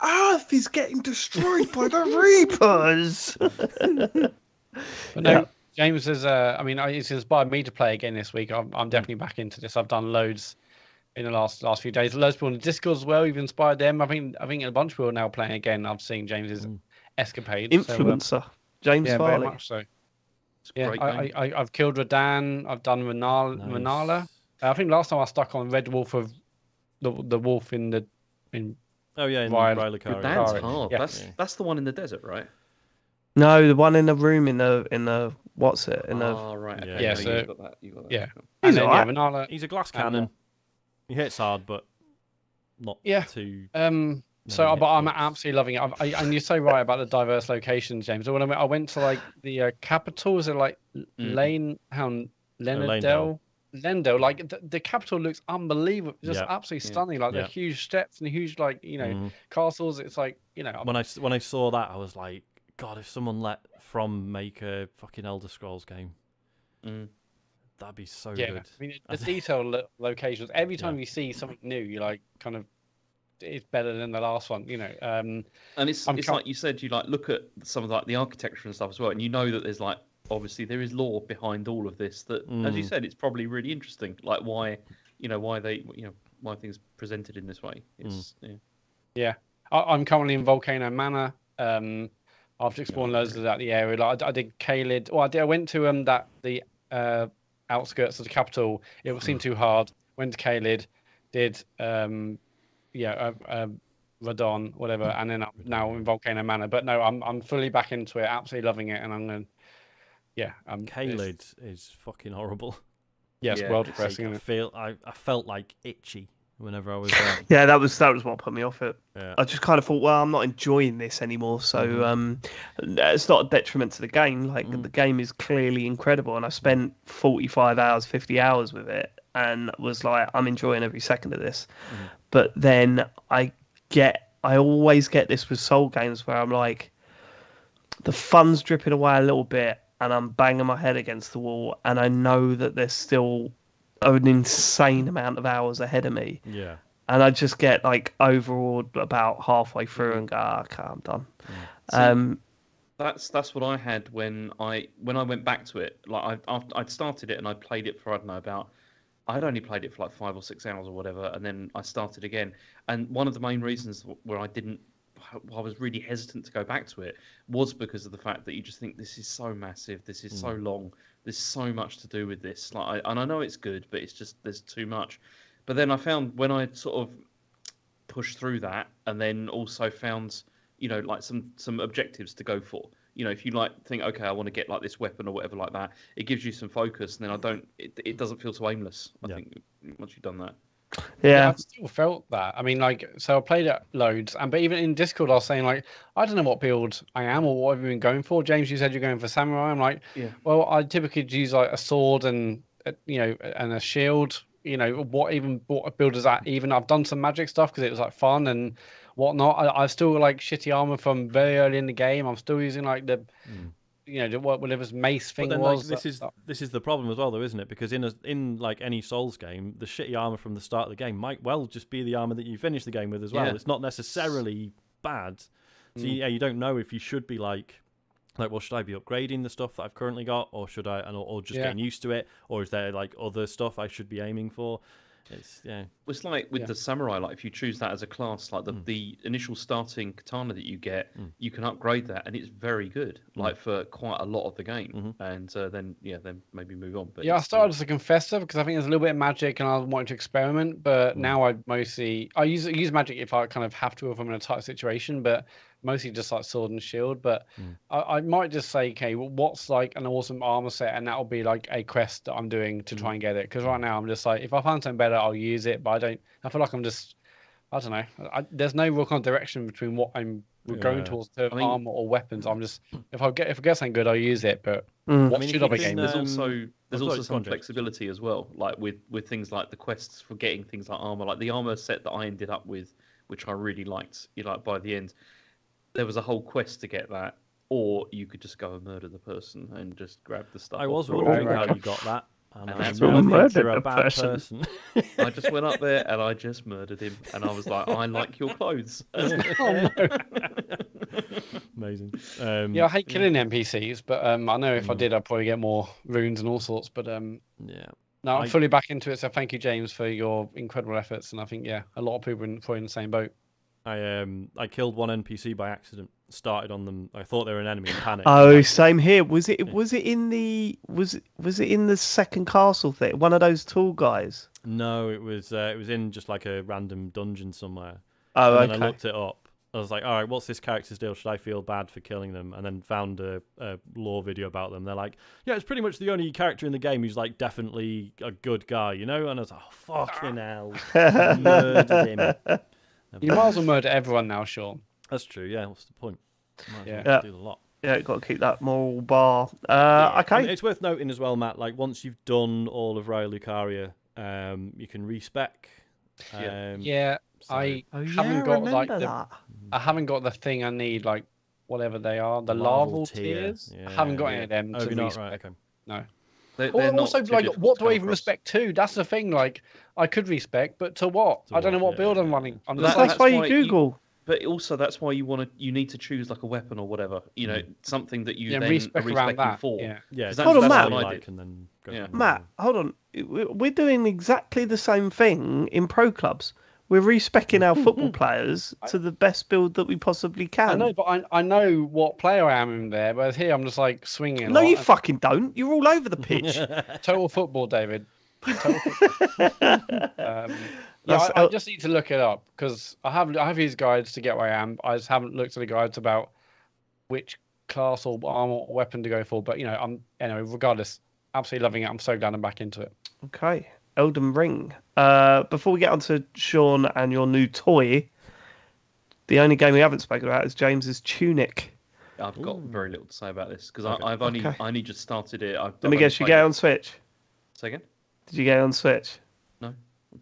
Earth is getting destroyed by the Reapers. But no, James is. It's inspired me to play again this week. I'm definitely back into this. I've done loads in the last few days. Loads of people in the Discord as well. You've inspired them. I think a bunch of people are now playing again. I've seen James's escapade. Influencer, James Farley. Very much so. I've killed Radan. I've done Renala. I think last time I stuck on Red Wolf of the wolf in. Oh yeah, in Radan's hard. Yeah. That's the one in the desert, right? No, the one in the room in the what's it? Right. Okay. Yeah. So you got that. Yeah. He's alright. Renala. He's a glass cannon. He hits hard, but not too. But I'm absolutely loving it. And you're so right about the diverse locations, James. When I went to like the capital, is it like Lendell? Lendell, like the capital looks unbelievable, just absolutely stunning. Like the huge steps and the huge castles. It's like When I saw that, I was like, God, if someone let From make a fucking Elder Scrolls game, that'd be so good. I mean, the detailed locations. Every time you see something new, you're like, kind of, it's better than the last one, And it's like you said, you like look at some of like the architecture and stuff as well, and you know that there's like obviously there is lore behind all of this. That, as you said, it's probably really interesting. Like why things presented in this way. It's I'm currently in Volcano Manor. After exploring loads of the area, like I did Caelid. I went to the outskirts of the capital. It seemed too hard. Went to Caelid, did Radon, whatever, and then I'm now in Volcano Manor. But no, I'm fully back into it. Absolutely loving it, and I'm going. Caelid is fucking horrible. Yes, well depressing. I felt like itchy whenever I was there. Yeah, that was what put me off it. Yeah. I just kind of thought, well, I'm not enjoying this anymore, so it's not a detriment to the game. Like the game is clearly incredible, and I spent 45 hours, 50 hours with it, and was like, I'm enjoying every second of this. But then I always get this with Soul games where I'm like, the fun's dripping away a little bit, and I'm banging my head against the wall, and I know that there's still an insane amount of hours ahead of me. Yeah. And I just get like overawed about halfway through and go, okay, I'm done. That's what I had when I went back to it. Like I'd started it and I played it for I'd only played it for like 5 or 6 hours or whatever, and then I started again. And one of the main reasons where I was really hesitant to go back to it was because of the fact that you just think this is so massive, this is so long, there's so much to do with this. And I know it's good, but it's just there's too much. But then I found when I sort of pushed through that, and then also found like some objectives to go for. If you think, okay, I want to get like this weapon or whatever like that, it gives you some focus, and then it doesn't feel so aimless. I think once you've done that. Yeah, I've still felt that. I mean, so I played it loads, but even in Discord, I was saying I don't know what build I am or what I've been going for. James, you said you're going for samurai. I'm like, well, I typically use like a sword and and a shield. What build is that? Even I've done some magic stuff because it was like fun and whatnot. I still like shitty armor from very early in the game. I'm still using like the. Whatever's mace thing was. This is the problem as well, though, isn't it? Because in like any Souls game, the shitty armor from the start of the game might well just be the armor that you finish the game with as well. It's not necessarily bad. So you don't know if you should be like, well, should I be upgrading the stuff that I've currently got, or should I, or just getting used to it, or is there like other stuff I should be aiming for? It's like with the samurai, like if you choose that as a class, like the initial starting katana that you get, you can upgrade that, and it's very good, like for quite a lot of the game. And then maybe move on. But I started as a confessor because I think there's a little bit of magic, and I wanted to experiment. But now I use magic if I kind of have to, if I'm in a tight situation. But mostly just like sword and shield. But I might just say, okay, well, what's like an awesome armor set, and that'll be like a quest that I'm doing to try and get it. Because right now I'm just like, if I find something better, I'll use it. But I don't. I feel like I'm just. I don't know. There's no real kind of direction between what I'm going towards to armor or weapons. I'm just if I get something good, I'll use it. But what should I be getting? There's also some flexibility as well, like with things like the quests for getting things like armor, like the armor set that I ended up with, which I really liked. By the end, there was a whole quest to get that, or you could just go and murder the person and just grab the stuff. I was wondering how you got that. And that's I what think you're a bad person. I just went up there and I just murdered him, and I was like, I like your clothes. Amazing. I hate killing NPCs, but I know if I did, I'd probably get more runes and all sorts. But yeah. No, I'm fully back into it. So thank you, James, for your incredible efforts. And I think a lot of people are probably in the same boat. I killed one NPC by accident. Started on them. I thought they were an enemy and panicked. Oh, same here. Was it in the second castle thing? One of those tall guys? No, it was in just like a random dungeon somewhere. Oh, and okay. then I looked it up. I was like, all right, what's this character's deal? Should I feel bad for killing them? And then found a lore video about them. They're like, yeah, it's pretty much the only character in the game who's like definitely a good guy, And I was like, oh, fucking hell. Murdered him. You might as well murder everyone now, Sean. That's true, yeah. What's the point? Might as well do a lot. Yeah, got to keep that moral bar. Okay. And it's worth noting as well, Matt, like once you've done all of Raya Lucaria, you can respec. I haven't got like I haven't got the thing I need, like whatever they are, the larval tiers. I haven't got any of them to respec. Right, okay. No. They're also, like, what do I even respect to? That's the thing. Like, I could respect, but to what? I don't know what build I'm running. That's why you Google. But also, that's why you need to choose like a weapon or whatever. Something that you then respec around that. for. Yeah. Hold on, Matt. Matt, hold on. We're doing exactly the same thing in pro clubs. We're respecing our football players to the best build that we possibly can. I know, but I know what player I am in there. But here I'm just like swinging. No, you fucking don't. You're all over the pitch. Total football, David. Total football. I just need to look it up because I have used guides to get where I am. I just haven't looked at the guides about which class or armor or weapon to go for. But anyway. Regardless, absolutely loving it. I'm so glad I'm back into it. Okay. Elden Ring. Before we get on to Sean and your new toy, the only game we haven't spoken about is James's Tunic. I've got very little to say about this because I only just started it. Let me guess, you get it on Switch? Say again? Did you get it on Switch? No.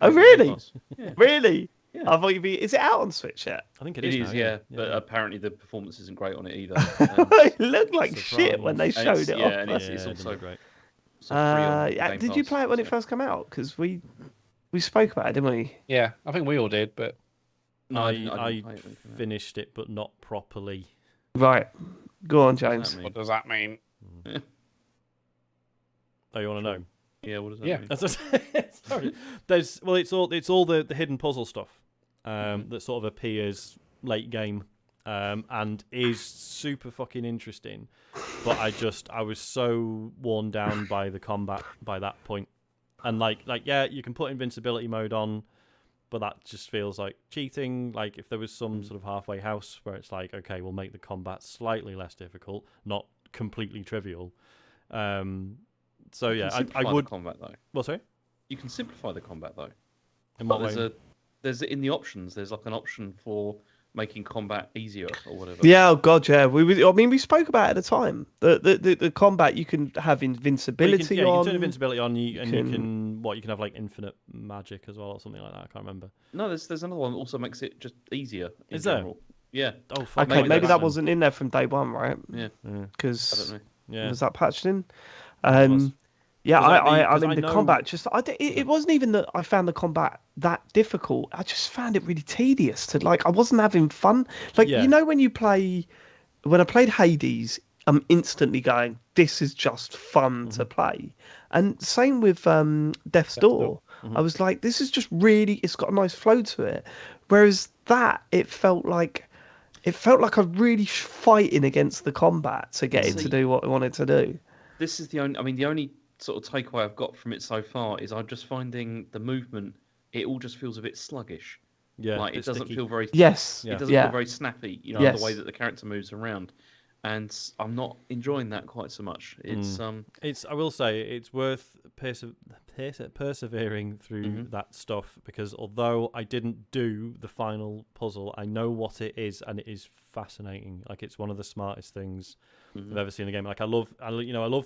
Oh, really? Yeah. Really? Yeah. I thought you'd be. Is it out on Switch yet? I think it is. Now, yeah. But apparently the performance isn't great on it either. It looked like shit when they showed it off. And it's also great. Did you play it when it first came out? Because we spoke about it, didn't we? Yeah, I think we all did, but no, I finished it, but not properly. Right, go on, James. What does that mean? Oh, you want to know? Yeah, what does that mean? Sorry. It's all the hidden puzzle stuff that sort of appears late game and is super fucking interesting. But I was so worn down by the combat by that point. And you can put invincibility mode on, but that just feels like cheating. Like if there was some sort of halfway house where it's like, okay, we'll make the combat slightly less difficult, not completely trivial. So yeah, I would. The combat though. Well, sorry. You can simplify the combat though. In what way? There's in the options. There's like an option for making combat easier or whatever. Yeah, oh god, yeah. We spoke about it at the time. The combat you can have invincibility you on. can turn invincibility on. You can have like infinite magic as well or something like that. I can't remember. No, there's another one that also makes it just easier. Is general. there? Yeah. Oh, fuck. Okay, maybe that wasn't in there from day one, right? Yeah. Because I don't know. Yeah. Was that patched in? I mean, the combat it wasn't even that I found the combat that difficult. I just found it really tedious. I wasn't having fun. When I played Hades, I'm instantly going, this is just fun to play. And same with Death's Door. I was like, this is just really, it's got a nice flow to it. Whereas that, it felt like I was really fighting against the combat to get it to do what I wanted to do. This is the only sort of takeaway I've got from it so far is I'm just finding the movement, it all just feels a bit sluggish. Yeah, like it it's doesn't sticky. feel very. Yes. Yeah. It doesn't Yeah. feel very snappy. You know, Yes. the way that the character moves around, and I'm not enjoying that quite so much. It's I will say it's worth persevering through Mhm. that stuff, because although I didn't do the final puzzle, I know what it is, and it is fascinating. Like, it's one of the smartest things I've ever seen in a game. Like, I love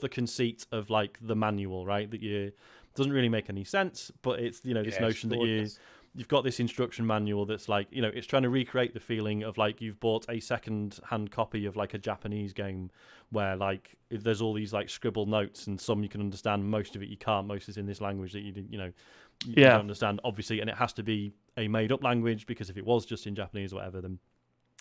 the conceit of like the manual, right? That doesn't really make any sense, but it's this notion that you've got this instruction manual that's like, it's trying to recreate the feeling of like you've bought a second-hand copy of like a Japanese game where like there's all these like scribbled notes, and some you can understand, most of it you can't. Most is in this language that you don't understand, obviously, and it has to be a made-up language, because if it was just in Japanese or whatever, then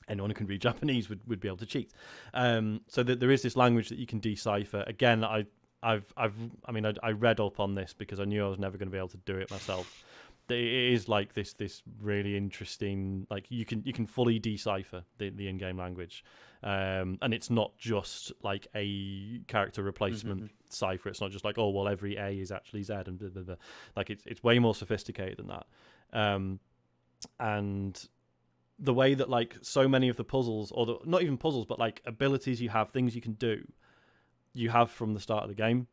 anyone who can read Japanese would be able to cheat. So that there is this language that you can decipher. Again, I read up on this because I knew I was never going to be able to do it myself. It is like this really interesting, like you can fully decipher the in-game language, and it's not just like a character replacement cipher. It's not just like, oh well, every A is actually Z and blah, blah, blah. Like it's way more sophisticated than that. And the way that like so many of the puzzles, or not even puzzles, but like abilities you have, things you can do, you have from the start of the game,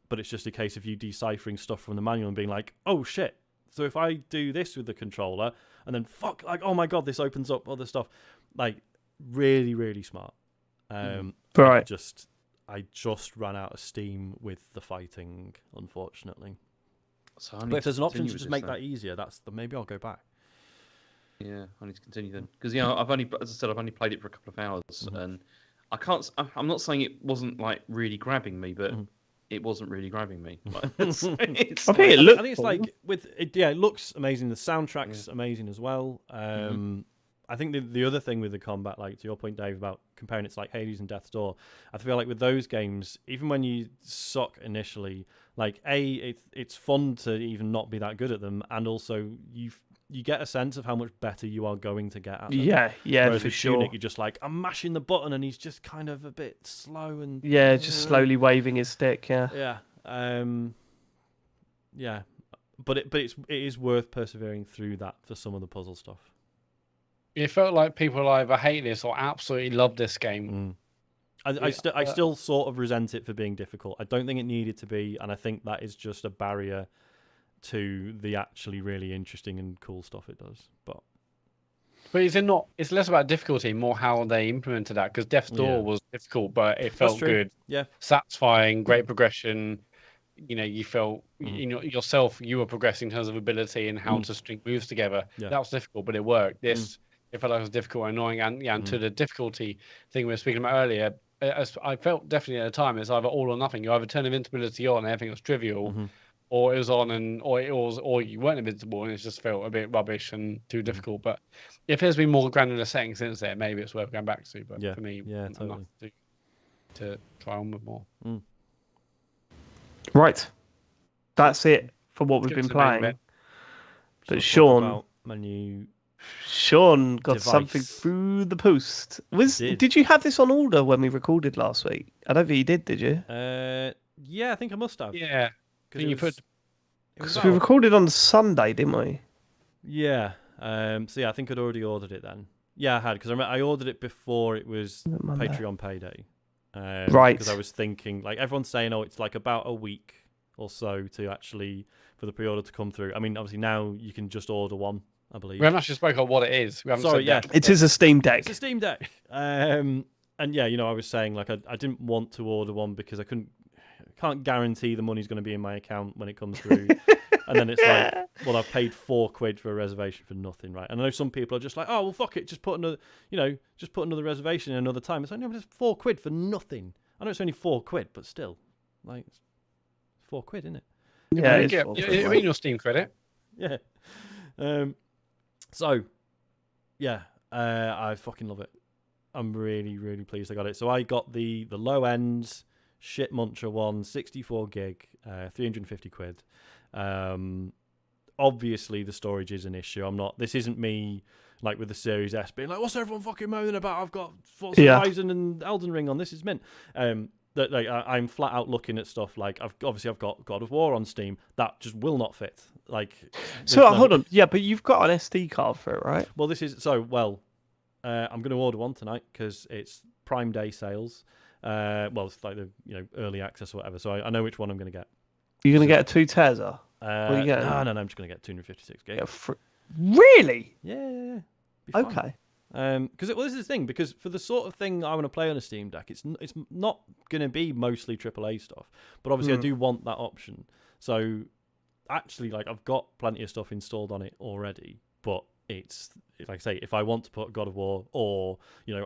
but it's just a case of you deciphering stuff from the manual and being like, oh shit. So if I do this with the controller, and then like, oh my god, this opens up other stuff. Like, really, really smart. Right. I just ran out of steam with the fighting, unfortunately. So but if there's an option to just make that easier, maybe I'll go back. Yeah, I need to continue then, because I've only played it for a couple of hours, and I can't. I'm not saying it wasn't like really grabbing me, but it wasn't really grabbing me. I think it looks. I think it's like it looks amazing. The soundtrack's amazing as well. I think the other thing with the combat, like to your point, Dave, about comparing it to like Hades and Death's Door, I feel like with those games, even when you suck initially, like it's fun to even not be that good at them, and also you get a sense of how much better you are going to get at them. Yeah, Whereas for with sure. Tunic, you're just like, I'm mashing the button, and he's just kind of a bit slow and just slowly waving his stick. Yeah. But it is worth persevering through that for some of the puzzle stuff. It felt like people either hate this or absolutely love this game. I still sort of resent it for being difficult. I don't think it needed to be, and I think that is just a barrier to the actually really interesting and cool stuff it does. But is it not? It's less about difficulty, more how they implemented that. Because Death's Door was difficult, but it felt good. Yeah, satisfying, great progression. You felt yourself. You were progressing in terms of ability and how to string moves together. Yeah. That was difficult, but it worked. This it felt like it was difficult and annoying, and to the difficulty thing we were speaking about earlier. As I felt definitely at the time, it's either all or nothing. You either turn invincibility on and everything was trivial, or it was on or you weren't invincible and it just felt a bit rubbish and too difficult. But if there's been more granular settings since then, maybe it's worth going back to. But for me, totally. enough to try on with more. Right, that's it for what we've been playing. But Sean got device. something through the post. Did you have this on order when we recorded last week? I don't think you did you? Yeah, I think I must have. Yeah. Because we recorded on Sunday, didn't we? Yeah. So yeah, I think I'd already ordered it then. Yeah, I had, because I ordered it before it was Patreon payday. Right. Because I was thinking, like, everyone's saying, it's like about a week or so to actually for the pre-order to come through. I mean, obviously now you can just order one, I believe. We haven't actually spoken about what it is. We haven't said that. It is a Steam Deck. It's a Steam Deck. And yeah, I was saying, like, I didn't want to order one because I can't guarantee the money's going to be in my account when it comes through. And then it's like, well, I've paid £4 for a reservation for nothing, right? And I know some people are just like, oh, well, fuck it, just put another reservation in another time. It's like, no, but it's £4 for nothing. I know it's only £4, but still, like, it's £4, isn't it? Yeah, you're in your Steam credit. Yeah. So, yeah, I fucking love it. I'm really, really pleased I got it. So I got the low end shit muncher one, 64 gig, £350. Obviously the storage is an issue. This isn't me like with the Series S being like, what's everyone fucking moaning about? I've got Forza Horizon and Elden Ring on. This is mint. I'm flat out looking at stuff like I've got God of War on Steam that just will not fit like. So hold on, yeah, but you've got an SD card for it, right? Well, this is I'm going to order one tonight because it's Prime Day sales. It's like the early access or whatever. So I know which one I'm going to get. You're going to get a 2 Teza? No, I'm just going to get 256 gig. Really? Yeah. Okay. Because this is the thing. Because for the sort of thing I want to play on a Steam Deck, it's not going to be mostly AAA stuff. But obviously, I do want that option. So actually, like I've got plenty of stuff installed on it already. But it's like I say, if I want to put God of War or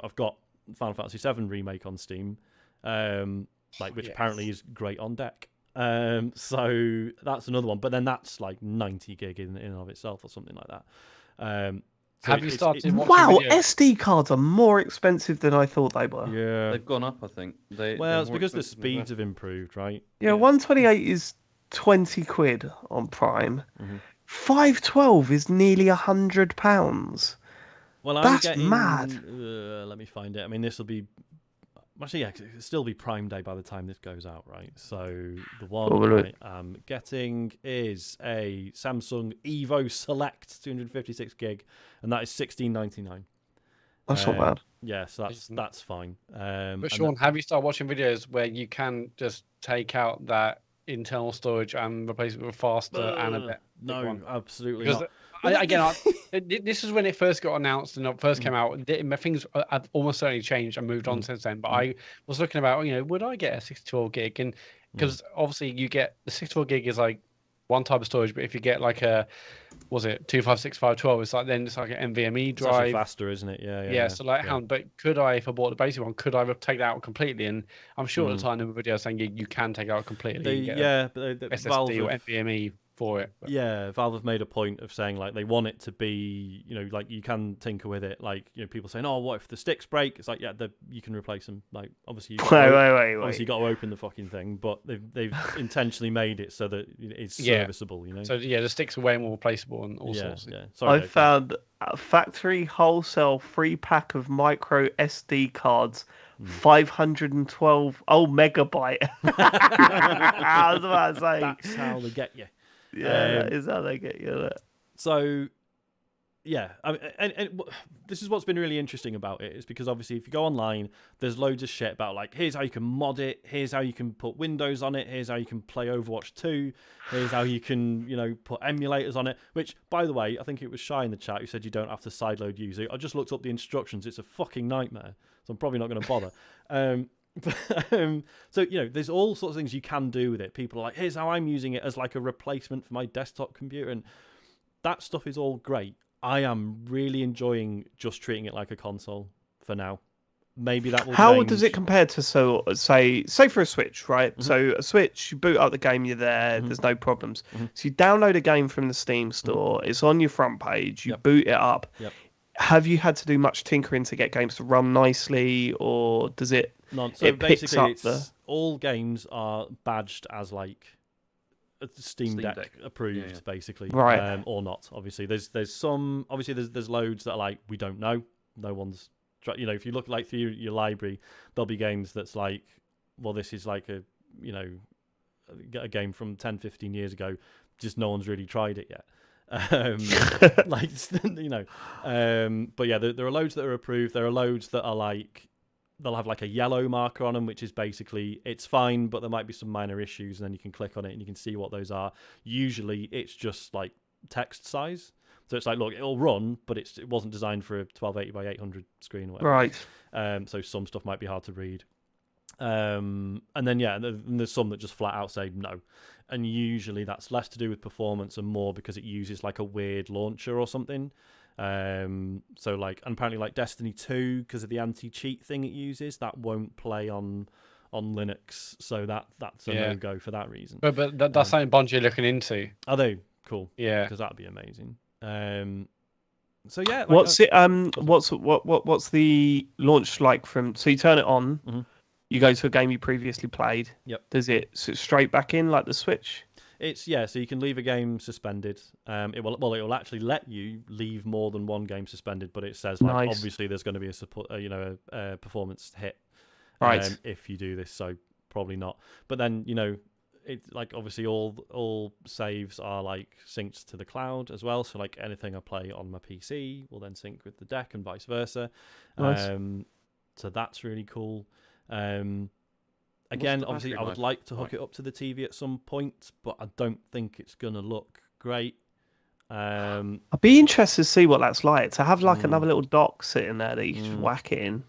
I've got Final Fantasy VII Remake on Steam, which apparently is great on deck. So that's another one, but then that's like 90 gig in and of itself or something like that. Have you started watching Wow, videos? SD cards are more expensive than I thought they were. Yeah, They've gone up, I think. it's because the speeds have improved, right? Yeah, 128 is 20 quid on Prime. 512 is nearly £100. Well, That's mad. Let me find it. I mean, this will be. Actually, yeah, it'll still be Prime Day by the time this goes out, right? So the one I'm getting is a Samsung Evo Select 256 gig, and that is $16.99. That's not bad. Yeah, so that's fine. But Sean, have you started watching videos where you can just take out that internal storage and replace it with faster and a bit? No, absolutely because not. This is when it first got announced and it first came out. Things have almost certainly changed and moved on since then. But I was looking about, would I get a 64 gig? And because obviously you get the 64 gig is like one type of storage, but if you get like a, was it 256/512? It's like an NVMe drive. It's actually faster, isn't it? Yeah. So but could I, if I bought the basic one, could I take that out completely? And I'm sure at the time there were videos saying you can take it out completely. But SSD or NVMe for it. Yeah, Valve have made a point of saying like they want it to be, like you can tinker with it. Like people saying, oh, what if the sticks break? It's like you can replace them. Like obviously, obviously you got to open the fucking thing, but they've intentionally made it so that it's serviceable. So the sticks are way more replaceable and all sorts. Yeah. Sorry, I found a factory wholesale free pack of micro SD cards. 512 megabyte. I was about to say that's how they get you. Yeah, that is how they get you. So, yeah, and this is what's been really interesting about it is because obviously if you go online, there's loads of shit about like here's how you can mod it, here's how you can put Windows on it, here's how you can play Overwatch 2, here's how you can put emulators on it. Which, by the way, I think it was Shy in the chat who said you don't have to sideload user. I just looked up the instructions. It's a fucking nightmare, so I'm probably not going to bother. So there's all sorts of things you can do with it. People are like, here's how I'm using it as like a replacement for my desktop computer, and that stuff is all great. I am really enjoying just treating it like a console for now. Maybe that will change. Does it compare to say for a Switch, right? So a Switch, you boot up the game, you're there, there's no problems. So you download a game from the Steam store, it's on your front page, you boot it up. Have you had to do much tinkering to get games to run nicely, or does it? None. So basically, all games are badged as like a Steam Deck approved, basically, right? Or not. Obviously, there's some. Obviously, there's loads that are like we don't know. No one's. If you look like through your library, there'll be games that's like, well, this is like a game from 10, 15 years ago. Just no one's really tried it yet. But yeah, there are loads that are approved. There are loads that are like they'll have like a yellow marker on them, which is basically it's fine, but there might be some minor issues, and then you can click on it and you can see what those are. Usually, it's just like text size, so it's like, look, it'll run, but it wasn't designed for a 1280 by 800 screen or whatever. Right. So some stuff might be hard to read. And then there's some that just flat out say no, and usually that's less to do with performance and more because it uses like a weird launcher or something. So like, and apparently like Destiny 2, because of the anti-cheat thing it uses, that won't play on Linux, so that's a no-go for that reason. But that's something Bungie are looking into. Are they? Cool. Yeah, because that'd be amazing. So yeah, what's the launch like from? So you turn it on. You go to a game you previously played. Yep. Does it straight back in like the Switch? It's so you can leave a game suspended. It will actually let you leave more than one game suspended, but it says like obviously there's going to be a performance hit, right? If you do this, so probably not. But then it's like obviously all saves are like synced to the cloud as well. So like anything I play on my PC will then sync with the deck and vice versa. Nice. So that's really cool. What's Again, the obviously, battery I would life like to hook like? it up to the TV at some point, but I don't think it's gonna look great. I'd be interested to see what that's like. To have like Mm. another little dock sitting there that you can just Mm. whack it in.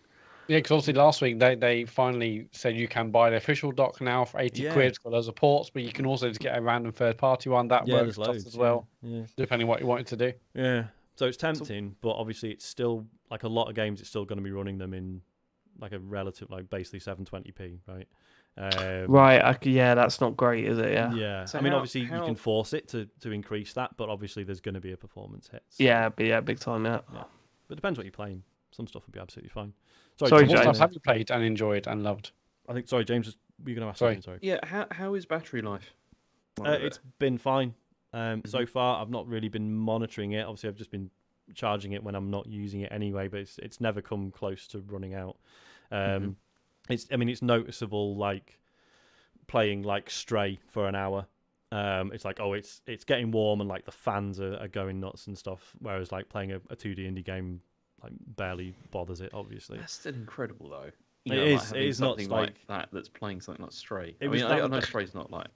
Yeah, because obviously last week they finally said you can buy the official dock now for 80 Yeah. quid. It's got loads of ports, but you can also just get a random third party one that Yeah, works there's loads just as well, Yeah. depending what you wanted to do. Yeah. So it's tempting, but obviously it's still like a lot of games. It's still going to be running them in like a relative, like basically 720p, right? Right. Yeah, that's not great, is it? Yeah. Yeah. So I mean, how- obviously you how- can force it to increase that, but obviously there's going to be a performance hit. So, Yeah, but yeah, big time. Yeah. But it depends what you're playing. Some stuff would be absolutely fine. Sorry, What James. stuff have you played and enjoyed and loved? I think. Sorry, James. Were you going to ask Sorry. something? Sorry. Yeah, how is battery life? Like It's been fine. So far, I've not really been monitoring it. Obviously, I've just been charging it when I'm not using it anyway. But it's never come close to running out. It's noticeable, like playing like Stray for an hour. It's like it's getting warm and like the fans are going nuts and stuff. Whereas like playing a 2D indie game like barely bothers it. Obviously, That's still incredible though. It Like, is. having It is nuts, something like- that's playing something like Stray. It I was mean, I that- know Stray's not like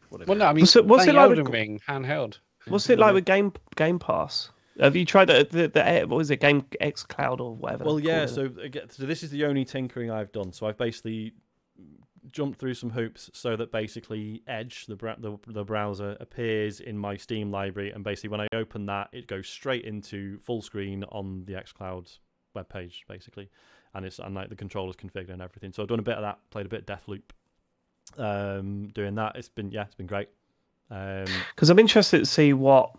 whatever. Well, no, I mean, What's it playing like with- Elden Ring handheld. What's it like with Game Pass? Have you tried the what was it, Game X Cloud or whatever? well, they yeah. call it? So again, so this is the only tinkering I've done. So I've basically jumped through some hoops so that basically Edge, the browser, appears in my Steam library, and basically when I open that, it goes straight into full screen on the xCloud webpage, basically, and like the controller's configured and everything. So I've done a bit of that, played a bit of Deathloop, doing that. It's been great. Because I'm interested to see what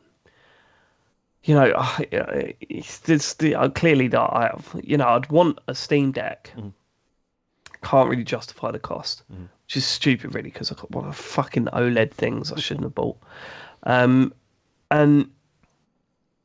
it's clearly that I'd want a Steam Deck. Can't really justify the cost, which is stupid, really, because I've got one of the fucking OLED things I shouldn't have bought. And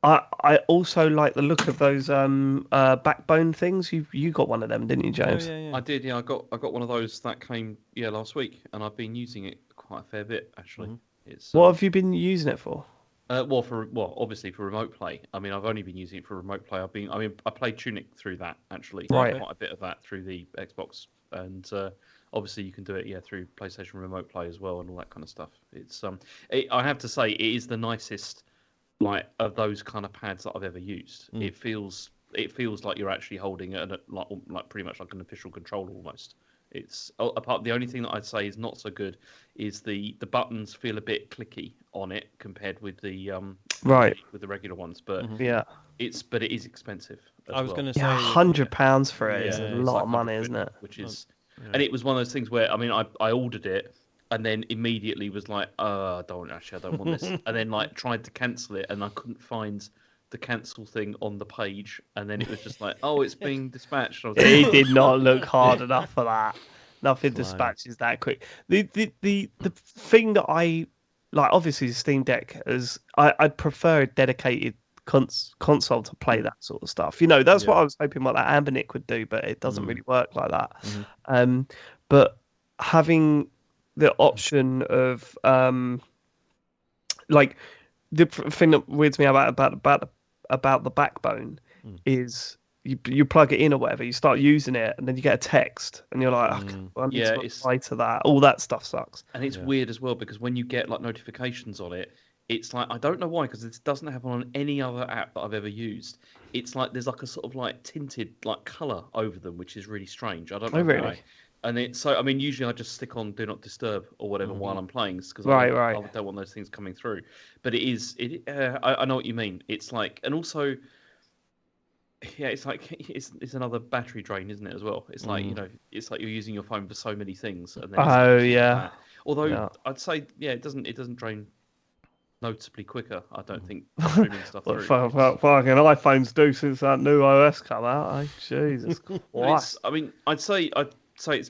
I also like the look of those backbone things. You got one of them, didn't you, James? Oh, yeah. I did, yeah. I got one of those that came last week, and I've been using it quite a fair bit actually. It's What have you been using it for? obviously for remote play. I mean, I've only been using it for remote play. I played Tunic through that actually. Right. Quite a bit of that through the Xbox, and obviously you can do it through PlayStation Remote Play as well and all that kind of stuff. It's I have to say it is the nicest like of those kind of pads that I've ever used. It feels like you're actually holding it like pretty much like an official controller almost. It's apart. The only thing that I'd say is not so good is the buttons feel a bit clicky on it compared with the Right. with the regular ones, but Yeah. it is expensive. I was going to say Yeah, £100 for it is Yeah, a it's lot like of money, 100 isn't it? Which is, and it was one of those things where I ordered it and then immediately was like, I don't want this, and then like tried to cancel it and I couldn't find the cancel thing on the page, and then it was just like, oh, it's being dispatched. I was like, He did not look hard enough for that. Nothing Blimey. dispatches that quick. The thing that I like, obviously, the Steam Deck I'd prefer a dedicated console to play that sort of stuff. That's what I was hoping what that Ambernic would do, but it doesn't really work like that. But having the option of like the thing that weirds me about the backbone is you plug it in or whatever, you start using it, and then you get a text, and you're like, I need to reply to that. All that stuff sucks. And it's weird as well because when you get like notifications on it, it's like I don't know why, because it doesn't happen on any other app that I've ever used. It's like there's like a sort of like tinted like color over them, which is really strange. I don't know really? why. And usually I just stick on Do Not Disturb or whatever while I'm playing, because Right. I don't want those things coming through. But I know what you mean. It's like, and also, yeah, it's like it's another battery drain, isn't it? As well, it's like it's like you're using your phone for so many things. And then Yeah. Although I'd say it doesn't drain noticeably quicker. I don't think streaming stuff What through. fucking iPhones do since that new OS come out? Jesus Christ. I'd say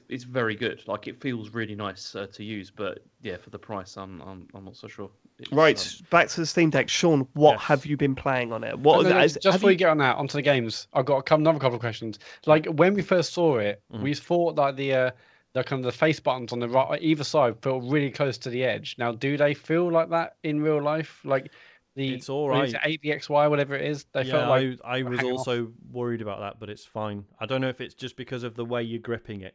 it's very good. Like it feels really nice to use, but yeah, for the price, I'm not so sure. It's, Back to the Steam Deck, Sean. What have you been playing on it? What Just before you get on that, onto the games, I've got another couple of questions. Like when we first saw it, we thought like the the kind of the face buttons on the right either side feel really close to the edge. Now, do they feel like that in real life? Like It's all right. ABXY, whatever it is. They felt like I was hanging also off. worried about that, but it's fine. I don't know if it's just because of the way you're gripping it.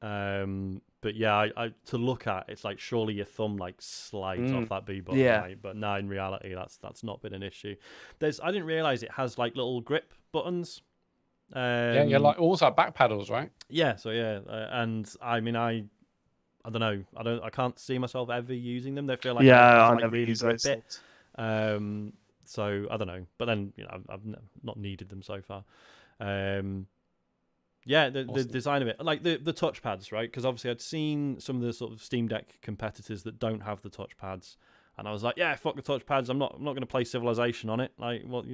But yeah, I to look at, it's like surely your thumb like slides off that B button, Yeah. right? But no, in reality, that's not been an issue. I didn't realize it has like little grip buttons. Yeah, like also back paddles, right? Yeah, so yeah, and I mean, I don't know, I can't see myself ever using them. They feel like Yeah, I I like never really use grip those it. things. So I don't know, but then I've not needed them so far. Yeah, the Awesome. design of it, like the touchpads, right? Because obviously I'd seen some of the sort of Steam Deck competitors that don't have the touchpads, and I was like, yeah, fuck the touchpads. I'm not going to play Civilization on it. Like, what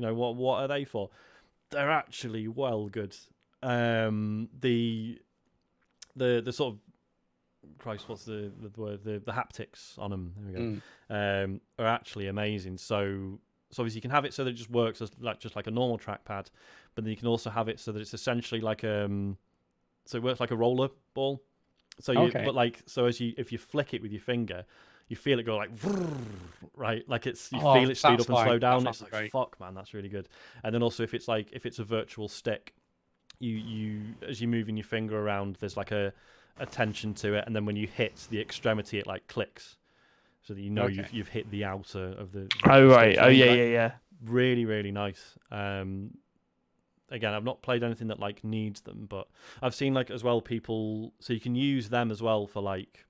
are they for? They're actually well good. The sort of Christ, what's the word? The haptics on them. There we go. Are actually amazing. So obviously you can have it so that it just works as just like a normal trackpad, but then you can also have it so that it's essentially like so it works like a roller ball. So if you flick it with your finger, you feel it go like right, like you feel it speed up and slow down. It's like great. Fuck, man, that's really good. And then also if it's a virtual stick, you as you're moving your finger around, there's like a tension to it, and then when you hit the extremity, it like clicks, so that you've hit the outer of the. Oh right. Oh yeah. Really, really nice. Again, I've not played anything that like needs them, but I've seen like as well people. So you can use them as well for like.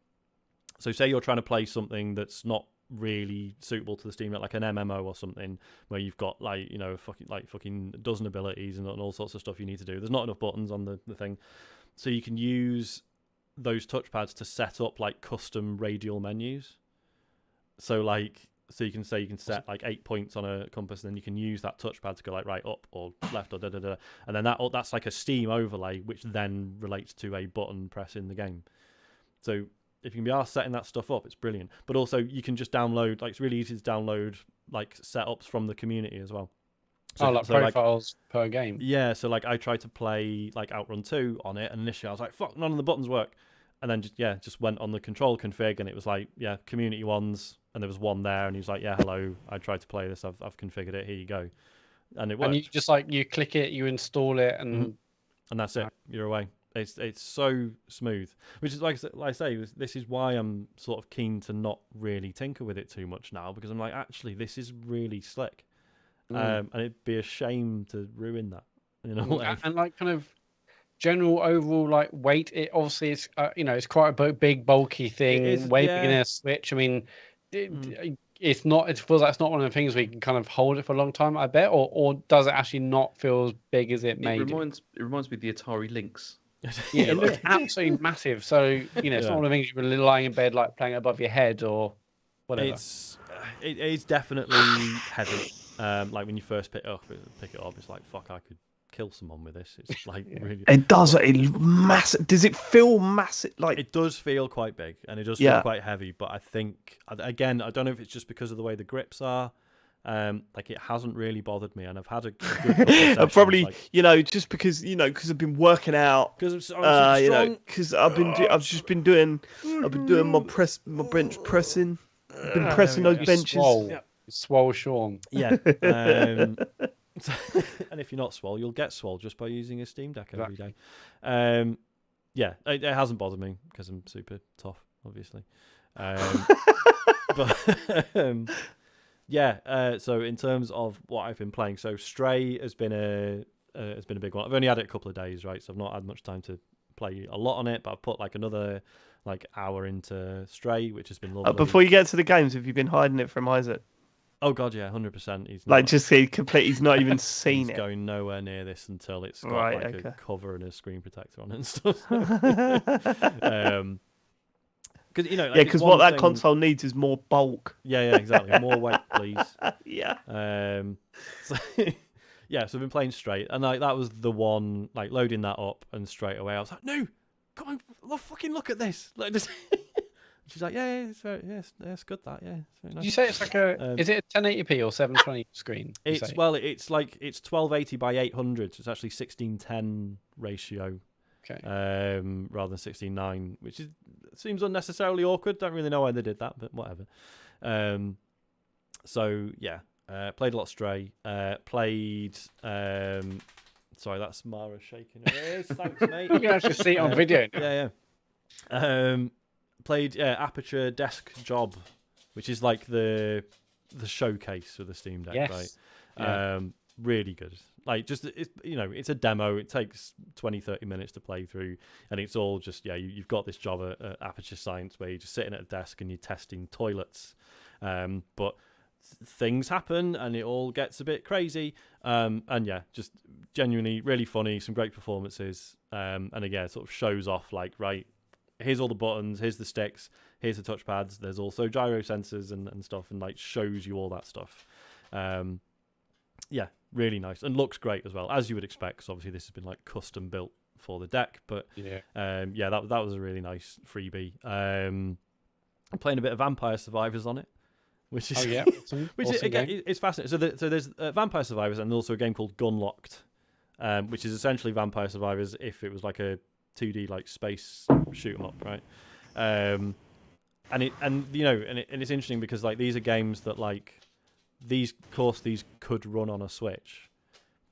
So say you're trying to play something that's not really suitable to the Steam Deck, like an MMO or something, where you've got like fucking dozen abilities and all sorts of stuff you need to do. There's not enough buttons on the thing, so you can use those touchpads to set up like custom radial menus. So you can set like 8 points on a compass, and then you can use that touchpad to go like right, up or left or da da da, and then that's like a Steam overlay, which then relates to a button press in the game. So if you can be asked setting that stuff up, it's brilliant. But also you can just download, like it's really easy to download like setups from the community as well. So profiles per game. Yeah, so like I tried to play like Outrun 2 on it, and initially I was like, fuck, none of the buttons work. And then just went on the control config, and it was like, yeah, community ones, and there was one there, and he was like, yeah, hello, I tried to play this, I've configured it, here you go. And it worked. And you just you click it, you install it, and that's it, you're away. It's so smooth, which is like I say, this is why I'm sort of keen to not really tinker with it too much now, because I'm like, actually, this is really slick, and it'd be a shame to ruin that, and like kind of general overall like weight. It obviously is it's quite a big bulky thing, way bigger than a Switch. I mean, it's not. It feels like it's not one of the things where you can kind of hold it for a long time, I bet, or does it actually not feel as big as it made? It reminds me of the Atari Lynx. Yeah, it looks absolutely massive. So it's not one of the things you're lying in bed like playing above your head or whatever. It is definitely heavy. Like when you first pick it up, it's like, fuck, I could kill someone with this. It's like really. It does. Massive. Does it feel massive? Like it does feel quite big, and it does feel quite heavy. But I think again, I don't know if it's just because of the way the grips are. Like it hasn't really bothered me, and I've had a good couple of sessions, probably just because I've been working out, because I've been doing my bench pressing. I've been pressing those benches. Swole Sean. Yeah. And if you're not swole, you'll get swole just by using a Steam Deck every day. Yeah, it hasn't bothered me because I'm super tough, obviously. But yeah. So in terms of what I've been playing, so Stray has been a big one. I've only had it a couple of days, right? So I've not had much time to play a lot on it, but I've put like another hour into Stray, which has been lovely. Before you get to the games, have you been hiding it from Isaac? Oh god, yeah, 100%. He's he's not even seen it. He's going nowhere near this until it's got a cover and a screen protector on it and stuff. Because what that console needs is more bulk. Yeah, exactly. More weight, please. Yeah. So I've been playing Stray, and that was the one, like loading that up, and straight away I was like, no, come on, fucking look at this. Like, just she's like, yeah, it's very, it's good that, yeah. It's very nice. Did you say it's like is it a 1080p or 720 screen? It's 1280 by 800, so it's actually 16:10 ratio. Okay. Rather than 16:9, which seems unnecessarily awkward. Don't really know why they did that, but whatever. So yeah, played a lot of Stray. Played. Sorry, that's Mara shaking her ears. Thanks, mate. You can actually see it on video. Yeah. Played Aperture Desk Job, which is like the showcase for the Steam Deck, Yes. right? Yeah. Really good. Like, just it's a demo. It takes 20-30 minutes to play through, and it's all just you've got this job at Aperture Science where you're just sitting at a desk and you're testing toilets, but things happen and it all gets a bit crazy. And yeah, just genuinely really funny, some great performances, and again, it sort of shows off like, right, here's all the buttons, here's the sticks, here's the touchpads, there's also gyro sensors and stuff, and like shows you all that stuff. Yeah, really nice, and looks great as well, as you would expect, because obviously this has been like custom built for the deck. But that was a really nice freebie. I'm playing a bit of Vampire Survivors on it, which is it's fascinating. So there's Vampire Survivors, and also a game called Gunlocked, which is essentially Vampire Survivors if it was like a 2D like space shoot 'em up, right? And it's interesting because like these are games that like these could run on a Switch,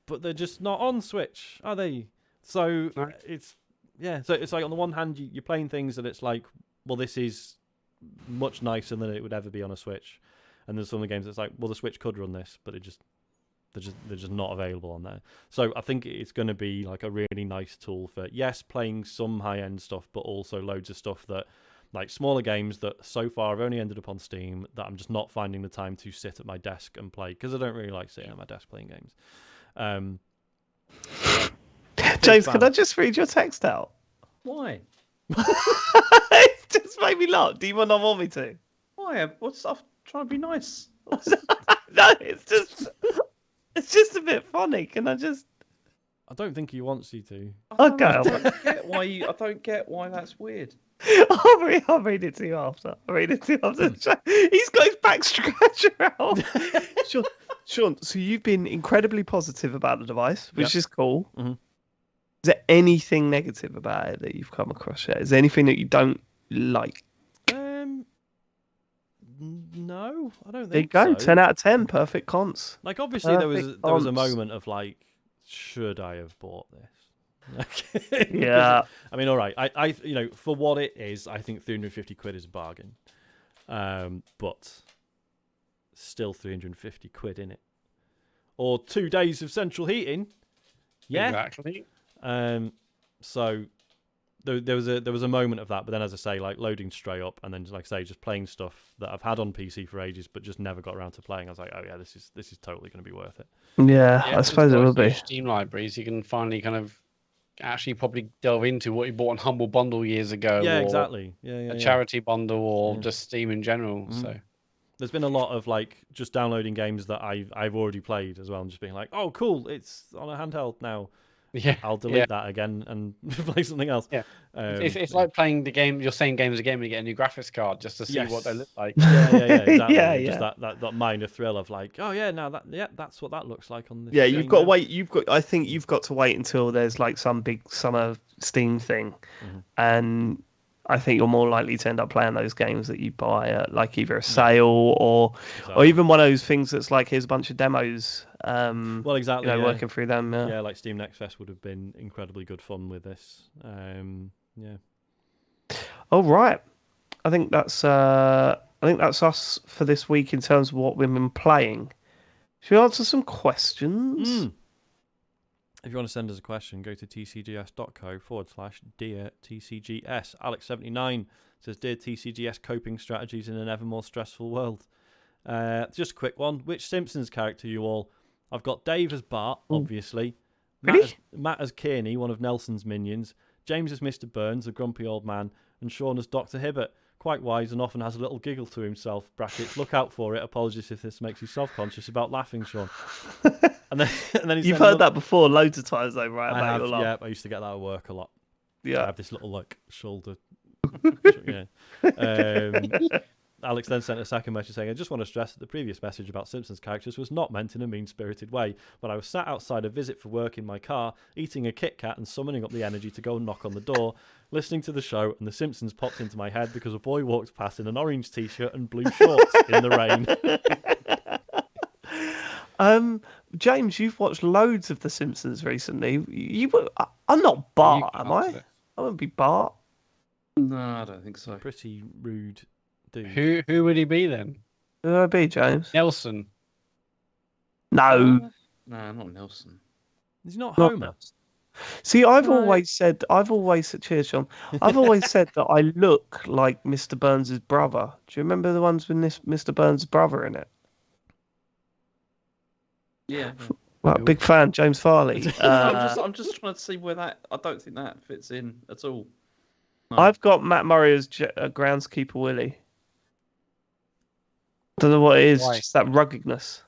but they're just not on Switch, are they? So no. So it's like on the one hand you're playing things that it's like, well, this is much nicer than it would ever be on a Switch, and there's some of the games that's like, well, the Switch could run this, but they're just not available on there. So I think it's going to be like a really nice tool for playing some high end stuff, but also loads of stuff that like smaller games that so far have only ended up on Steam that I'm just not finding the time to sit at my desk and play, because I don't really like sitting at my desk playing games. James, can I just read your text out? Why? It just made me laugh. Do you not want me to? Why? What's I'm trying to be nice. No, it's just a bit funny. Can I just? I don't think he wants you to. Okay. I don't get why that's weird. I'll read it to you after. He's got his back scratcher out. Sean, so you've been incredibly positive about the device, which is cool. Mm-hmm. Is there anything negative about it that you've come across yet? Is there anything that you don't like? No, I don't think so. There you go. 10 out of 10. Perfect cons. Like, obviously, there was a moment of like, should I have bought this? Yeah. I mean, all right. I for what it is, I think 350 quid is a bargain. But still 350 quid in it. Or 2 days of central heating. Yeah. Exactly. So there was a moment of that, but then, as I say, like loading Stray up, and then, like I say, just playing stuff that I've had on PC for ages, but just never got around to playing. I was like, oh yeah, this is totally going to be worth it. Yeah, I suppose it will be. Steam libraries, you can finally kind of actually probably delve into what you bought on Humble Bundle years ago. Yeah, or exactly. Yeah, a charity bundle, or just Steam in general. Mm. So there's been a lot of like just downloading games that I've already played as well, and just being like, oh cool, it's on a handheld now. Yeah, I'll delete that again and play something else. Yeah, it's like playing the game. You're saying games again when you get a new graphics card just to see what they look like. Yeah, exactly. Yeah. Just that minor thrill of like, oh yeah, now that's what that looks like on this. Yeah, you've got to wait. I think you've got to wait until there's like some big summer Steam thing, and I think you're more likely to end up playing those games that you buy at like either a sale or even one of those things that's like, here's a bunch of demos. Well, exactly. Working through them. Yeah, like Steam Next Fest would have been incredibly good fun with this. Yeah. All right. I think that's us for this week in terms of what we've been playing. Should we answer some questions? If you want to send us a question, go to tcgs.co/dear TCGS. Alex79 says, Dear TCGS, coping strategies in an ever more stressful world. Just a quick one. Which Simpsons character you all? I've got Dave as Bart, obviously. Really? Matt as Kearney, one of Nelson's minions. James as Mr. Burns, a grumpy old man. And Sean as Dr. Hibbert. Quite wise and often has a little giggle to himself. Brackets, look out for it. Apologies if this makes you self-conscious about laughing, Sean. And then You've heard that before loads of times, though, right? Yeah, I used to get that at work a lot. Yeah. I have this little like shoulder. Yeah. Alex then sent a second message saying, I just want to stress that the previous message about Simpsons characters was not meant in a mean-spirited way. When I was sat outside a visit for work in my car, eating a Kit Kat and summoning up the energy to go and knock on the door, listening to the show, and The Simpsons popped into my head because a boy walked past in an orange t-shirt and blue shorts in the rain. James, you've watched loads of The Simpsons recently. I'm not Bart, am I? I wouldn't be Bart. No, I don't think so. Pretty rude dude. Who would he be then? Who would I be, James? Nelson. No. No, not Nelson. He's not Not Homer. See, I've always said, cheers, Sean. I've always said that I look like Mr. Burns' brother. Do you remember the ones with this Mr. Burns' brother in it? Yeah. Like, big fan, James Farley. I'm just trying to see where that. I don't think that fits in at all. No. I've got Matt Murray as groundskeeper Willie. Don't know what it is. Why? Just that ruggedness.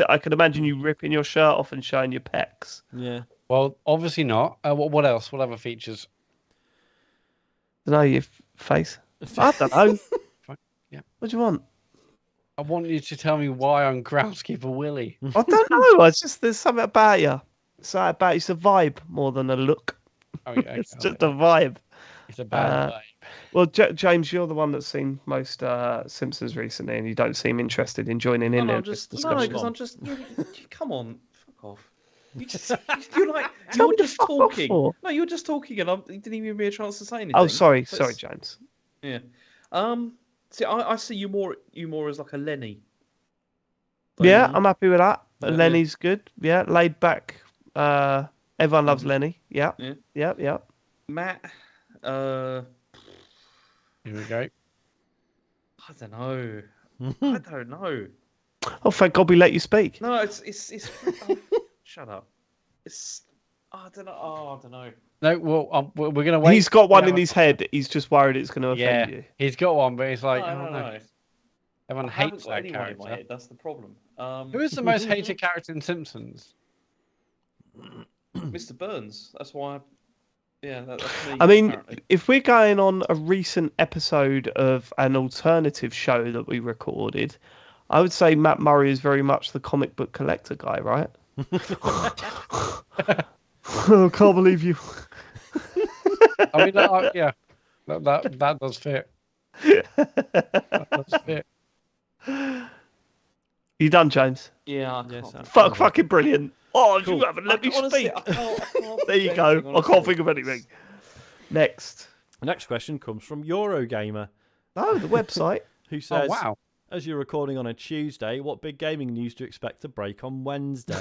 I could imagine you ripping your shirt off and showing your pecs. Yeah. Well, obviously not. What else? What other features? Don't know your face. I don't know. Fine. Yeah. What do you want? I want you to tell me why I'm groundskeeper Willie. I don't know. It's just there's something about you. Something about it's a vibe more than a look. Oh yeah, It's just a vibe. It's a bad vibe. Well, James, you're the one that's seen most Simpsons recently, and you don't seem interested in joining in because this I'm discussion. just. Come on, fuck off. You're like Tell me you're to just fuck off talking. for. No, you're just talking, and you didn't even give me a chance to say anything. Oh, sorry, But James. Yeah. See, I see you more as like a Lenny. Yeah, I'm happy with that. Yeah. Lenny's good. Yeah, laid back. Everyone loves Lenny. Yeah. Yeah. Yeah. Matt. Here we go. I don't know. I don't know. Oh, thank God we let you speak. No, it's oh, shut up. It's I don't know. Oh, I don't know. No, well, we're gonna wait. He's got one in his head. He's just worried it's going to offend Yeah, you. he's got one, but he's like, No. everyone I haven't hates got that anyone in my character. head. That's the problem. Who is the most hated character in Simpsons? Mr. Burns. That's why. That's me. I mean, apparently. if we're going on a recent episode of an alternative show that we recorded, I would say Matt Murray is very much the comic book collector guy, right? I can't believe you. I mean, yeah, that does fit. That does fit. You done, James? Yeah. Yes, I- Fucking brilliant. Oh, Cool. you haven't let me Honestly, speak. I can't There you think go. of anything, I can't honestly. think of anything. Next. The next question comes from Eurogamer, Oh, the website. who Oh says, wow! as you're recording on a Tuesday, what big gaming news do you expect to break on Wednesday?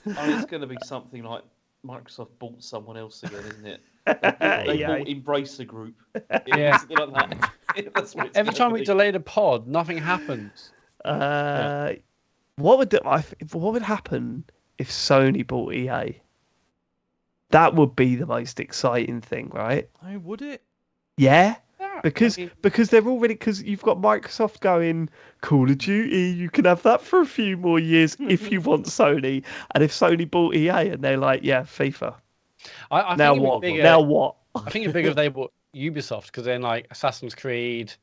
It's going to be something like Microsoft bought someone else again, isn't it? They Yeah. bought Embracer Group. Yeah. Something like that. That's what it's Every gonna time we be. delay the pod, nothing happens. What would happen if Sony bought EA? That would be the most exciting thing, right? Oh, would it? Yeah, Yeah, because I mean, they're already because you've got Microsoft going Call of Duty. You can have that for a few more years if you want Sony. And if Sony bought EA and they're like, yeah, FIFA. I Now think it'd be what? bigger- Now what? I think it's bigger if they bought Ubisoft because then like Assassin's Creed.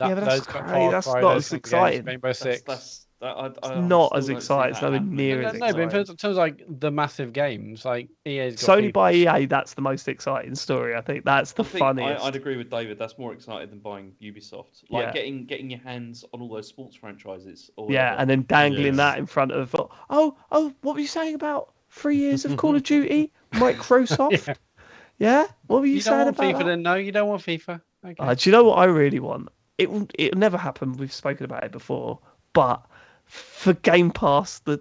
Yeah, but that's those got crazy. Far That's Cry, not those as kinds of games, exciting. Rainbow Six. That's It's I not still as don't see exciting. It's that nowhere happening. near No, as but in exciting. terms of like the massive games, like EA's got Sony FIFA. by EA, that's the most exciting story. I think that's the I think funniest. I'd agree with David. That's more exciting than buying Ubisoft. Like Yeah. getting your hands on all those sports franchises. Or Yeah, whatever. and then dangling Yeah. that in front of what were you saying about 3 years of Call of Duty? Microsoft? Yeah? What were you, You saying don't want about FIFA that? then? No, you don't want FIFA. Okay. Do you know what I really want? It'll never happen. We've spoken about it before, but for Game Pass, the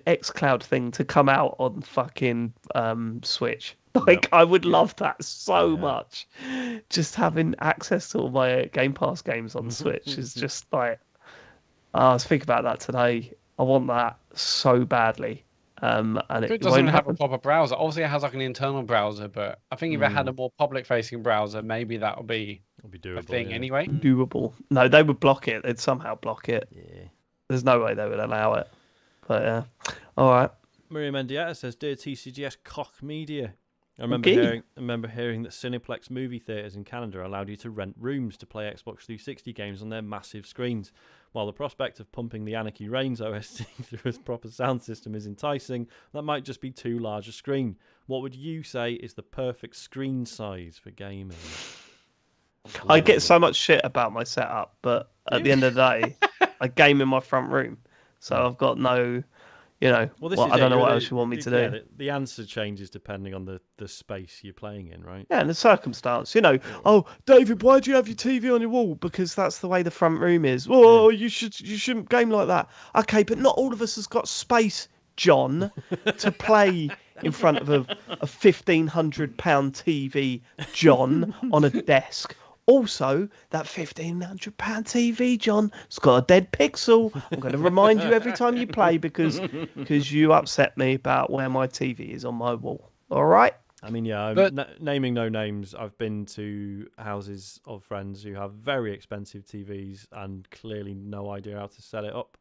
xCloud thing to come out on fucking Switch. Like, I would love that so much. Just having access to all my Game Pass games on Switch is just like. I was thinking about that today. I want that so badly. And It it doesn't won't even have a happen. proper browser. Obviously, it has like an internal browser, but I think if it had a more public-facing browser, maybe that would be It'll be a doable. thing yeah. anyway. Doable. No, they would block it. They'd somehow block it. Yeah. There's no way they would allow it. But yeah. All right. Maria Mendieta says, Dear TCGS Koch Media, I remember hearing that Cineplex movie theaters in Canada allowed you to rent rooms to play Xbox 360 games on their massive screens. While the prospect of pumping the Anarchy Reigns OST through a proper sound system is enticing, that might just be too large a screen. What would you say is the perfect screen size for gaming? I get so much shit about my setup, but at the end of the day, I game in my front room, so I've got no, I don't know what else you want me to do. Yeah, the answer changes depending on the space you're playing in, right? Yeah, and the circumstance. Oh, David, why do you have your TV on your wall? Because that's the way the front room is. Oh, you shouldn't game like that. Okay, but not all of us has got space, John, to play in front of a £1,500 TV, John, on a desk. Also, that £1,500 TV, John, it's got a dead pixel. I'm going to remind you every time you play because you upset me about where my TV is on my wall. All right? I mean, yeah, naming no names, I've been to houses of friends who have very expensive TVs and clearly no idea how to set it up.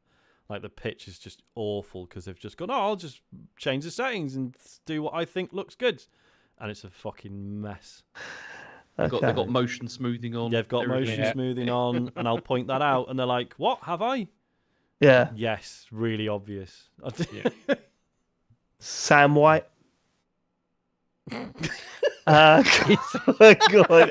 Like, the pitch is just awful because they've just gone, I'll just change the settings and do what I think looks good. And it's a fucking mess. They've got motion smoothing on. Yeah, they've got motion smoothing on, and I'll point that out, and they're like, "What have I?" Yeah. Yes, really obvious. Sam White. God,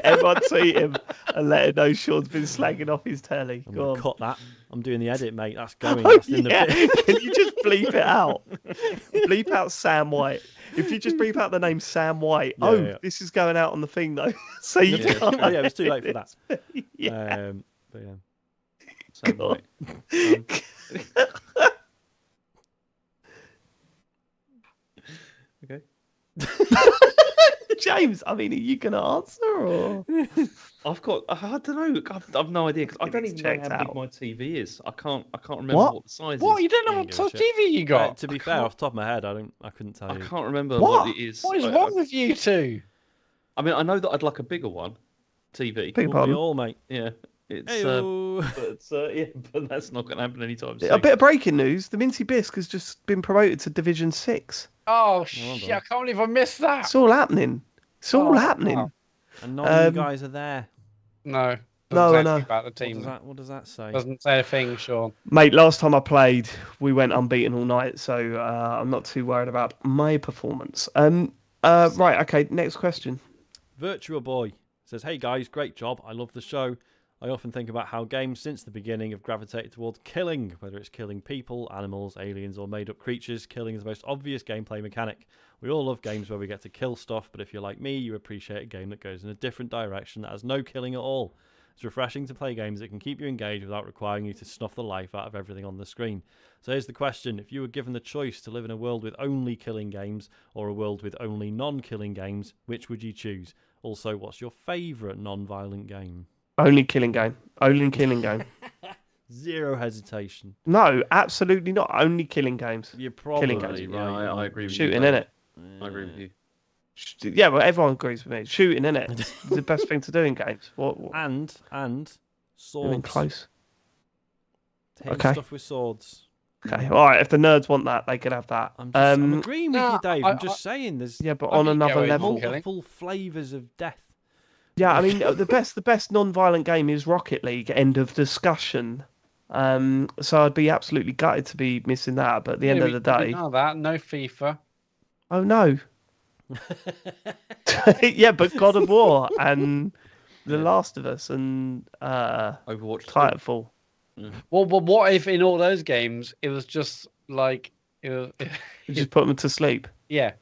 everyone tweet him and let him know Sean's been slagging off his telly. I'm Go gonna on. cut that. I'm doing the edit, mate. That's going. That's in the bit. Can you just bleep it out? Bleep out Sam White. If you just bleep out the name Sam White. This is going out on the thing though. So you can't. Oh yeah, it was too late for that. Yeah. But yeah. Sam White. Okay. James, I mean, are you going to answer or? I don't know. I've no idea because I don't even know how big my TV is. I can't remember what the size is. What? You don't know what size TV you got? To be fair, off the top of my head, I couldn't tell you. I can't remember what it is. What is wrong with you two? I mean, I know that I'd like a bigger one, TV. Big one. We all, mate. Yeah. But that's not going to happen anytime soon. A bit of breaking news: the Minty Bisque has just been promoted to Division 6. Oh shit! I can't believe I missed that. It's all happening. It's all happening. Wow. And none of you guys are there. No. No. About the team. What does that say? Doesn't say a thing, Sean. Mate, last time I played, we went unbeaten all night, so I'm not too worried about my performance. Right, okay, next question. Virtua Boy says, "Hey guys, great job. I love the show. I often think about how games since the beginning have gravitated towards killing, whether it's killing people, animals, aliens, or made-up creatures. Killing is the most obvious gameplay mechanic. We all love games where we get to kill stuff, but if you're like me, you appreciate a game that goes in a different direction that has no killing at all. It's refreshing to play games that can keep you engaged without requiring you to snuff the life out of everything on the screen. So here's the question. If you were given the choice to live in a world with only killing games or a world with only non-killing games, which would you choose? Also, what's your favourite non-violent game?" Only killing game. Only killing game. Zero hesitation. No, absolutely not. Only killing games. You're probably games. right. Yeah, I agree with Shooting, you. innit? I agree with you. Yeah, well, everyone agrees with me. Shooting, innit? It's the best thing to do in games. What? And swords. Doing close. Hitting Okay. stuff with swords. Okay, all right. If the nerds want that, they can have that. I'm agreeing with no, you, Dave. I'm just saying there's Yeah, but on another level. multiple flavours of death. Yeah, I mean the best non-violent game is Rocket League. End of discussion. So I'd be absolutely gutted to be missing that. But at the end of the day, no FIFA. Oh no. Yeah, but God of War and The Last of Us and Overwatch. Titanfall. Well, but what if in all those games it was just like You just put them to sleep. Yeah,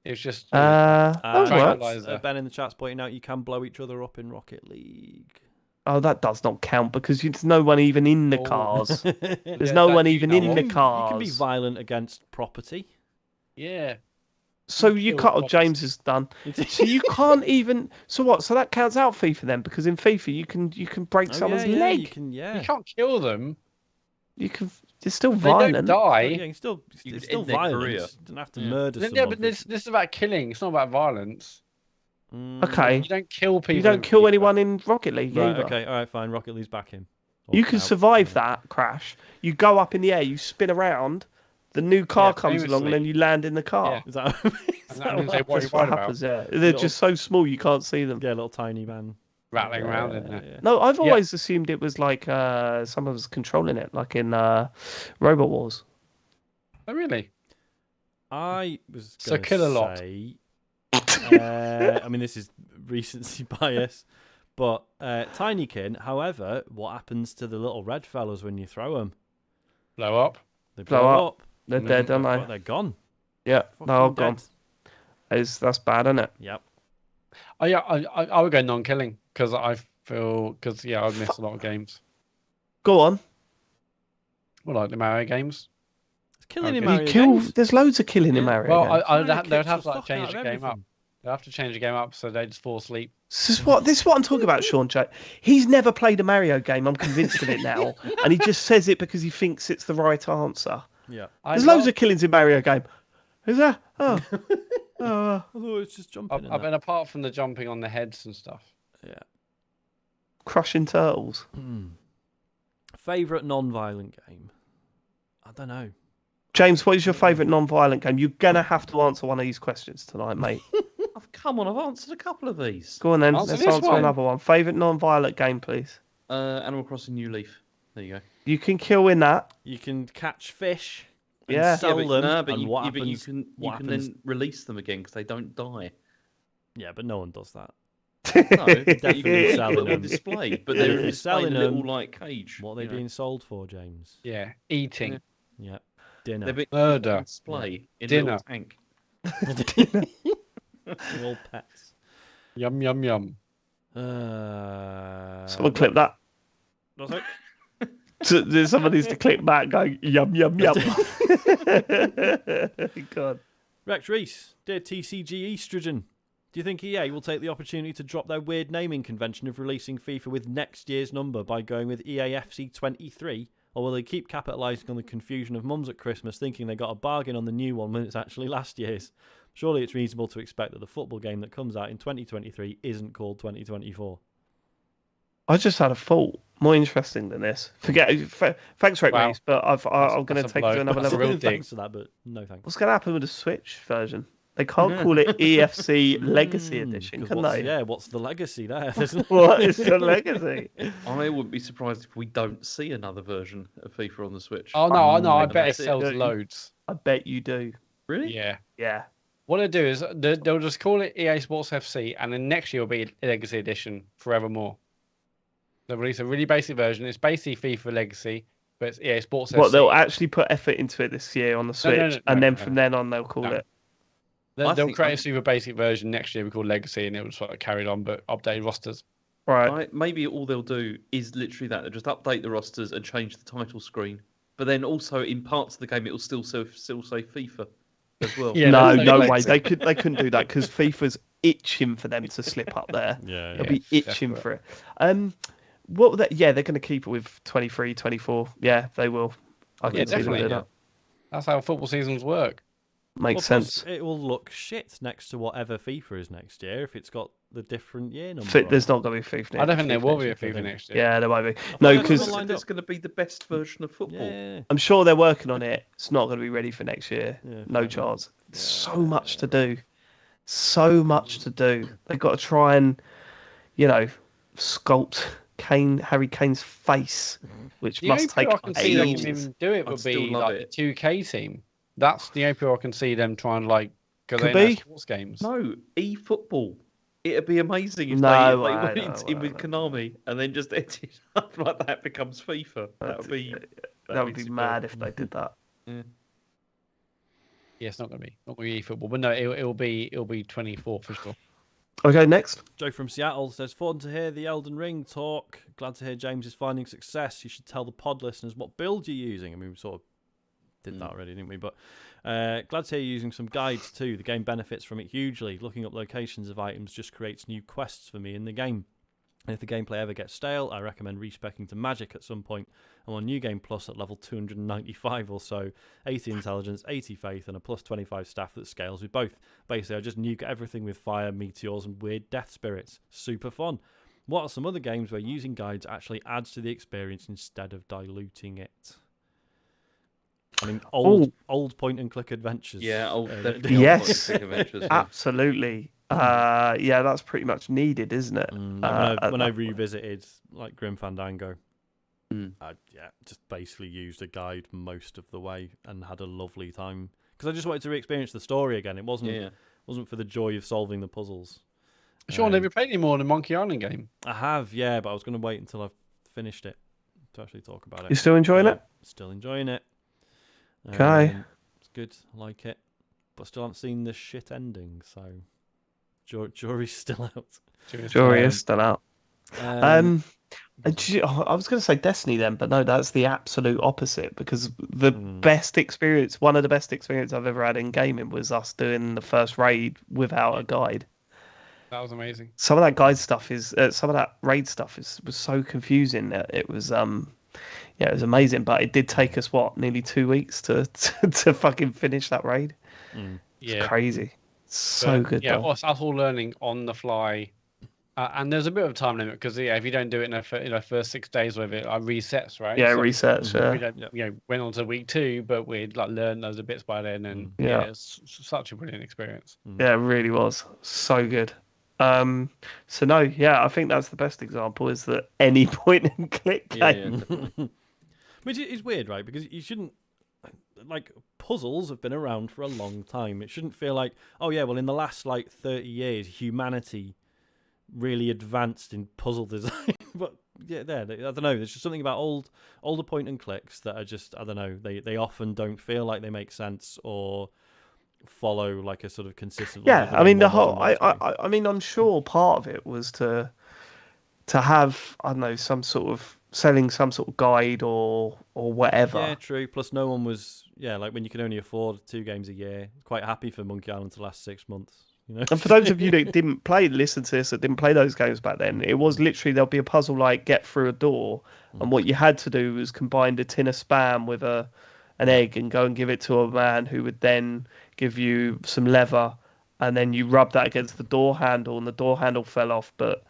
it was just. That works. Tranquilizer. Ben in the chat's pointing out you can blow each other up in Rocket League. Oh, that does not count because there's no one even in the cars. There's no one even in the cars. You can be violent against property. Yeah. So you cut off. James is done. So you can't even. So what? So that counts out FIFA then, because in FIFA you can break someone's leg. You can, You can't kill them. You can. It's still They violent. don't die. Yeah, it's still violence. You don't have to murder someone. Yeah, but this is about killing. It's not about violence. Okay. You don't kill people. You don't kill anyone in Rocket League Right, either. okay, all right, fine. Rocket League's back in. You can survive that crash. You go up in the air, you spin around, The new car Yeah, comes along and then you land in the car. Yeah. Is that, And is that that means what they what That's you're what worried happens, about. yeah. They're just so small you can't see them. Yeah, little tiny man. Rattling around in there. Yeah. No, I've Yeah. always assumed it was like someone was controlling it, like in Robot Wars. Oh, really? I was So going to kill a lot. say, I mean, this is recency bias, but Tinykin, however, what happens to the little red fellas when you throw them? Blow up. They Blow blow up. They're dead, They're, aren't they? they're gone. Yeah, Fucking they're all dead. gone. That's bad, isn't it? Yep. Oh yeah, I would go non-killing because I I've missed a lot of games. Go on. Well, like the Mario games. It's killing in Okay. Mario You kill. games. There's loads of killing in Yeah. Mario. Well, games. Mario they would kicks have the to like fuck change out the of game up. everything. They have to change the game up so they just fall asleep. This is what I'm talking about, Sean. Jay. He's never played a Mario game. I'm convinced of it now, and he just says it because he thinks it's the right answer. Yeah. There's loads of killings in Mario game. Is there? Oh, Although it's just jumping. I mean, apart from the jumping on the heads and stuff. Yeah. crushing turtles. Favorite non-violent game? I don't know. James, what is your favourite non-violent game? You're gonna have to answer one of these questions tonight, mate. Come on, I've answered a couple of these. Go on then. Answer Let's this answer one. another one. Favourite non-violent game, please. Animal Crossing New Leaf. There you go. You can kill in that. You can catch fish and Yeah. sell them. but and you, what yeah, but you happens? can what then happens- release them again because they don't die. Yeah, but no one does that. No, Definitely you selling put them them. on display, but Yeah, they're if you're displayed in a selling little them, like cage. What are they you know. being sold for, James? Yeah, eating. Yeah. Dinner. They're being Murder. on display in a Dinner. little tank. They're all pets. Yum yum yum. Someone clip that. What's that? Someone needs to clip back going, yum, yum, yum. God. Rex Reese, dear TCG Estrogen, do you think EA will take the opportunity to drop their weird naming convention of releasing FIFA with next year's number by going with EAFC 23? Or will they keep capitalising on the confusion of mums at Christmas thinking they got a bargain on the new one when it's actually last year's? Surely it's reasonable to expect that the football game that comes out in 2023 isn't called 2024. I just had a thought more interesting than this. Thanks, Rick Wow. Reese, but I'm going to That's a take it to blow. another That's a level. real dig. Thanks for that, but no thanks. What's going to happen with the Switch version? They can't call it EFC Legacy Edition, 'Cause can what's- they? Yeah, what's the legacy there? There's no- What is the legacy? I wouldn't be surprised if we don't see another version of FIFA on the Switch. Oh no, I know. I Maybe bet it that's it. sells Yeah. loads. I bet you do. Really? Yeah. Yeah. What they do is they'll just call it EA Sports FC, and then next year will be Legacy Edition forevermore. They'll release a really basic version. It's basically FIFA Legacy, but it's EA Sports FC. What, they'll actually put effort into it this year on the Switch, no, and then no. from then on they'll call No. it. I They'll think- create a super basic version next year we call Legacy, and it will sort of carry on, but updated rosters. Right. Maybe all they'll do is literally that. They'll just update the rosters and change the title screen. But then also in parts of the game, it will still say FIFA as well. Yeah, no, that's no like- way. They couldn't do that because FIFA's itching for them to slip up there. Yeah, They'll yeah. be itching for it. What will yeah, they're going to keep it with 23, 24. Yeah, they will. I can see them definitely, do yeah. that. That's how football seasons work. Makes Well, plus, sense. It will look shit next to whatever FIFA is next year if it's got the different year number. on There's it. not going to be FIFA. I don't think there will be a next year. FIFA next year. Yeah, there might be. thought No, there was because one lined It's up. going to be the best version of football. Yeah. I'm sure they're working on it. It's not going to be ready for next year. Yeah, No fair chance. There's so much to do. So much to do. They've got to try and, sculpt Harry Kane's face, which The only must take people I can see them ages. even do it I'd would still be love like it. the 2K team. That's the only people I can see them trying because Could they know be. sports games. No, eFootball. It'd be amazing if No, they I went know, in with Konami and then just edited up like that becomes FIFA. That would be Be mad if they did that. Yeah, it's not going to be eFootball, but no, it'll be 24 for sure. Okay, next. Joe from Seattle says, fun to hear the Elden Ring talk. Glad to hear James is finding success. You should tell the pod listeners what build you're using. I mean, we sort of did that already, didn't we? But glad to hear you're using some guides too. The game benefits from it hugely. Looking up locations of items just creates new quests for me in the game. And if the gameplay ever gets stale, I recommend respecing to Magic at some point. I'm on New Game Plus at level 295 or so, 80 intelligence, 80 faith, and a plus 25 staff that scales with both. Basically, I just nuke everything with fire, meteors, and weird death spirits. Super fun. What are some other games where using guides actually adds to the experience instead of diluting it? I mean, Oh. old point and click adventures. Yeah, definitely Yes. old adventures. Yeah. Absolutely. Yeah, that's pretty much needed, isn't it? When I revisited like Grim Fandango, Mm. I just basically used a guide most of the way and had a lovely time because I just wanted to re-experience the story again. It wasn't for the joy of solving the puzzles. Sean, have you played any more than Monkey Island game? I have, yeah, but I was going to wait until I've finished it to actually talk about it. You still enjoying it? Still enjoying it. Okay. It's good. I like it. But still haven't seen the shit ending, so jury's still out. Jury is still out. I was going to say Destiny then, but no, that's the absolute opposite because the best experience, one of the best experiences I've ever had in gaming was us doing the first raid without a guide. That was amazing. Some of that guide stuff some of that raid stuff was so confusing that it was, it was amazing, but it did take us nearly 2 weeks to fucking finish that raid. It's crazy. So good. Yeah, though. us all learning on the fly. And there's a bit of a time limit because if you don't do it in the first 6 days with it, resets, right? Yeah, resets. We went on to week 2, but we'd learned loads of bits by then, and it's such a brilliant experience. Yeah, it really was so good. So no, I think that's the best example is that any point and click game. Yeah, which is weird, right? Because you shouldn't puzzles have been around for a long time. It shouldn't feel like, oh yeah, well in the last 30 years, humanity really advanced in puzzle design. But I don't know. There's just something about older point and clicks that are just, I don't know. They often don't feel like they make sense or follow a sort of consistent. Yeah, I mean the whole. I mean, I'm sure part of it was to have, I don't know, some sort of selling some sort of guide or whatever. Yeah, true. Plus, no one was when you can only afford 2 games a year. Quite happy for Monkey Island to last 6 months. And for those of you that didn't listen to this, that didn't play those games back then, it was literally there'll be a puzzle like get through a door, and what you had to do was combine a tin of Spam with an egg and go and give it to a man who would then give you some leather, and then you rub that against the door handle, and the door handle fell off, but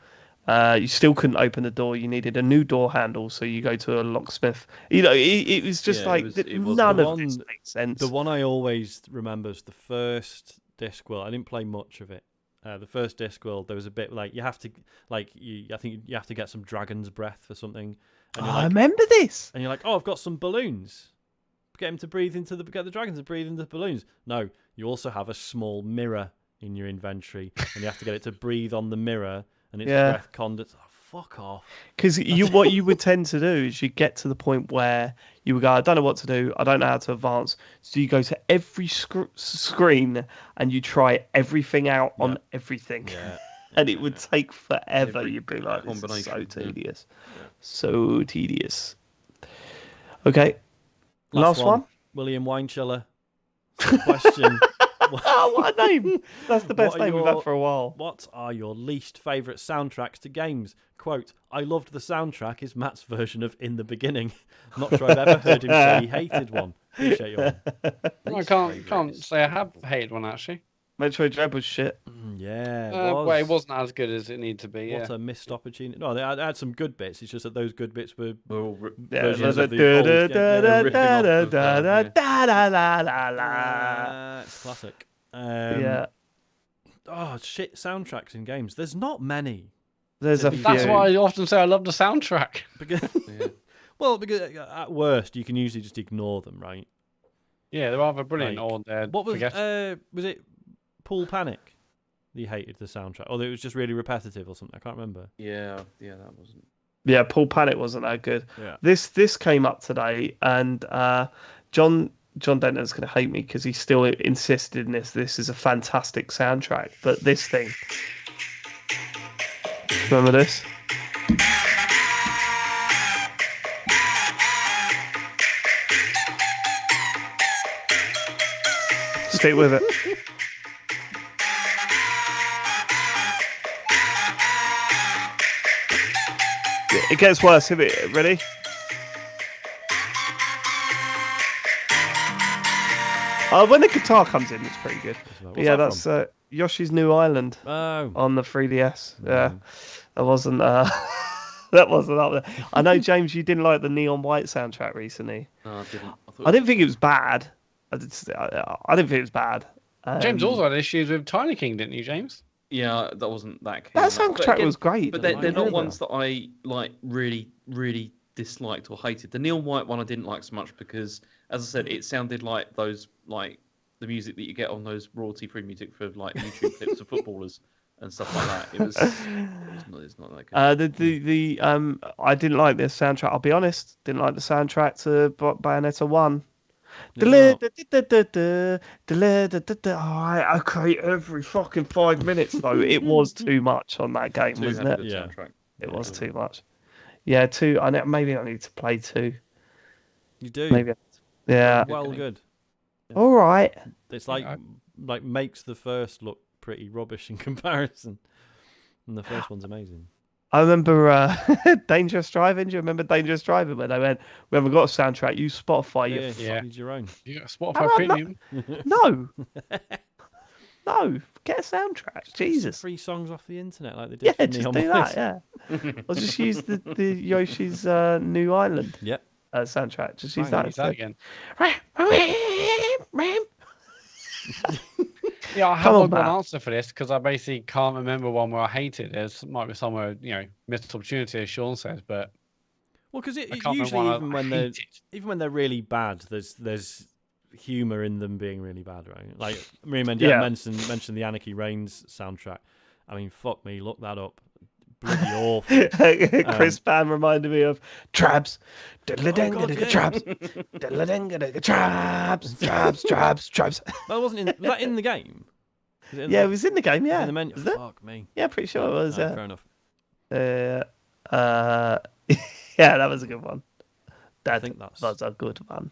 you still couldn't open the door. You needed a new door handle, so you go to a locksmith. It was just none of this makes sense. The one I always remember is the first Discworld. I didn't play much of it. The first Discworld, there was a bit you have to I think you have to get some dragon's breath or something. And I remember this. And you're like, oh, I've got some balloons. Get him to breathe get the dragons to breathe into the balloons. No, you also have a small mirror in your inventory, and you have to get it to breathe on the mirror, and its breath conduits. Oh, fuck off. Because what you would tend to do is you get to the point where you would go, I don't know what to do, I don't know how to advance. So you go to every screen and you try everything out on everything. Yeah. And it would take forever. You'd be like, this is so tedious. Yeah. So tedious. Okay. Last one. William Winechiller. Question. What a name! That's the best name we've had for a while. What are your least favourite soundtracks to games? Quote, I loved the soundtrack is Matt's version of In the Beginning. Not sure I've ever heard him say he hated one. Appreciate your one. I can't say I have hated one, actually. Metroid Dread was shit. Well, it wasn't as good as it needed to be. What a missed opportunity. No, they had some good bits. It's just that those good bits were versions of the it's classic. Oh, shit, soundtracks in games. There's not many. There's a few. That's why I often say I love the soundtrack. Because at worst, you can usually just ignore them, right? Yeah, they're either brilliant or they're... What was it Pool Panic? You hated the soundtrack, or it was just really repetitive or something. I can't remember. Yeah, that wasn't. Yeah, Pool Panic wasn't that good. Yeah. This came up today, and John Denton's going to hate me because he still insisted in this. This is a fantastic soundtrack, but this thing. Remember this? Stick with it. It gets worse. Ready? When the guitar comes in, it's pretty good. That's Yoshi's New Island on the 3DS. Yeah, that wasn't that wasn't up there. I know, James, you didn't like the Neon White soundtrack recently. No, I didn't. thought I didn't think it was bad. I didn't think it was bad. James also had issues with Tiny King, didn't you, James? yeah, that wasn't that keen. That on soundtrack But again, was great. But Don't they're like not it. ones that I like really disliked or hated. The Neon White one I didn't like so much because, as I said, it sounded like those like the music that you get on those royalty-free music for like YouTube clips of footballers and stuff like that. It's not that good. I didn't like the soundtrack. I'll be honest, didn't like the soundtrack to Bayonetta 1. Did I okay, every fucking 5 minutes though. It was too much on that game, Two wasn't had a it? good Yeah. soundtrack. It was too much. Yeah, 2. Maybe I need to play 2. You do. Maybe. Yeah. Well, good. All right. It's like makes the first look pretty rubbish in comparison, and the first one's amazing. I remember Dangerous Driving. Do you remember Dangerous Driving when they went, "We haven't got a soundtrack. Use Spotify." Yeah, use your own. You got How Spotify about Premium. No. No. Get a soundtrack. Some Jesus. free songs off the internet like they did Yeah, for just Neon do White. that. Yeah. Or just use the Yoshi's New Island Yep. soundtrack. Just use Fine, that Use that instead. again. Yeah, I Come have on, one Matt. answer for this because I basically can't remember one where I hated. There might be somewhere, missed opportunity, as Sean says, but Well, because I can't usually remember one I hated. even when they're really bad, there's humor in them being really bad, right? Like Miriam Yeah. mentioned the Anarchy Reigns soundtrack. I mean, fuck me, look that up. Bloody awful. Chris Pan reminded me of Trabs. God, yeah. Trabs. Trabs. That wasn't in. Was that in the game? Was it in Yeah, it was in the game, was it yeah. in the menu. Wasn't it? Fuck me. Yeah, pretty sure it was. Fair enough. Yeah, that was a good one. I That think that's was a good one.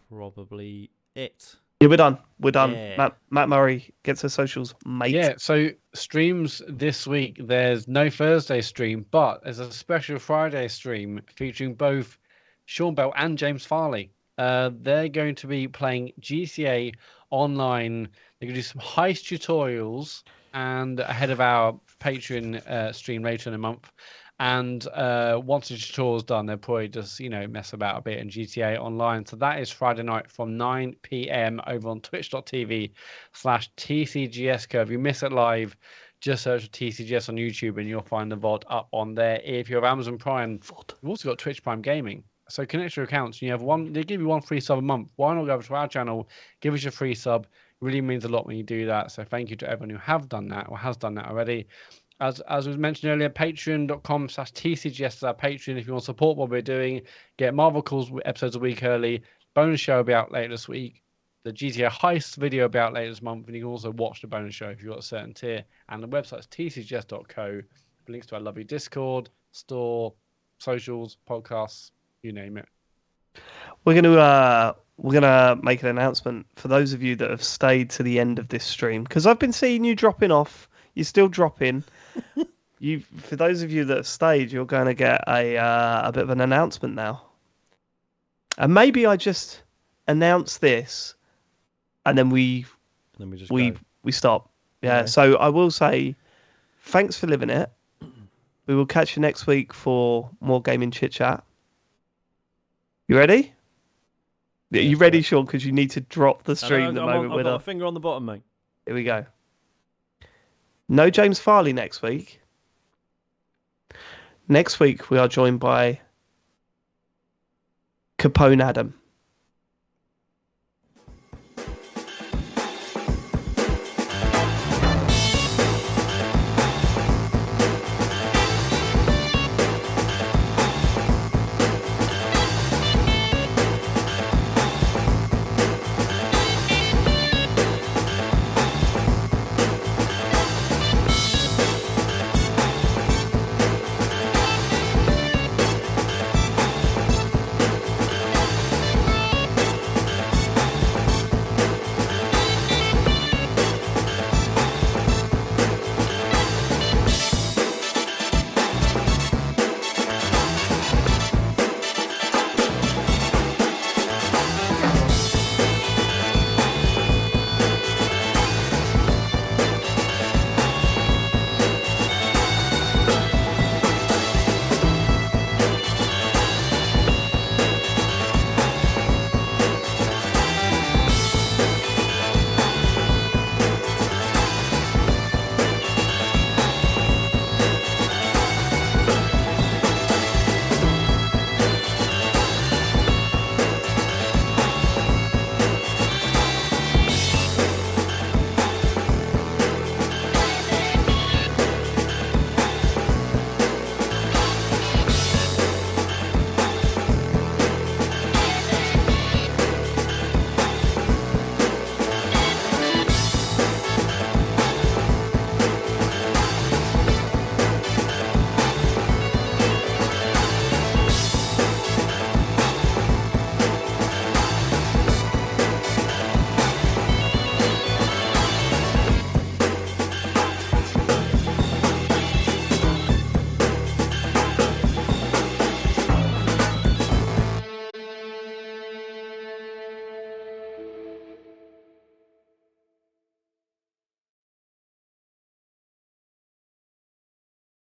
probably it. Yeah, we're done. We're done. Yeah. Matt Murray gets her socials, mate. Yeah, so streams this week. There's no Thursday stream, but there's a special Friday stream featuring both Sean Bell and James Farley. They're going to be playing GTA Online. They're going to do some heist tutorials and ahead of our Patreon stream later in the month. And once the tutorial's done, they'll probably just, mess about a bit in GTA Online. So that is Friday night from 9 p.m. over on twitch.tv/TCGS. If you miss it live, just search for TCGS on YouTube and you'll find the VOD up on there. If you have Amazon Prime, you've also got Twitch Prime Gaming. So connect your accounts. You have they give you one free sub a month. Why not go over to our channel, give us your free sub? It really means a lot when you do that. So thank you to everyone who have done that or has done that already. As was mentioned earlier, patreon.com/TCGS is our Patreon. If you want to support what we're doing, get Marvel Calls episodes a week early. Bonus show will be out later this week. The GTA Heist video will be out later this month. And you can also watch the bonus show if you've got a certain tier. And the website is tcgs.co. Links to our lovely Discord, store, socials, podcasts, you name it. We're gonna make an announcement for those of you that have stayed to the end of this stream, because I've been seeing you dropping off. You're still dropping. For those of you that have stayed, you're going to get a bit of an announcement now. And maybe I just announce this, and then we stop. Yeah. Okay. So I will say, thanks for living it. We will catch you next week for more gaming chit chat. You ready? Yeah, you ready, Sean? Because you need to drop the stream the moment I've we're got done. a finger on the bottom, mate. Here we go. No James Farley next week. Next week we are joined by Capone Adam.